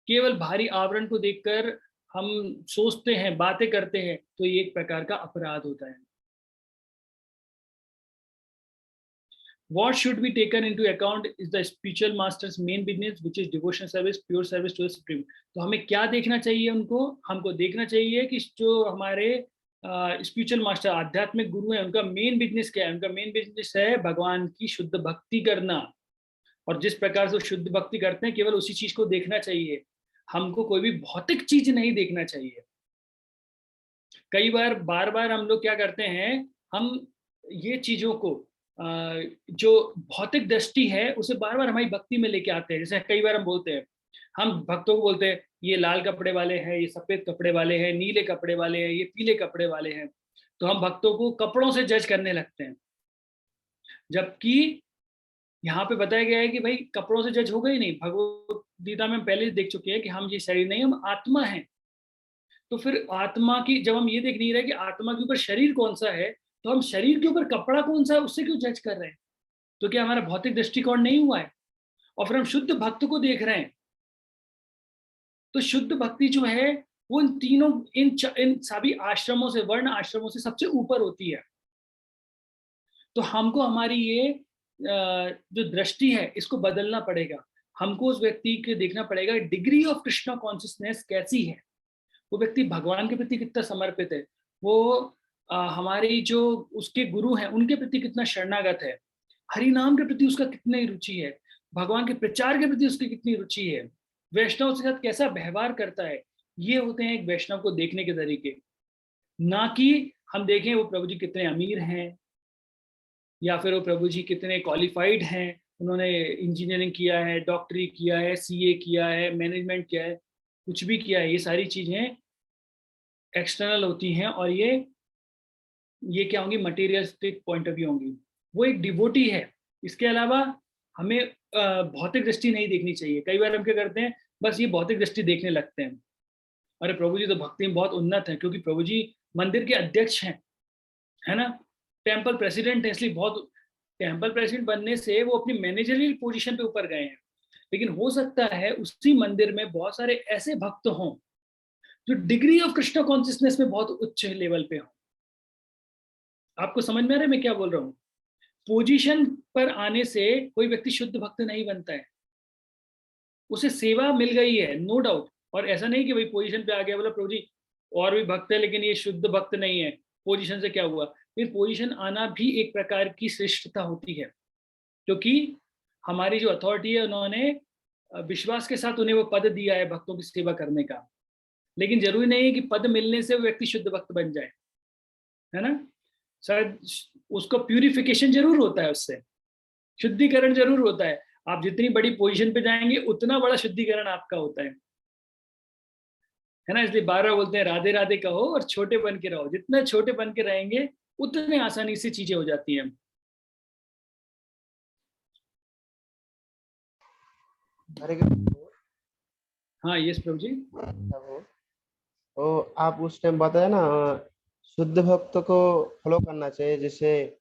केवल बाहरी आवरण को देखकर हम सोचते हैं, बातें करते हैं, तो ये एक प्रकार का अपराध होता है। What should be taken into account is the spiritual master's main business, which is devotion service, pure service to the supreme. तो हमें क्या देखना चाहिए उनको? हमको देखना चाहिए कि जो हमारे स्पिरिचुअल मास्टर, आध्यात्मिक गुरु हैं, उनका मेन बिजनेस क्या है? उनका मेन बिजनेस है भगवान की शुद्ध भक्ति करना। और जिस प्रकार से वो शुद्ध भक्ति करते हैं, केवल उसी चीज को देखना चाहिए। हमको कोई भी भौतिक चीज नहीं देखना चाहिए। कई बार बार बार हम लोग क्या करते हैं, हम ये चीजों को जो भौतिक दृष्टि है उसे बार बार हमारी भक्ति में लेके आते हैं। जैसे कई बार हम बोलते हैं, हम भक्तों को बोलते हैं ये लाल कपड़े वाले हैं, ये सफेद कपड़े वाले हैं, नीले कपड़े वाले हैं, ये पीले कपड़े वाले हैं। तो हम भक्तों को कपड़ों से जज करने लगते हैं, जबकि यहाँ पे बताया गया है कि भाई कपड़ों से जज होगा ही नहीं। भगवत गीता में हम पहले देख चुके हैं कि हम ये शरीर नहीं, हम आत्मा हैं। तो फिर आत्मा की, जब हम ये देख नहीं रहे कि आत्मा के ऊपर शरीर कौन सा है, तो हम शरीर के ऊपर कपड़ा कौन सा है उससे क्यों जज कर रहे हैं? तो क्या हमारा भौतिक दृष्टिकोण नहीं हुआ है? और फिर हम शुद्ध भक्त को देख रहे हैं। तो शुद्ध भक्ति जो है वो इन तीनों, इन सभी आश्रमों से, वर्ण आश्रमों से सबसे ऊपर होती है। तो हमको हमारी ये जो दृष्टि है इसको बदलना पड़ेगा। हमको उस व्यक्ति के देखना पड़ेगा डिग्री ऑफ कृष्णा कॉन्शियसनेस कैसी है, वो व्यक्ति भगवान के प्रति कितना समर्पित है, वो हमारी जो उसके गुरु हैं उनके प्रति कितना शरणागत है, हरि नाम के प्रति उसका कितनी रुचि है, भगवान के प्रचार के प्रति उसकी कितनी रुचि है, वैष्णव के साथ कैसा व्यवहार करता है। ये होते हैं एक वैष्णव को देखने के तरीके। ना कि हम देखें वो प्रभु जी कितने अमीर हैं, या फिर वो प्रभु जी कितने क्वालिफाइड हैं, उन्होंने इंजीनियरिंग किया है, डॉक्टरी किया है, सीए किया है, मैनेजमेंट किया है, कुछ भी किया है, ये सारी चीजें एक्सटर्नल होती हैं और ये क्या होंगी, मटेरियलिस्टिक पॉइंट ऑफ व्यू होंगी। वो एक डिवोटी है। इसके अलावा हमें भौतिक दृष्टि नहीं देखनी चाहिए। कई बार हम क्या करते हैं, बस ये भौतिक दृष्टि देखने लगते हैं। अरे प्रभु जी तो भक्ति में बहुत उन्नत है, क्योंकि प्रभु जी मंदिर के अध्यक्ष हैं, है ना, टेम्पल प्रेसिडेंट है, इसलिए बहुत, टेम्पल प्रेसिडेंट बनने से वो अपनी मैनेजरियल पोजीशन पे ऊपर गए हैं। लेकिन हो सकता है उसी मंदिर में बहुत सारे ऐसे भक्त हों जो डिग्री ऑफ कृष्ण कॉन्शियसनेस में बहुत उच्च लेवल पे हों। आपको समझ में आ रहा है मैं क्या बोल रहा हूँ? पोजीशन पर आने से कोई व्यक्ति शुद्ध भक्त नहीं बनता है, उसे सेवा मिल गई है, नो डाउट। और ऐसा नहीं कि भाई पोजीशन पे आ गया, बोला प्रभु जी और भी भक्त है लेकिन ये शुद्ध भक्त नहीं है, पोजीशन से क्या हुआ? फिर पोजीशन आना भी एक प्रकार की श्रेष्ठता होती है, क्योंकि हमारी जो अथॉरिटी है उन्होंने विश्वास के साथ उन्हें वो पद दिया है भक्तों की सेवा करने का। लेकिन जरूरी नहीं है कि पद मिलने से वो व्यक्ति शुद्ध भक्त बन जाए, है ना। शायद उसको प्यूरिफिकेशन जरूर होता है, उससे शुद्धिकरण जरूर होता है। आप जितनी बड़ी पोजीशन पे जाएंगे उतना बड़ा शुद्धिकरण आपका होता है ना। इसलिए 12 बोलते हैं राधे राधे कहो और छोटे बन के रहो। जितने छोटे बन के रहेंगे उतने आसानी से चीजें हो जाती हैं। हाँ यस प्रभु जी। तो आप उस टाइम बताया ना, शुद्ध भक्त को फॉलो करना चाहिए, जैसे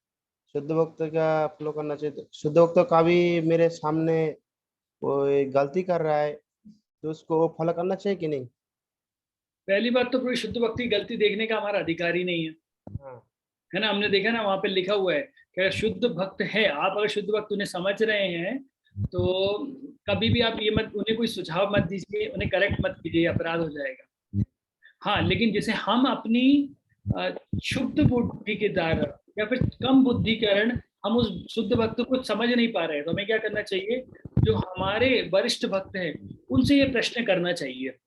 शुद्ध भक्त का फॉलो करना चाहिए। तो शुद्ध भक्त का भी मेरे सामने वो गलती कर रहा है तो उसको फॉलो करना चाहिए कि नहीं? पहली बात तो पूरी शुद्ध भक्ति गलती देखने का हमारा अधिकार ही नहीं है, हाँ। है ना। हमने देखा ना वहां पे लिखा हुआ है कि शुद्ध भक्त है, आप अगर शुद्ध भक्त उन्हें समझ रहे हैं तो कभी भी आप ये मत, उन्हें कोई सुझाव मत दीजिए, उन्हें करेक्ट मत कीजिए, अपराध हो जाएगा। हाँ, लेकिन जैसे हम अपनी शुद्ध बुद्धि के द्वारा या फिर कम बुद्धि के कारण हम उस शुद्ध भक्त को समझ नहीं पा रहे हैं, तो हमें क्या करना चाहिए, जो हमारे वरिष्ठ भक्त हैं उनसे ये प्रश्न करना चाहिए।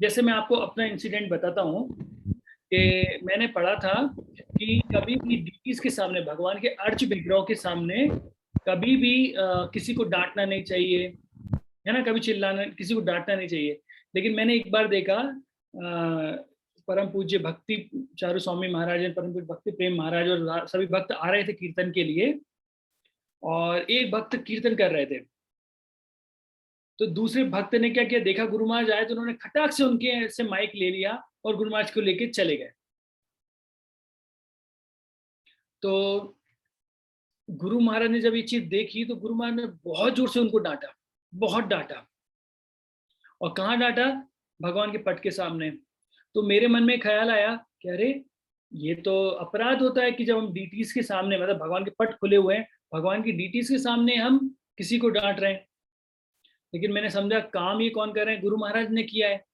जैसे मैं आपको अपना इंसिडेंट बताता हूँ कि मैंने पढ़ा था कि कभी भी डीटीज के सामने, भगवान के अर्च विग्रहों के सामने कभी भी किसी को डांटना नहीं चाहिए, है ना, कभी चिल्लाना, किसी को डांटना नहीं चाहिए। लेकिन मैंने एक बार देखा परम पूज्य भक्ति चारू स्वामी महाराज, परम पूज्य भक्ति प्रेम महाराज और सभी भक्त आ रहे थे कीर्तन के लिए, और एक भक्त कीर्तन कर रहे थे। तो दूसरे भक्त ने क्या किया, देखा गुरु महाराज आए तो उन्होंने खटाक से उनके से माइक ले लिया और गुरु महाराज को लेके चले गए। तो गुरु महाराज ने जब ये चीज देखी तो गुरु महाराज ने बहुत जोर से उनको डांटा, बहुत डांटा। और कहाँ डांटा? भगवान के पट के सामने। तो मेरे मन में ख्याल आया कि अरे ये तो अपराध होता है कि जब हम डीटीज के सामने, मतलब भगवान के पट खुले हुए हैं, भगवान की डीटीज के सामने हम किसी को डांट रहे हैं। लेकिन मैंने समझा काम ये कौन कर रहे हैं, गुरु महाराज ने किया है,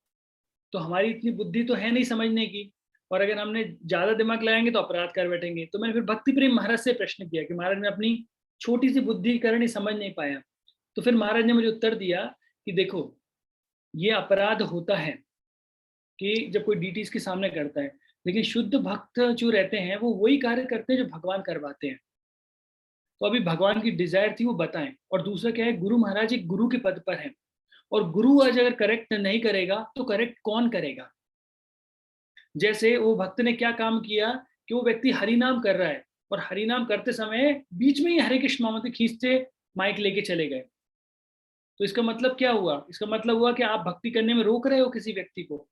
तो हमारी इतनी बुद्धि तो है नहीं समझने की, और अगर हमने ज्यादा दिमाग लगाएंगे तो अपराध कर बैठेंगे। तो मैंने फिर भक्ति प्रेम महाराज से प्रश्न किया कि महाराज, मैं अपनी छोटी सी बुद्धि कारण ही समझ नहीं पाया। तो फिर महाराज ने मुझे उत्तर दिया कि देखो ये अपराध होता है कि जब कोई डीटीज के सामने करता है, लेकिन शुद्ध भक्त जो रहते हैं वो वही कार्य करते हैं जो भगवान करवाते हैं। तो अभी भगवान की डिजायर थी वो बताएं। और दूसरा क्या है, गुरु महाराज एक गुरु के पद पर हैं, और गुरु आज अगर करेक्ट नहीं करेगा तो करेक्ट कौन करेगा? जैसे वो भक्त ने क्या काम किया कि वो व्यक्ति हरिनाम कर रहा है और हरिनाम करते समय बीच में ही हरे कृष्ण महामंत्र खींचते माइक लेके चले गए। तो इसका मतलब क्या हुआ? इसका मतलब हुआ कि आप भक्ति करने में रोक रहे हो किसी व्यक्ति को,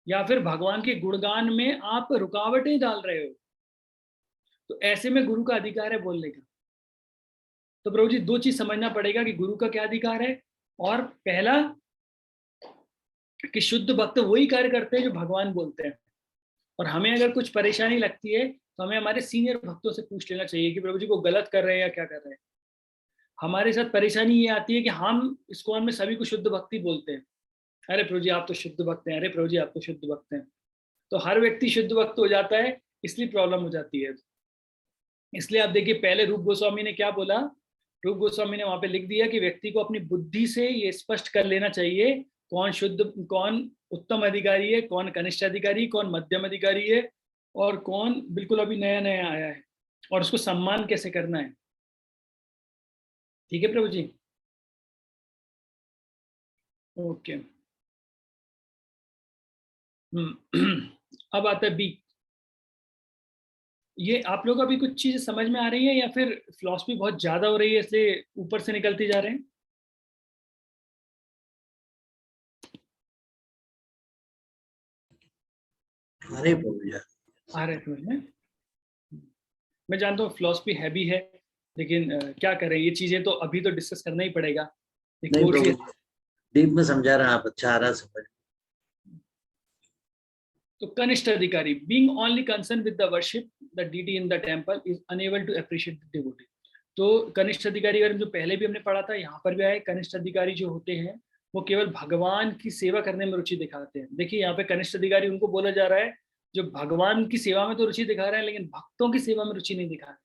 या फिर भगवान के गुणगान में आप रुकावटें डाल रहे हो। तो ऐसे में गुरु का अधिकार है बोलने का। तो प्रभु जी दो चीज समझना पड़ेगा कि गुरु का क्या अधिकार है, और पहला कि शुद्ध भक्त वही कार्य करते हैं जो भगवान बोलते हैं। और हमें अगर कुछ परेशानी लगती है तो हमें हमारे सीनियर भक्तों से पूछ लेना चाहिए कि प्रभु जी को गलत कर रहे हैं या क्या कर रहे हैं। हमारे साथ परेशानी ये आती है कि हम इस्कॉन में सभी को शुद्ध भक्ति बोलते हैं, अरे प्रभु जी आप तो शुद्ध भक्त हैं, अरे प्रभु जी आप तो शुद्ध भक्त हैं। तो हर व्यक्ति शुद्ध भक्त हो जाता है, इसलिए प्रॉब्लम हो जाती है। इसलिए आप देखिए पहले रूप गोस्वामी ने क्या बोला, रूप गोस्वामी ने वहां पे लिख दिया कि व्यक्ति को अपनी बुद्धि से ये स्पष्ट कर लेना चाहिए कौन शुद्ध, कौन उत्तम अधिकारी है, कौन कनिष्ठ अधिकारी, कौन मध्यम अधिकारी है, और कौन बिल्कुल अभी नया नया आया है, और उसको सम्मान कैसे करना है। ठीक है प्रभु जी, ओके। अब आता है बी। ये आप लोग अभी कुछ चीजें समझ में आ रही है या फिर फिलॉसफी बहुत ज्यादा हो रही है इसलिए ऊपर से निकलती जा रहे हैं? आ रही प्रभु जी। आ रहे समझ में? मैं जानता हूँ फिलॉसफी हैवी है, लेकिन क्या करें, ये चीजें तो अभी तो डिस्कस करना ही पड़ेगा। ये नहीं कोर्स प्रभु जी, डीप में समझा रहे हैं आप, अच्छा आ रहा है समझ। तो कनिष्ठ अधिकारी, being only concerned with the worship the deity in the temple is unable to appreciate the devotee। तो कनिष्ठ अधिकारी अगर जो पहले भी हमने पढ़ा था, यहाँ पर भी आए, कनिष्ठ अधिकारी जो होते हैं वो केवल भगवान की सेवा करने में रुचि दिखाते हैं। देखिए यहाँ पे कनिष्ठ अधिकारी उनको बोला जा रहा है जो भगवान की सेवा में तो रुचि दिखा रहे हैं लेकिन भक्तों की सेवा में रुचि नहीं दिखा रहे,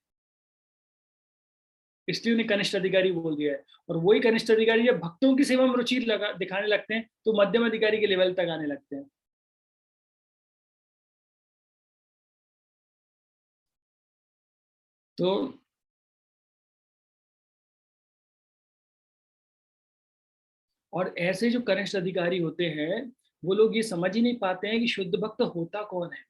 इसलिए उन्हें कनिष्ठ अधिकारी बोल दिया है। और वही कनिष्ठ अधिकारी जब भक्तों की सेवा में रुचि दिखाने लगते हैं तो मध्यम अधिकारी के लेवल तक आने लगते हैं। तो और ऐसे जो कनिष्ठ अधिकारी होते हैं वो लोग ये समझ ही नहीं पाते हैं कि शुद्ध भक्त होता कौन है।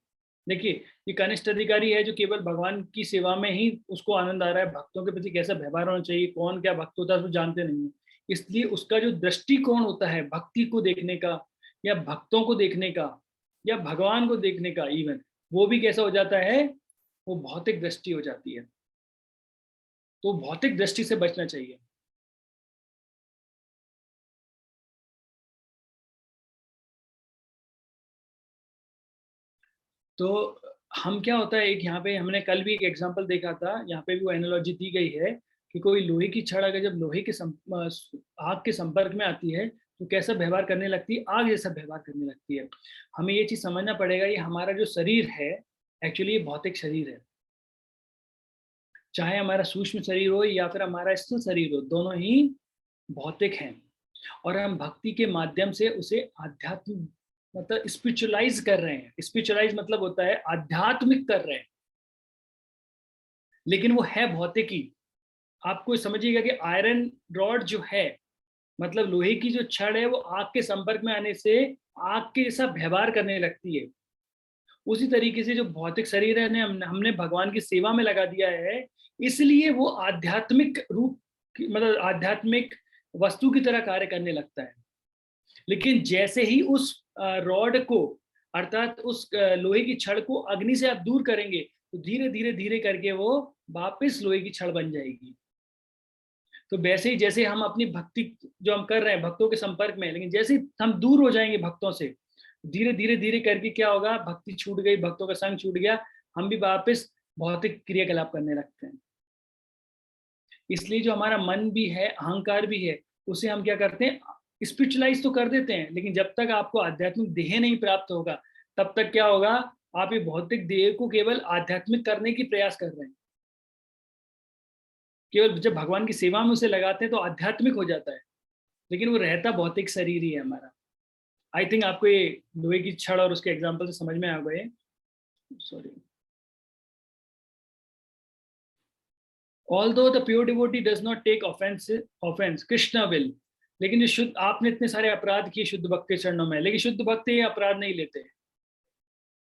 देखिए ये कनिष्ठ अधिकारी है जो केवल भगवान की सेवा में ही उसको आनंद आ रहा है, भक्तों के प्रति कैसा व्यवहार होना चाहिए, कौन क्या भक्त होता है उसको जानते नहीं है। इसलिए उसका जो दृष्टिकोण होता है भक्ति को देखने का या भक्तों को देखने का या भगवान को देखने का, इवन वो भी कैसा हो जाता है, वो भौतिक दृष्टि हो जाती है। तो भौतिक दृष्टि से बचना चाहिए। तो हम क्या होता है, एक यहाँ पे हमने कल भी एक एग्जांपल देखा था, यहाँ पे भी वो एनालॉजी दी गई है कि कोई लोहे की छड़ अगर जब लोहे के आग के संपर्क में आती है तो कैसा व्यवहार करने लगती है, आग जैसा व्यवहार करने लगती है। हमें ये चीज समझना पड़ेगा, ये हमारा जो शरीर है एक्चुअली ये भौतिक शरीर है, चाहे हमारा सूक्ष्म शरीर हो या फिर हमारा स्थूल शरीर हो, दोनों ही भौतिक हैं। और हम भक्ति के माध्यम से उसे आध्यात्मिक मतलब स्पिरिचुअलाइज कर रहे हैं। स्पिरिचुअलाइज मतलब होता है आध्यात्मिक कर रहे हैं, लेकिन वो है भौतिक ही। आपको समझिएगा कि आयरन रॉड जो है मतलब लोहे की जो छड़ है वो आग के संपर्क में आने से आग के जैसा व्यवहार करने लगती है। उसी तरीके से जो भौतिक शरीर है हमने भगवान की सेवा में लगा दिया है, इसलिए वो आध्यात्मिक रूप मतलब आध्यात्मिक वस्तु की तरह कार्य करने लगता है। लेकिन जैसे ही उस रॉड को अर्थात उस लोहे की छड़ को अग्नि से आप दूर करेंगे तो धीरे धीरे धीरे करके वो वापस लोहे की छड़ बन जाएगी। तो वैसे ही जैसे हम अपनी भक्ति जो हम कर रहे हैं भक्तों के संपर्क में, लेकिन जैसे ही हम दूर हो जाएंगे भक्तों से, धीरे धीरे धीरे करके क्या होगा, भक्ति छूट गई, भक्तों का संग छूट गया, हम भी वापस भौतिक क्रियाकलाप करने लगते हैं। इसलिए जो हमारा मन भी है, अहंकार भी है, उसे हम क्या करते हैं, स्पिरिचुअलाइज तो कर देते हैं, लेकिन जब तक आपको आध्यात्मिक देह नहीं प्राप्त होगा तब तक क्या होगा, आप ये भौतिक देह को केवल आध्यात्मिक करने की प्रयास कर रहे हैं। केवल जब भगवान की सेवा में उसे लगाते हैं तो आध्यात्मिक हो जाता है, लेकिन वो रहता भौतिक शरीर ही है हमारा। आई थिंक आपको ये लोहे की छड़ और उसके एग्जाम्पल से समझ में आ गए। Sorry. Although the pure devotee does not take offense, Krishna will। लेकिन जो शुद्ध, आपने इतने सारे अपराध किए शुद्ध भक्त के चरणों में, लेकिन शुद्ध भक्त ये अपराध नहीं लेते,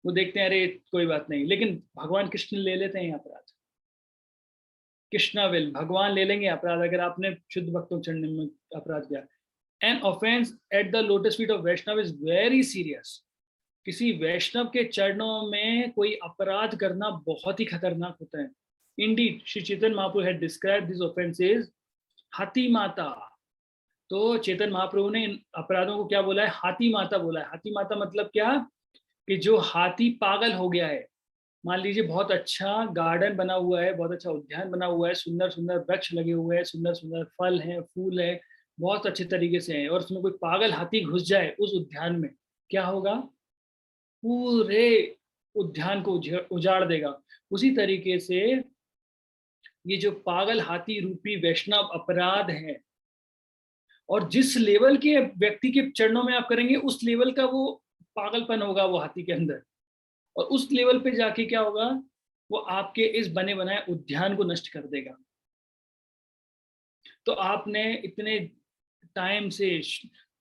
वो देखते हैं अरे कोई बात नहीं, लेकिन भगवान कृष्ण ले लेते हैं अपराध। कृष्णा विल, भगवान ले लेंगे अपराध अगर आपने शुद्ध भक्तों के चरणों में अपराध किया। An offence at the lotus feet of Vaishnava is very serious. किसी वैष्णव के चरणों में कोई अपराध करना बहुत ही खतरनाक होता है। Indeed, Shri Chaitanya Mahaprabhu had described these offenses हाथी माता। तो चेतन महाप्रभु ने इन अपराधों को क्या बोला है, हाथी माता बोला है। हाथी माता मतलब क्या, कि जो हाथी पागल हो गया है। मान लीजिए बहुत अच्छा गार्डन बना हुआ है, बहुत अच्छा उद्यान बना हुआ है, सुंदर सुंदर वृक्ष लगे हुए हैं, सुंदर सुंदर फल हैं, फूल है, बहुत अच्छे तरीके से है, और उसमें कोई पागल हाथी घुस जाए उस उद्यान में, क्या होगा, पूरे उद्यान को उजाड़ देगा। उसी तरीके से ये जो पागल हाथी रूपी वैष्णव अपराध है, और जिस लेवल के व्यक्ति के चरणों में आप करेंगे उस लेवल का वो पागलपन होगा वो हाथी के अंदर, और उस लेवल पे जाके क्या होगा, वो आपके इस बने बनाए उद्यान को नष्ट कर देगा। तो आपने इतने टाइम से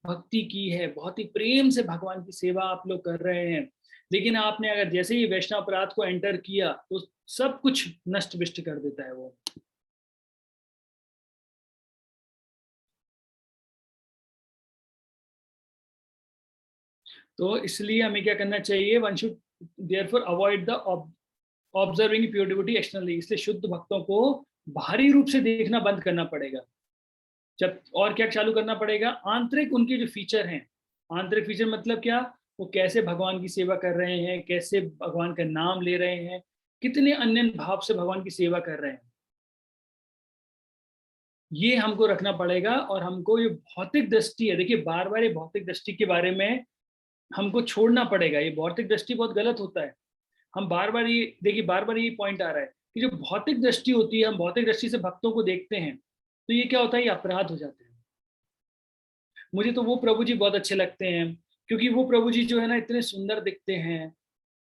भक्ति की है, बहुत ही प्रेम से भगवान की सेवा आप लोग कर रहे हैं, लेकिन आपने अगर जैसे ही वैष्णव अपराध को एंटर किया तो सब कुछ नष्ट विष्ट कर देता है वो। तो इसलिए हमें क्या करना चाहिए, one should therefore avoid the observing pure devotee externally, इसलिए शुद्ध भक्तों को बाहरी रूप से देखना बंद करना पड़ेगा। जब और क्या चालू करना पड़ेगा, आंतरिक उनके जो फीचर हैं, आंतरिक फीचर मतलब क्या, वो कैसे भगवान की सेवा कर रहे हैं, कैसे भगवान का नाम ले रहे हैं, कितने अन्य भाव से भगवान की सेवा कर रहे हैं, ये हमको रखना पड़ेगा। और हमको ये भौतिक दृष्टि है, देखिए बार बार ये भौतिक दृष्टि के बारे में हमको छोड़ना पड़ेगा। ये भौतिक दृष्टि बहुत गलत होता है। हम बार बार ये देखिए, बार बार ये पॉइंट आ रहा है कि जो भौतिक दृष्टि होती है, हम भौतिक दृष्टि से भक्तों को देखते हैं, तो ये क्या होता है, ये अपराध हो जाते हैं। मुझे तो वो प्रभु जी बहुत अच्छे लगते हैं, क्योंकि वो प्रभु जी जो है ना, इतने सुंदर दिखते हैं,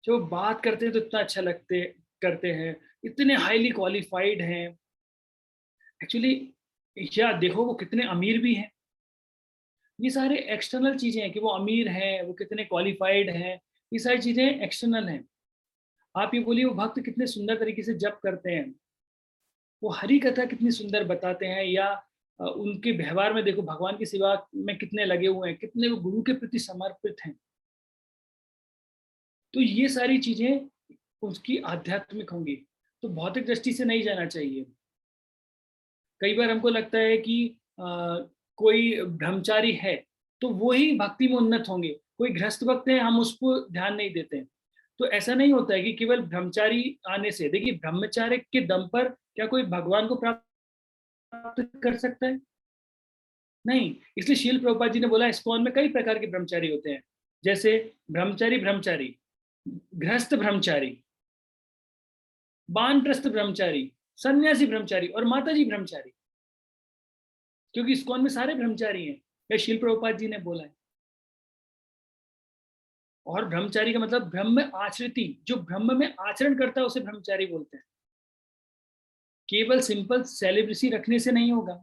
जो बात करते हैं तो इतना अच्छा लगते करते हैं, इतने हाईली क्वालिफाइड हैं। एक्चुअली या देखो वो कितने अमीर भी हैं। ये सारे एक्सटर्नल चीजें हैं कि वो अमीर हैं, वो कितने क्वालिफाइड हैं, ये सारी चीजें एक्सटर्नल हैं। आप ये बोलिए वो भक्त कितने सुंदर तरीके से जप करते हैं, वो हरि कथा कितनी सुंदर बताते हैं, या उनके व्यवहार में देखो भगवान की सेवा में कितने लगे हुए हैं, कितने वो गुरु के प्रति समर्पित हैं। तो ये सारी चीजें उसकी आध्यात्मिक होंगी, तो भौतिक दृष्टि से नहीं जाना चाहिए। कई बार हमको लगता है कि कोई ब्रह्मचारी है तो वो ही भक्ति में उन्नत होंगे, कोई गृहस्थ भक्त है हम उसको ध्यान नहीं देते हैं। तो ऐसा नहीं होता है कि केवल ब्रह्मचारी आने से, देखिए ब्रह्मचार्य के दम पर क्या कोई भगवान को प्राप्त कर सकता है? नहीं। इसलिए शील प्रभुपाद जी ने बोला इस्कॉन में कई प्रकार के ब्रह्मचारी होते हैं, जैसे ब्रह्मचारी, गृहस्थ ब्रह्मचारी, वानप्रस्थ ब्रह्मचारी, सन्यासी ब्रह्मचारी और माताजी ब्रह्मचारी, क्योंकि इस्कॉन में सारे ब्रह्मचारी हैं, यह शील प्रभुपाद जी ने बोला है। और ब्रह्मचारी का मतलब ब्रह्म आचरिति, जो ब्रह्म में आचरण करता है उसे ब्रह्मचारी बोलते हैं। केवल सिंपल सेलिब्रेसी रखने से नहीं होगा।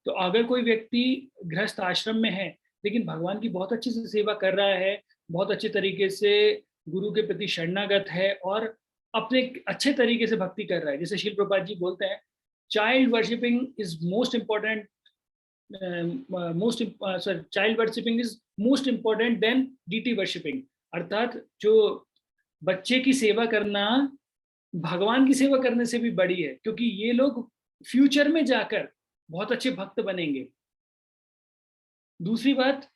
तो अगर कोई व्यक्ति गृहस्थ आश्रम में है लेकिन भगवान की बहुत अच्छे से सेवा कर रहा है, बहुत अच्छे तरीके से गुरु के प्रति शरणागत है और अपने अच्छे तरीके से भक्ति कर रहा है, जैसे शील प्रभुपाद जी बोलते हैं, child worshipping is most important, child worshipping is most important than deity worshipping. अर्थात जो बच्चे की सेवा करना भगवान की सेवा करने से भी बड़ी है, क्योंकि ये लोग फ्यूचर में जाकर बहुत अच्छे भक्त बनेंगे। दूसरी बात,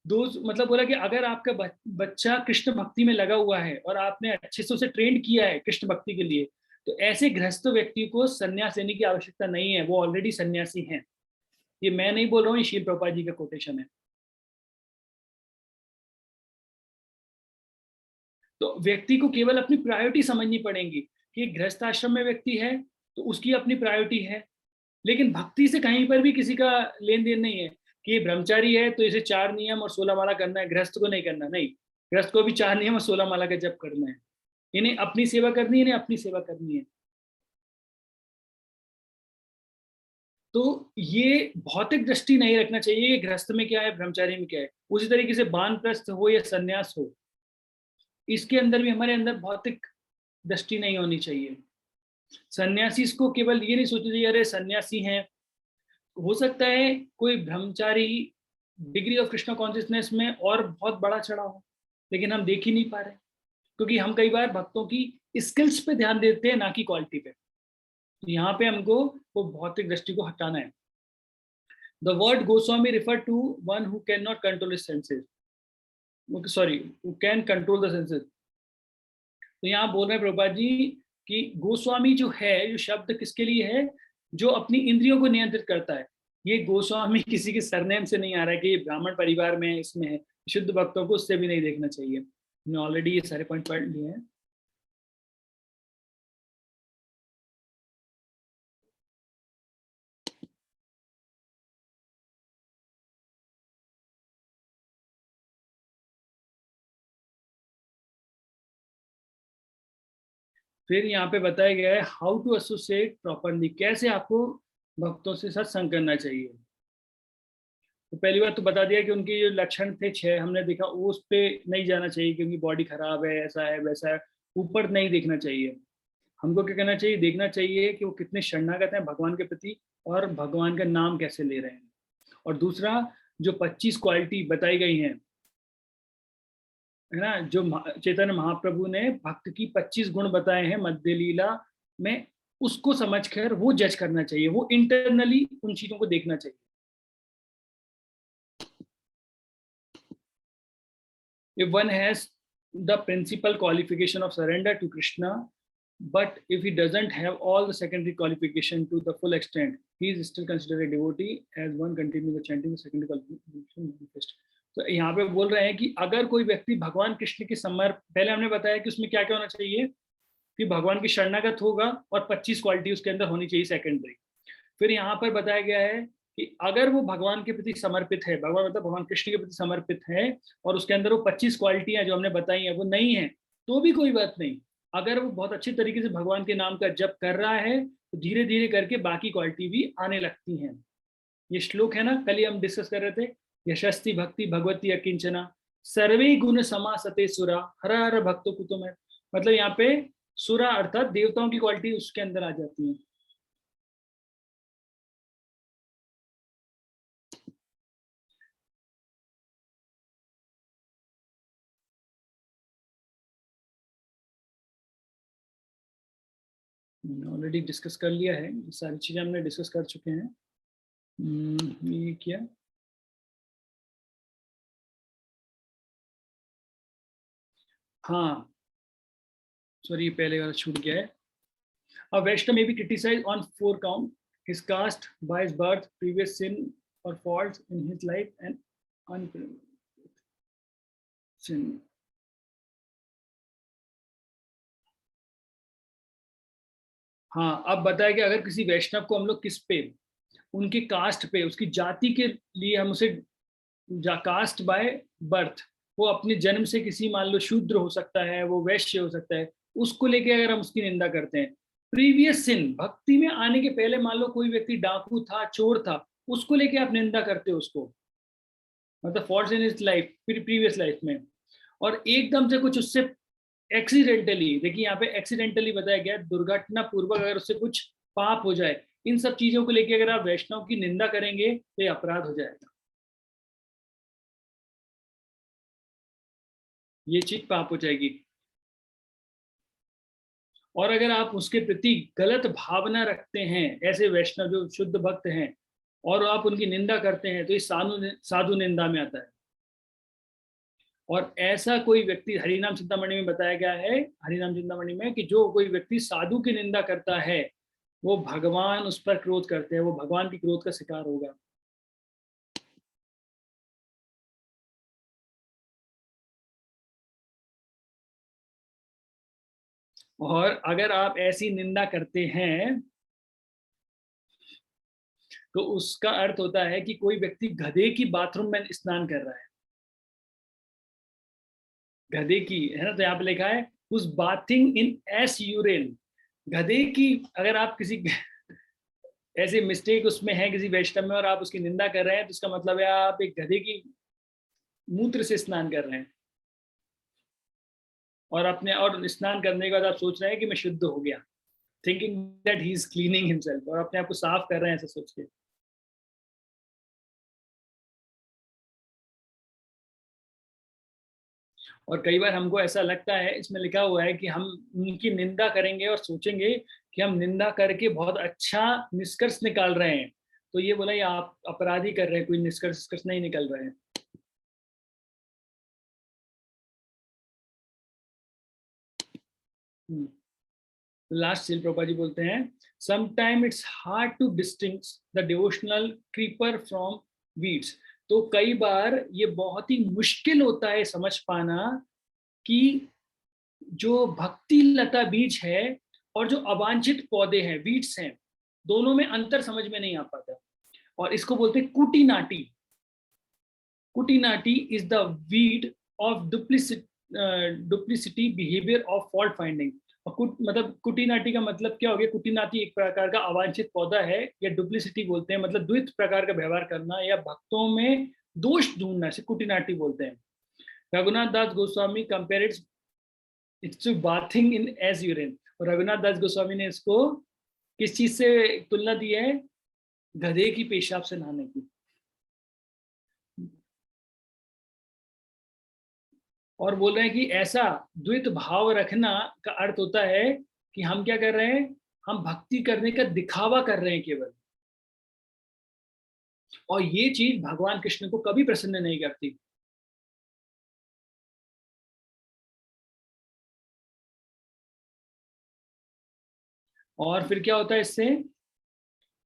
मतलब बोला कि अगर आपका बच्चा कृष्ण भक्ति में लगा हुआ है और आपने अच्छे से उसे ट्रेंड किया है कृष्ण भक्ति के लिए, तो ऐसे गृहस्थ व्यक्ति को संन्यास लेने की आवश्यकता नहीं है, वो ऑलरेडी सन्यासी हैं। ये मैं नहीं बोल रहा हूँ, ये शील प्रभुपाद जी का कोटेशन है। तो व्यक्ति को केवल अपनी प्रायोरिटी समझनी पड़ेगी कि गृहस्थ आश्रम में व्यक्ति है तो उसकी अपनी प्रायोरिटी है, लेकिन भक्ति से कहीं पर भी किसी का लेन देन नहीं है कि ये ब्रह्मचारी है तो इसे 4 नियम और 16 माला करना है, गृहस्थ को नहीं करना। नहीं, गृहस्थ को भी 4 नियम और 16 माला का जप करना है। इन्हें अपनी सेवा करनी है, इन्हें अपनी सेवा करनी है। तो ये भौतिक दृष्टि नहीं रखना चाहिए कि गृहस्थ में क्या है, ब्रह्मचारी में क्या है। उसी तरीके से वानप्रस्थ हो या सन्यास हो, इसके अंदर भी हमारे अंदर भौतिक दृष्टि नहीं होनी चाहिए। सन्यासी इसको केवल ये नहीं सोचना चाहिए अरे सन्यासी हैं, हो सकता है कोई ब्रह्मचारी डिग्री ऑफ कृष्णा कॉन्शियसनेस में और बहुत बड़ा चढ़ा हो, लेकिन हम देख ही नहीं पा रहे, क्योंकि हम कई बार भक्तों की स्किल्स पे ध्यान देते हैं, ना कि क्वालिटी पे। तो यहाँ पे हमको वो भौतिक दृष्टि को हटाना है। The word Goswami refer to one who can not control his senses, sorry, who can control the senses. तो यहाँ बोल रहे हैं प्रभुपाद जी कि गोस्वामी जो है, जो शब्द किसके लिए है, जो अपनी इंद्रियों को नियंत्रित करता है। ये गोस्वामी किसी के सरनेम से नहीं आ रहा है कि ये ब्राह्मण परिवार में इसमें है, शुद्ध भक्तों को उससे भी नहीं देखना चाहिए। मैंने ऑलरेडी ये सारे पॉइंट पढ़ लिए हैं। फिर यहाँ पे बताया गया है हाउ टू एसोसिएट प्रॉपरली, कैसे आपको भक्तों से सत्संग करना चाहिए। तो पहली बार तो बता दिया कि उनके जो लक्षण थे 6 हमने देखा, वो उस पे नहीं जाना चाहिए कि उनकी बॉडी खराब है, ऐसा है वैसा है, ऊपर नहीं देखना चाहिए। हमको क्या करना चाहिए, देखना चाहिए कि वो कितने शरणागत हैं भगवान के प्रति और भगवान का नाम कैसे ले रहे हैं। और दूसरा, जो 25 क्वालिटी बताई गई हैं, है ना, जो चैतन्य महाप्रभु ने भक्त की 25 गुण बताए हैं मध्य लीला में, उसको समझकर वो जज करना चाहिए, वो इंटरनली उन चीजों को देखना चाहिए। If one has the principal qualification of surrender to Krishna, but if he doesn't have all the secondary qualification to the full extent, he is still considered a devotee as one continues the chanting the secondary qualification manifest. तो यहाँ पे बोल रहे हैं कि अगर कोई व्यक्ति भगवान कृष्ण के पहले हमने बताया कि उसमें क्या क्या होना चाहिए, कि भगवान की शरणागत होगा और 25 क्वालिटी उसके अंदर होनी चाहिए सेकेंडरी। फिर यहाँ पर बताया गया है कि अगर वो भगवान के प्रति समर्पित है, भगवान मतलब भगवान कृष्ण के प्रति समर्पित है, और उसके अंदर वो 25 क्वालिटियां जो हमने बताई हैं वो नहीं है, तो भी कोई बात नहीं। अगर वो बहुत अच्छे तरीके से भगवान के नाम का जप कर रहा है तो धीरे धीरे करके बाकी क्वालिटी भी आने लगती हैं। ये श्लोक है ना, कल ही हम डिस्कस कर रहे थे, यशस्ति भक्ति भगवती अकिंचना सर्वे गुण समासते सुरा हर हर भक्तो कुतुम है। मतलब यहाँ पे सुरा अर्थात देवताओं की क्वालिटी उसके अंदर आ जाती है। ऑलरेडी डिस्कस कर लिया है, सारी चीजें हमने डिस्कस कर चुके हैं। ये क्या, हाँ सॉरी पहले वाला छूट गया है। A Vaishnava may be criticized on 4 counts: his caste, by his birth, previous sin or faults in his life, and unprecedented sin. हाँ, अब बताया कि अगर किसी वैष्णव को हम लोग किस पे, उनके कास्ट पे, उसकी जाति के लिए हम उसे कास्ट बाय बर्थ, वो अपने जन्म से किसी मान लो शूद्र हो सकता है, वो वैश्य हो सकता है, उसको लेके अगर हम उसकी निंदा करते हैं। प्रीवियस सिन, भक्ति में आने के पहले मान लो कोई व्यक्ति डाकू था, चोर था, उसको लेके आप निंदा करते हो उसको, मतलब faults in his life, previous life में, और एकदम से कुछ उससे एक्सीडेंटली, देखिए यहाँ पे एक्सीडेंटली बताया गया, दुर्घटना पूर्वक अगर उससे कुछ पाप हो जाए, इन सब चीजों को लेके अगर आप वैष्णव की निंदा करेंगे तो ये अपराध हो जाएगा, ये चीज पाप हो जाएगी। और अगर आप उसके प्रति गलत भावना रखते हैं, ऐसे वैष्णव जो शुद्ध भक्त हैं, और आप उनकी निंदा करते हैं, तो ये साधु निंदा में आता है। और ऐसा कोई व्यक्ति, हरिनाम चिंतामणि में बताया गया है, हरिनाम चिंतामणि में, कि जो कोई व्यक्ति साधु की निंदा करता है वो भगवान उस पर क्रोध करते हैं, वो भगवान की क्रोध का शिकार होगा। और अगर आप ऐसी निंदा करते हैं तो उसका अर्थ होता है कि कोई व्यक्ति गधे की बाथरूम में स्नान कर रहा है, गधे की, है ना, तो यहाँ पे लिखा है उस बाथिंग इन एस यूरिन, गधे की, अगर आप किसी ऐसे मिस्टेक उसमें है किसी वैष्णव में और आप उसकी निंदा कर रहे हैं, तो इसका मतलब है आप एक गधे की मूत्र से स्नान कर रहे हैं, और स्नान करने के बाद आप सोच रहे हैं कि मैं शुद्ध हो गया, thinking that he is cleaning himself, और अपने आप को साफ कर रहे हैं ऐसा सोच के। और कई बार हमको ऐसा लगता है, इसमें लिखा हुआ है कि हम उनकी निंदा करेंगे और सोचेंगे कि हम निंदा करके बहुत अच्छा निष्कर्ष निकाल रहे हैं, तो ये बोला ये आप अपराधी कर रहे हैं, कोई निष्कर्ष नहीं निकल रहे हैं। लास्ट शिल प्रभुपाद जी बोलते हैं, sometime it's hard to distinguish the devotional creeper from weeds. तो कई बार ये बहुत ही मुश्किल होता है समझ पाना कि जो भक्ति लता बीज है और जो अवांछित पौधे हैं, वीड्स हैं, दोनों में अंतर समझ में नहीं आ पाता, और इसको बोलते हैं कुटीनाटी। कुटीनाटी is the weed of duplicity behaviour of fault finding. और मतलब कुटिनाटी का मतलब क्या हो गया? कुटिनाटी एक प्रकार का अवांछित पौधा है, या डुप्लिसिटी बोलते हैं, मतलब द्वित प्रकार का व्यवहार करना या भक्तों में दोष ढूंढना, इसे कुटिनाटी बोलते हैं। Raghunath Das Goswami compare its to bathing in as urine. और रघुनाथ दास गोस्वामी ने इसको किस चीज से तुलना दी है? गधे की पेशाब से नहाने की। और बोल रहे हैं कि ऐसा द्वित भाव रखना का अर्थ होता है कि हम क्या कर रहे हैं? हम भक्ति करने का दिखावा कर रहे हैं केवल, और ये चीज भगवान कृष्ण को कभी प्रसन्न नहीं करती। और फिर क्या होता है इससे?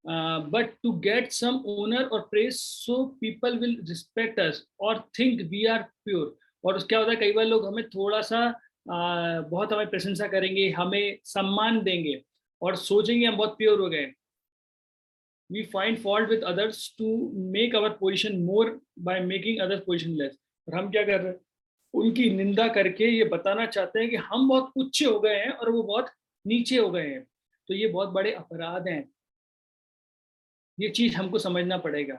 But to get some honour और praise so people will respect us और थिंक वी आर प्योर। और क्या होता है, कई बार लोग हमें थोड़ा सा बहुत हमें प्रशंसा करेंगे, हमें सम्मान देंगे और सोचेंगे हम बहुत प्योर हो गए। We find fault with others to make our position more by making others position less। और हम क्या कर रहे हैं? उनकी निंदा करके ये बताना चाहते हैं कि हम बहुत उच्च हो गए हैं और वो बहुत नीचे हो गए हैं। तो ये बहुत बड़े अपराध हैं। ये चीज हमको समझना पड़ेगा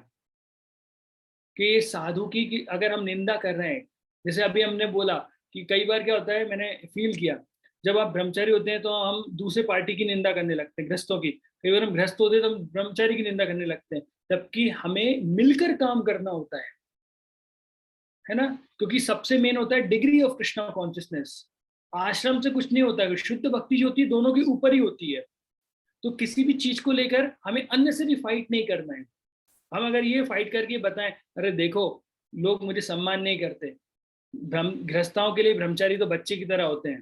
कि साधु की अगर हम निंदा कर रहे हैं, जैसे अभी हमने बोला कि कई बार क्या होता है, मैंने फील किया, जब आप ब्रह्मचारी होते हैं तो हम दूसरे पार्टी की निंदा करने लगते हैं, गृहस्थों की। कई बार हम गृहस्थ होते हैं तो हम ब्रह्मचारी की निंदा करने लगते हैं, जबकि हमें मिलकर काम करना होता है ना? क्योंकि सबसे मेन होता है डिग्री ऑफ कृष्णा कॉन्शियसनेस। आश्रम से कुछ नहीं होता है, शुद्ध भक्ति जो होती है दोनों के ऊपर ही होती है। तो किसी भी चीज को लेकर हमें अननेसेसरी फाइट नहीं करना है। हम अगर ये फाइट करके बताएं, अरे देखो लोग मुझे सम्मान नहीं करते, गृहस्थाओं के लिए ब्रह्मचारी तो बच्चे की तरह होते हैं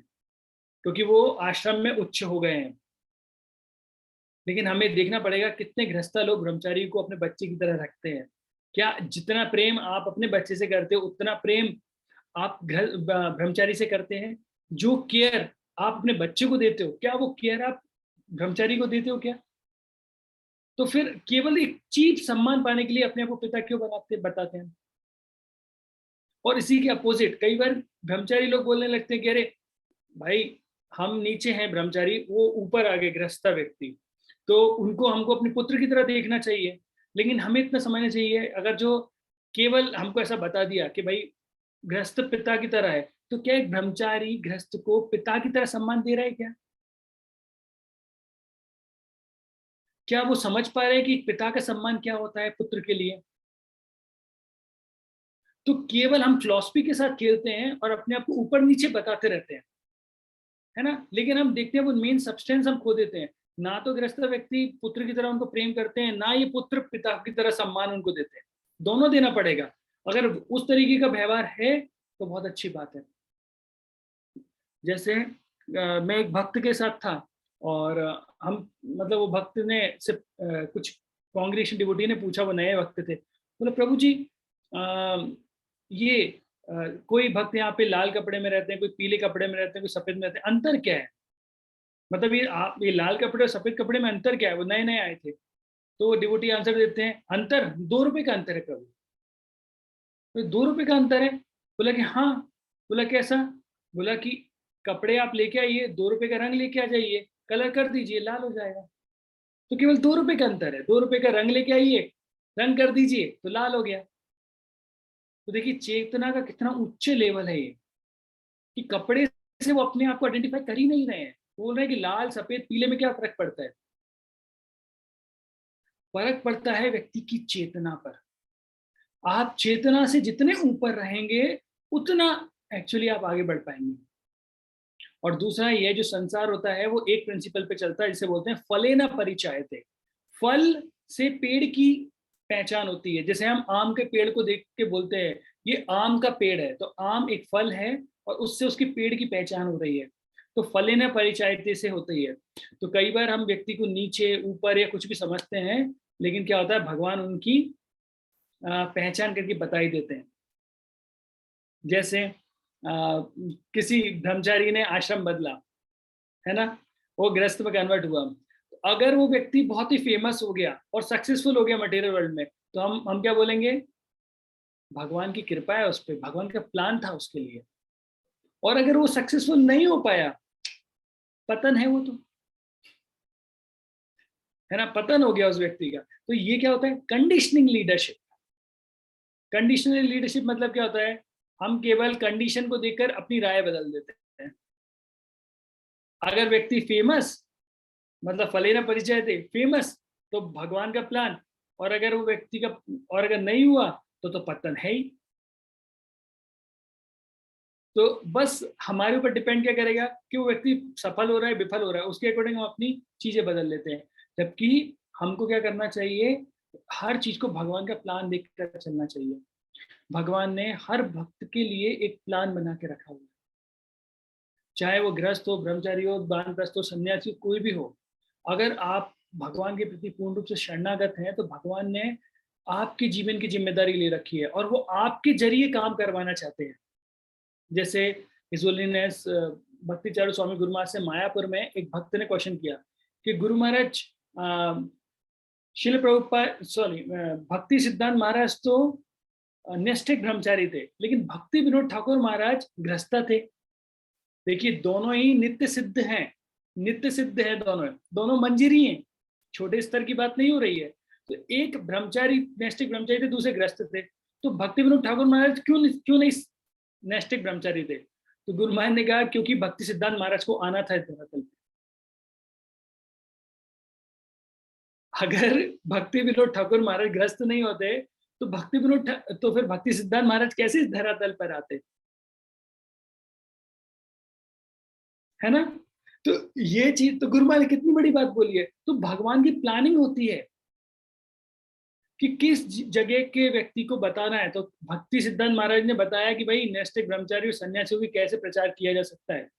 क्योंकि वो आश्रम में उच्च हो गए हैं। लेकिन हमें देखना पड़ेगा कितने गृहस्था लोग ब्रह्मचारी को अपने बच्चे की तरह रखते हैं। क्या जितना प्रेम आप अपने बच्चे से करते हो उतना प्रेम आप ब्रह्मचारी से करते हैं? जो केयर आप अपने बच्चे को देते हो, क्या वो केयर आप ब्रह्मचारी को देते हो क्या? तो फिर केवल एक चीप सम्मान पाने के लिए अपने आप को पिता क्यों बताते हैं? और इसी के अपोजिट कई बार ब्रह्मचारी लोग बोलने लगते हैं कि अरे भाई हम नीचे हैं ब्रह्मचारी, वो ऊपर आ गए गृहस्थ व्यक्ति, तो उनको हमको अपने पुत्र की तरह देखना चाहिए। लेकिन हमें इतना समझना चाहिए, अगर जो केवल हमको ऐसा बता दिया कि भाई गृहस्थ पिता की तरह है, तो क्या एक ब्रह्मचारी गृहस्थ को पिता की तरह सम्मान दे रहा है क्या? क्या वो समझ पा रहे हैं कि पिता का सम्मान क्या होता है पुत्र के लिए? तो केवल हम फिलॉसफी के साथ खेलते हैं और अपने आप को ऊपर नीचे बताते रहते हैं, है ना? लेकिन हम देखते हैं वो मेन सब्सटेंस हम खो देते हैं। ना तो गृहस्थ व्यक्ति पुत्र की तरह उनको प्रेम करते हैं, ना ये पुत्र पिता की तरह सम्मान उनको देते हैं। दोनों देना पड़ेगा। अगर उस तरीके का व्यवहार है तो बहुत अच्छी बात है। जैसे मैं एक भक्त के साथ था और हम मतलब वो भक्त ने से कुछ कांग्रेशन डिवोटी ने पूछा, वो नए भक्त थे, बोले प्रभु जी ये कोई भक्त यहाँ पे लाल कपड़े में रहते हैं, कोई पीले कपड़े में रहते हैं, कोई सफेद में रहते हैं, अंतर क्या है? मतलब ये लाल कपड़े और सफेद कपड़े में अंतर क्या है? वो नए नए आए थे। तो डिवोटी आंसर देते हैं, अंतर 2 रुपए का अंतर है प्रभु। तो 2 रुपए का अंतर है? बोला कि हाँ। बोला कैसा? बोला कि कपड़े आप लेके आइए, 2 रुपए का रंग लेके आ जाइए, कलर कर दीजिए, लाल हो जाएगा। तो केवल 2 रुपए का अंतर है। 2 रुपए का रंग लेके आइए, रंग कर दीजिए तो लाल हो गया। तो देखिए चेतना का कितना उच्च लेवल है ये, कि कपड़े से वो अपने आप को आइडेंटिफाई कर ही नहीं रहे हैं। बोल रहे हैं कि लाल सफेद पीले में क्या फर्क पड़ता है? फर्क पड़ता है व्यक्ति की चेतना पर। आप चेतना से जितने ऊपर रहेंगे उतना एक्चुअली आप आगे बढ़ पाएंगे। और दूसरा ये जो संसार होता है वो एक प्रिंसिपल पे चलता है जिसे बोलते हैं फले न परिचायते। फल से पेड़ की पहचान होती है। जैसे हम आम के पेड़ को देख के बोलते हैं ये आम का पेड़ है, तो आम एक फल है और उससे उसके पेड़ की पहचान हो रही है। तो फले न परिचायते से होती है। तो कई बार हम व्यक्ति को नीचे ऊपर या कुछ भी समझते हैं, लेकिन क्या होता है भगवान उनकी पहचान करके बता ही देते हैं। जैसे किसी ब्रह्मचारी ने आश्रम बदला, है ना, वो गृहस्थ में कन्वर्ट हुआ। अगर वो व्यक्ति बहुत ही फेमस हो गया और सक्सेसफुल हो गया मटेरियल वर्ल्ड में, तो हम क्या बोलेंगे? भगवान की कृपा है उस पर, भगवान का प्लान था उसके लिए। और अगर वो सक्सेसफुल नहीं हो पाया पतन है वो तो, है ना, पतन हो गया उस व्यक्ति का। तो ये क्या होता है? Conditioning leadership. कंडीशनल लीडरशिप मतलब क्या होता है? हम केवल कंडीशन को देखकर अपनी राय बदल देते हैं। अगर व्यक्ति फेमस, मतलब फलेना परिचय थे, फेमस, तो भगवान का प्लान, और अगर वो व्यक्ति का, और अगर नहीं हुआ तो पतन है ही। तो बस हमारे ऊपर डिपेंड क्या करेगा कि वो व्यक्ति सफल हो रहा है, विफल हो रहा है, उसके अकॉर्डिंग हम अपनी चीजें बदल लेते हैं। जबकि हमको क्या करना चाहिए? हर चीज को भगवान का प्लान देखकर चलना चाहिए। भगवान ने हर भक्त के लिए एक प्लान बना के रखा हुआ है, चाहे वो गृहस्थ हो, ब्रह्मचारी हो, वानप्रस्थ हो, सन्यासी, कोई भी हो। अगर आप भगवान के प्रति पूर्ण रूप से शरणागत हैं तो भगवान ने आपके जीवन की जिम्मेदारी ले रखी है, और वो आपके जरिए काम करवाना चाहते हैं। जैसे हिज होलीनेस भक्ति चारू स्वामी गुरु महाराज से मायापुर में एक भक्त ने क्वेश्चन किया कि गुरु महाराज, शिल प्रभुपाद, सॉरी, भक्ति सिद्धांत महाराज तो निष्ठिक ब्रह्मचारी थे, लेकिन भक्ति विनोद ठाकुर महाराज गृहस्थ थे। देखिए, दोनों ही नित्य सिद्ध हैं, नित्य सिद्ध है, दोनों मंजिरी हैं, छोटे स्तर की बात नहीं हो रही है। तो एक ब्रह्मचारी, नैष्ठिक ब्रह्मचारी थे, दूसरे गृहस्थ थे। तो भक्ति विनोद ठाकुर महाराज क्यों नहीं नैष्ठिक ब्रह्मचारी थे? तो गुरु महाराज ने कहा क्योंकि भक्ति सिद्धांत महाराज को आना था धरातल पे। अगर भक्ति विनोद ठाकुर महाराज ग्रस्त नहीं होते तो फिर भक्ति सिद्धांत महाराज कैसे इस धरातल पर आते, है ना? तो ये चीज तो गुरु महाराज ने कितनी बड़ी बात बोली है। तो भगवान की प्लानिंग होती है कि किस जगह के व्यक्ति को बताना है। तो भक्ति सिद्धांत महाराज ने बताया कि भाई नैष्ठिक ब्रह्मचारी और सन्यासियों की कैसे प्रचार किया जा सकता है।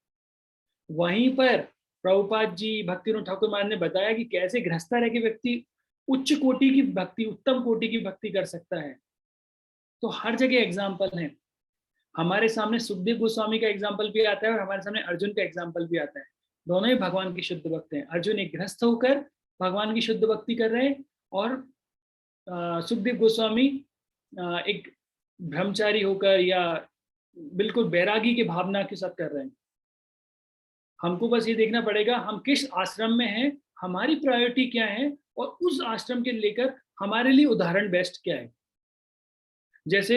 वहीं पर प्रभुपाद जी, भक्ति विनोद ठाकुर महाराज ने बताया कि कैसे गृहस्थ रह के व्यक्ति उच्च कोटि की भक्ति, उत्तम कोटि की भक्ति कर सकता है। तो हर जगह एग्जाम्पल है। हमारे सामने सुखदेव गोस्वामी का एग्जाम्पल भी आता है और हमारे सामने अर्जुन का एग्जाम्पल भी आता है। दोनों ही भगवान की शुद्ध भक्त हैं। अर्जुन एक गृहस्थ होकर भगवान की शुद्ध भक्ति कर रहे हैं, और सुखदेव गोस्वामी एक ब्रह्मचारी होकर या बिल्कुल बैरागी की भावना के साथ कर रहे हैं। हमको बस ये देखना पड़ेगा हम किस आश्रम में हैं, हमारी प्रायोरिटी क्या है, और उस आश्रम के लेकर हमारे लिए उदाहरण बेस्ट क्या है। जैसे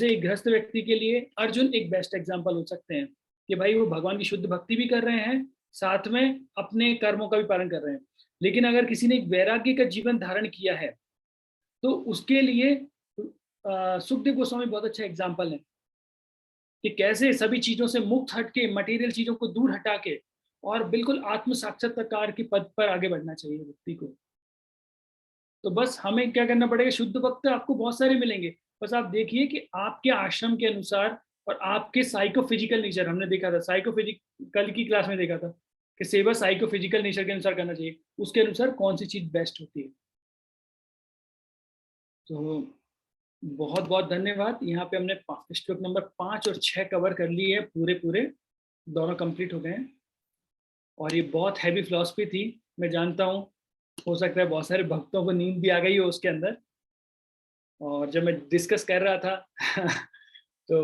एक गृहस्थ व्यक्ति के लिए अर्जुन एक बेस्ट एग्जाम्पल हो सकते हैं कि भाई वो भगवान की शुद्ध भक्ति भी कर रहे हैं, साथ में अपने कर्मों का भी पालन कर रहे हैं। लेकिन अगर किसी ने एक वैराग्य का जीवन धारण किया है तो उसके लिए सुखदेव गोस्वामी बहुत अच्छा एग्जाम्पल है कि कैसे सभी चीजों से मुक्त हटके, मटेरियल चीजों को दूर हटा के और बिल्कुल आत्म साक्षात्कार के पद पर आगे बढ़ना चाहिए व्यक्ति को। तो बस हमें क्या करना पड़ेगा? शुद्ध भक्त आपको बहुत सारे मिलेंगे, बस आप देखिए कि आपके आश्रम के अनुसार और आपके साइकोफिजिकल नेचर, हमने देखा था साइकोफिजिकल की क्लास में देखा था कि सेवा साइकोफिजिकल नेचर के अनुसार करना चाहिए, उसके अनुसार कौन सी चीज बेस्ट होती है। तो बहुत बहुत धन्यवाद। यहाँ पे हमने श्लोक नंबर 5 और 6 कवर कर लिए है, पूरे दोनों कंप्लीट हो गए हैं। और ये बहुत हैवी फिलॉसफी थी, मैं जानता हूँ, हो सकता है बहुत सारे भक्तों को नींद भी आ गई हो उसके अंदर। और जब मैं डिस्कस कर रहा था तो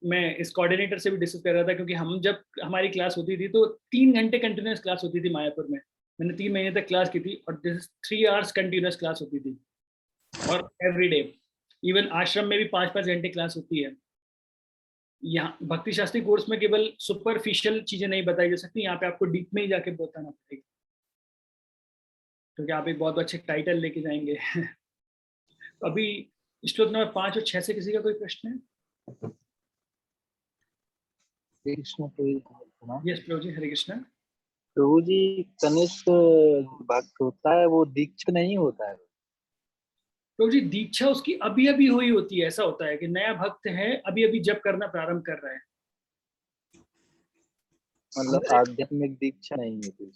मैं इस कोऑर्डिनेटर से भी डिस्कस कर रहा था, क्योंकि हम जब हमारी क्लास होती थी तो 3 घंटे कंटिन्यूस क्लास होती थी मायापुर में। मैंने 3 महीने तक क्लास की थी, और 3 आवर्स कंटिन्यूस क्लास होती थी, और एवरी डे। इवन आश्रम में भी 5-5 घंटे क्लास होती है। यहाँ भक्ति शास्त्री कोर्स में केवल सुपरफिशियल चीजें नहीं बताई जा सकती, यहाँ पे आपको डीप में ही जाके बताना पड़ेगा, क्योंकि आप एक बहुत अच्छे टाइटल लेके जाएंगे। तो अभी श्लोक नंबर 5 और 6 से किसी का कोई प्रश्न है? हरे कृष्ण प्रभु। यस प्रभु जी, हरे कृष्ण। प्रभु जी, कनिष्ठ भक्त होता है वो दीक्षित नहीं होता है? प्रभु जी, दीक्षा उसकी अभी अभी हुई होती है। ऐसा होता है कि नया भक्त है, अभी अभी जप करना प्रारंभ कर रहा है, मतलब आध्यात्मिक दीक्षा नहीं होती।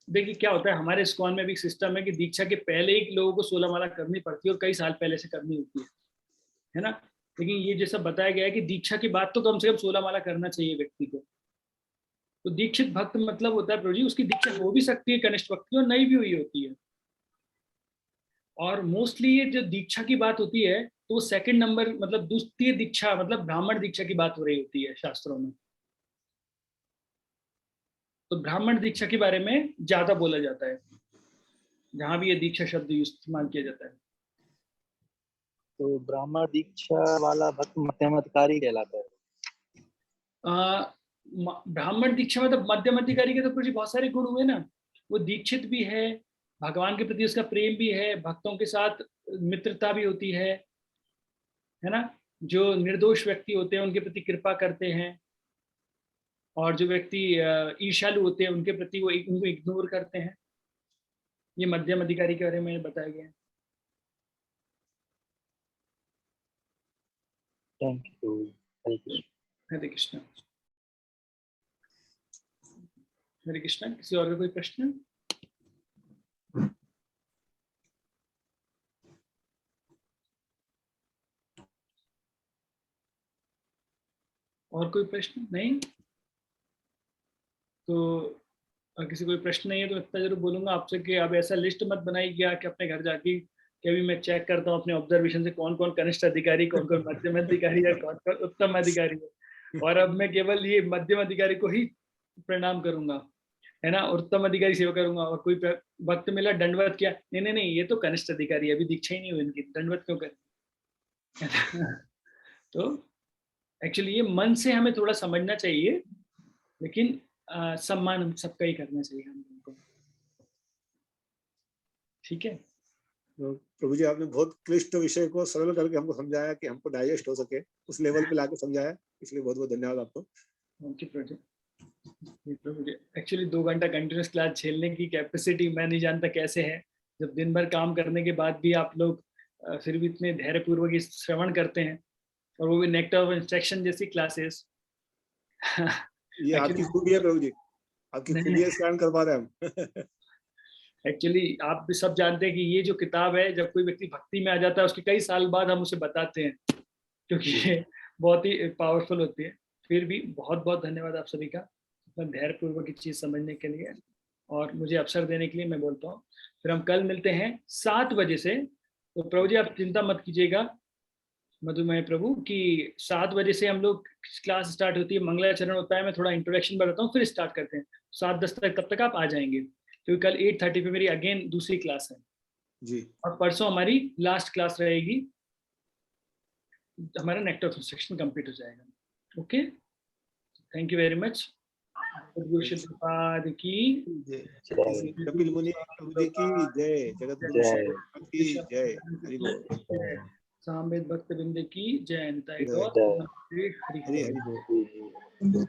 देखिए क्या होता है, हमारे इस्कॉन में भी सिस्टम है कि दीक्षा के पहले ही लोगों को 16 माला करनी पड़ती है, और कई साल पहले से करनी होती है ना। लेकिन ये जैसा बताया गया है कि दीक्षा के बाद तो कम से कम 16 माला करना चाहिए व्यक्ति को। तो दीक्षित भक्त मतलब होता है प्रभु जी, उसकी दीक्षा हो भी सकती है कनिष्ठ भक्त की, और नहीं भी हुई होती है। और मोस्टली ये जो दीक्षा की बात होती है तो सेकंड नंबर, मतलब द्वितीय दीक्षा, मतलब ब्राह्मण दीक्षा की बात हो रही होती है शास्त्रों में। तो ब्राह्मण दीक्षा के बारे में ज्यादा बोला जाता है, जहां भी ये दीक्षा शब्द इस्तेमाल किया जाता है। तो ब्राह्मण दीक्षा वाला भक्त मध्यम अधिकारी कहलाता है। ब्राह्मण दीक्षा मतलब मध्यम अधिकारी के तो कुछ बहुत सारे गुण हुए ना, वो दीक्षित भी है, भगवान के प्रति उसका प्रेम भी है, भक्तों के साथ मित्रता भी होती है ना, जो निर्दोष व्यक्ति होते हैं उनके प्रति कृपा करते हैं, और जो व्यक्ति ईर्ष्यालु होते हैं उनके प्रति वो उनको इग्नोर करते हैं। ये मध्यम अधिकारी के बारे में बताया गया है। Thank you. हरे कृष्णा। हरे कृष्णा। किसी और का कोई प्रश्न? और कोई प्रश्न नहीं? तो किसी कोई प्रश्न नहीं है तो इतना जरूर बोलूंगा आपसे कि अब ऐसा लिस्ट मत बनाइए कि अपने घर जाके कि अभी मैं चेक करता हूँ अपने ऑब्जर्वेशन से कौन कौन कनिष्ठ अधिकारी, कौन कौन मध्यम अधिकारी है, कौन कौन उत्तम अधिकारी है, और अब मैं केवल ये मध्यम अधिकारी को ही प्रणाम करूंगा, है ना, उत्तम अधिकारी सेवा करूंगा। और कोई भक्त मिला दंडवत किया, नहीं नहीं नहीं, ये तो कनिष्ठ अधिकारी है, अभी दीक्षा ही नहीं हुई इनकी, दंडवत क्यों कर। तो एक्चुअली ये मन से हमें थोड़ा समझना चाहिए, लेकिन सम्मान सबका ही करना चाहिए हम लोगों को। ठीक है। तो प्रभु जी आपने बहुत क्लिष्ट विषय को सरल करके हमको समझाया कि हमको डाइजेस्ट हो सके, उस लेवल पे लाके समझाया, इसलिए बहुत बहुत धन्यवाद आपको। Thank you Prabhu ji. Actually 2 घंटा कंटिन्यूस क्लास झेलने की कैपेसिटी मैं नहीं जानता कैसे है, जब दिन भर काम करने के बाद भी आप लोग फिर भी इतने धैर्यपूर्वक श्रवण करते हैं, और वो भी नेक्टर ऑफ इंस्ट्रक्शन जैसी क्लासेस। ये आपकी खूबी है प्रभु जी, आपकी खूबी है, स्कैन कर पा रहे हैं हम। एक्चुअली आप भी सब जानते हैं कि ये जो किताब है, जब कोई व्यक्ति भक्ति में आ जाता है उसके कई साल बाद हम उसे बताते हैं, क्योंकि ये बहुत ही पावरफुल होती है। फिर भी बहुत बहुत धन्यवाद आप सभी का इतना धैर्यपूर्वक की चीज समझने के लिए और मुझे अवसर देने के लिए। मैं बोलता हूँ फिर हम कल मिलते हैं 7 बजे से। तो प्रभु जी आप चिंता मत कीजिएगा मधुमेह प्रभु कि 7 बजे से हम लोग क्लास स्टार्ट होती है, मंगलाचरण होता है, मैं थोड़ा इंट्रोडक्शन बताता हूँ, फिर स्टार्ट करते हैं 7:10 तक। तब तक आप आ जाएंगे, क्योंकि कल 8:30 पे मेरी अगेन दूसरी क्लास है जी, और परसों हमारी लास्ट क्लास रहेगी, हमारा नेक्टर ऑफ इंस्ट्रक्शन कंप्लीट हो जाएगा। Okay, thank you very much. गुरु शिवपाद की जय, कपिल मुनि प्रभु जी की जय, जगत गुरु शिवपाद की जय, हरि बोल। सामवेद भक्त बिंद की जय, निताई जय, गौर हरि हरि हरि हरि बोल।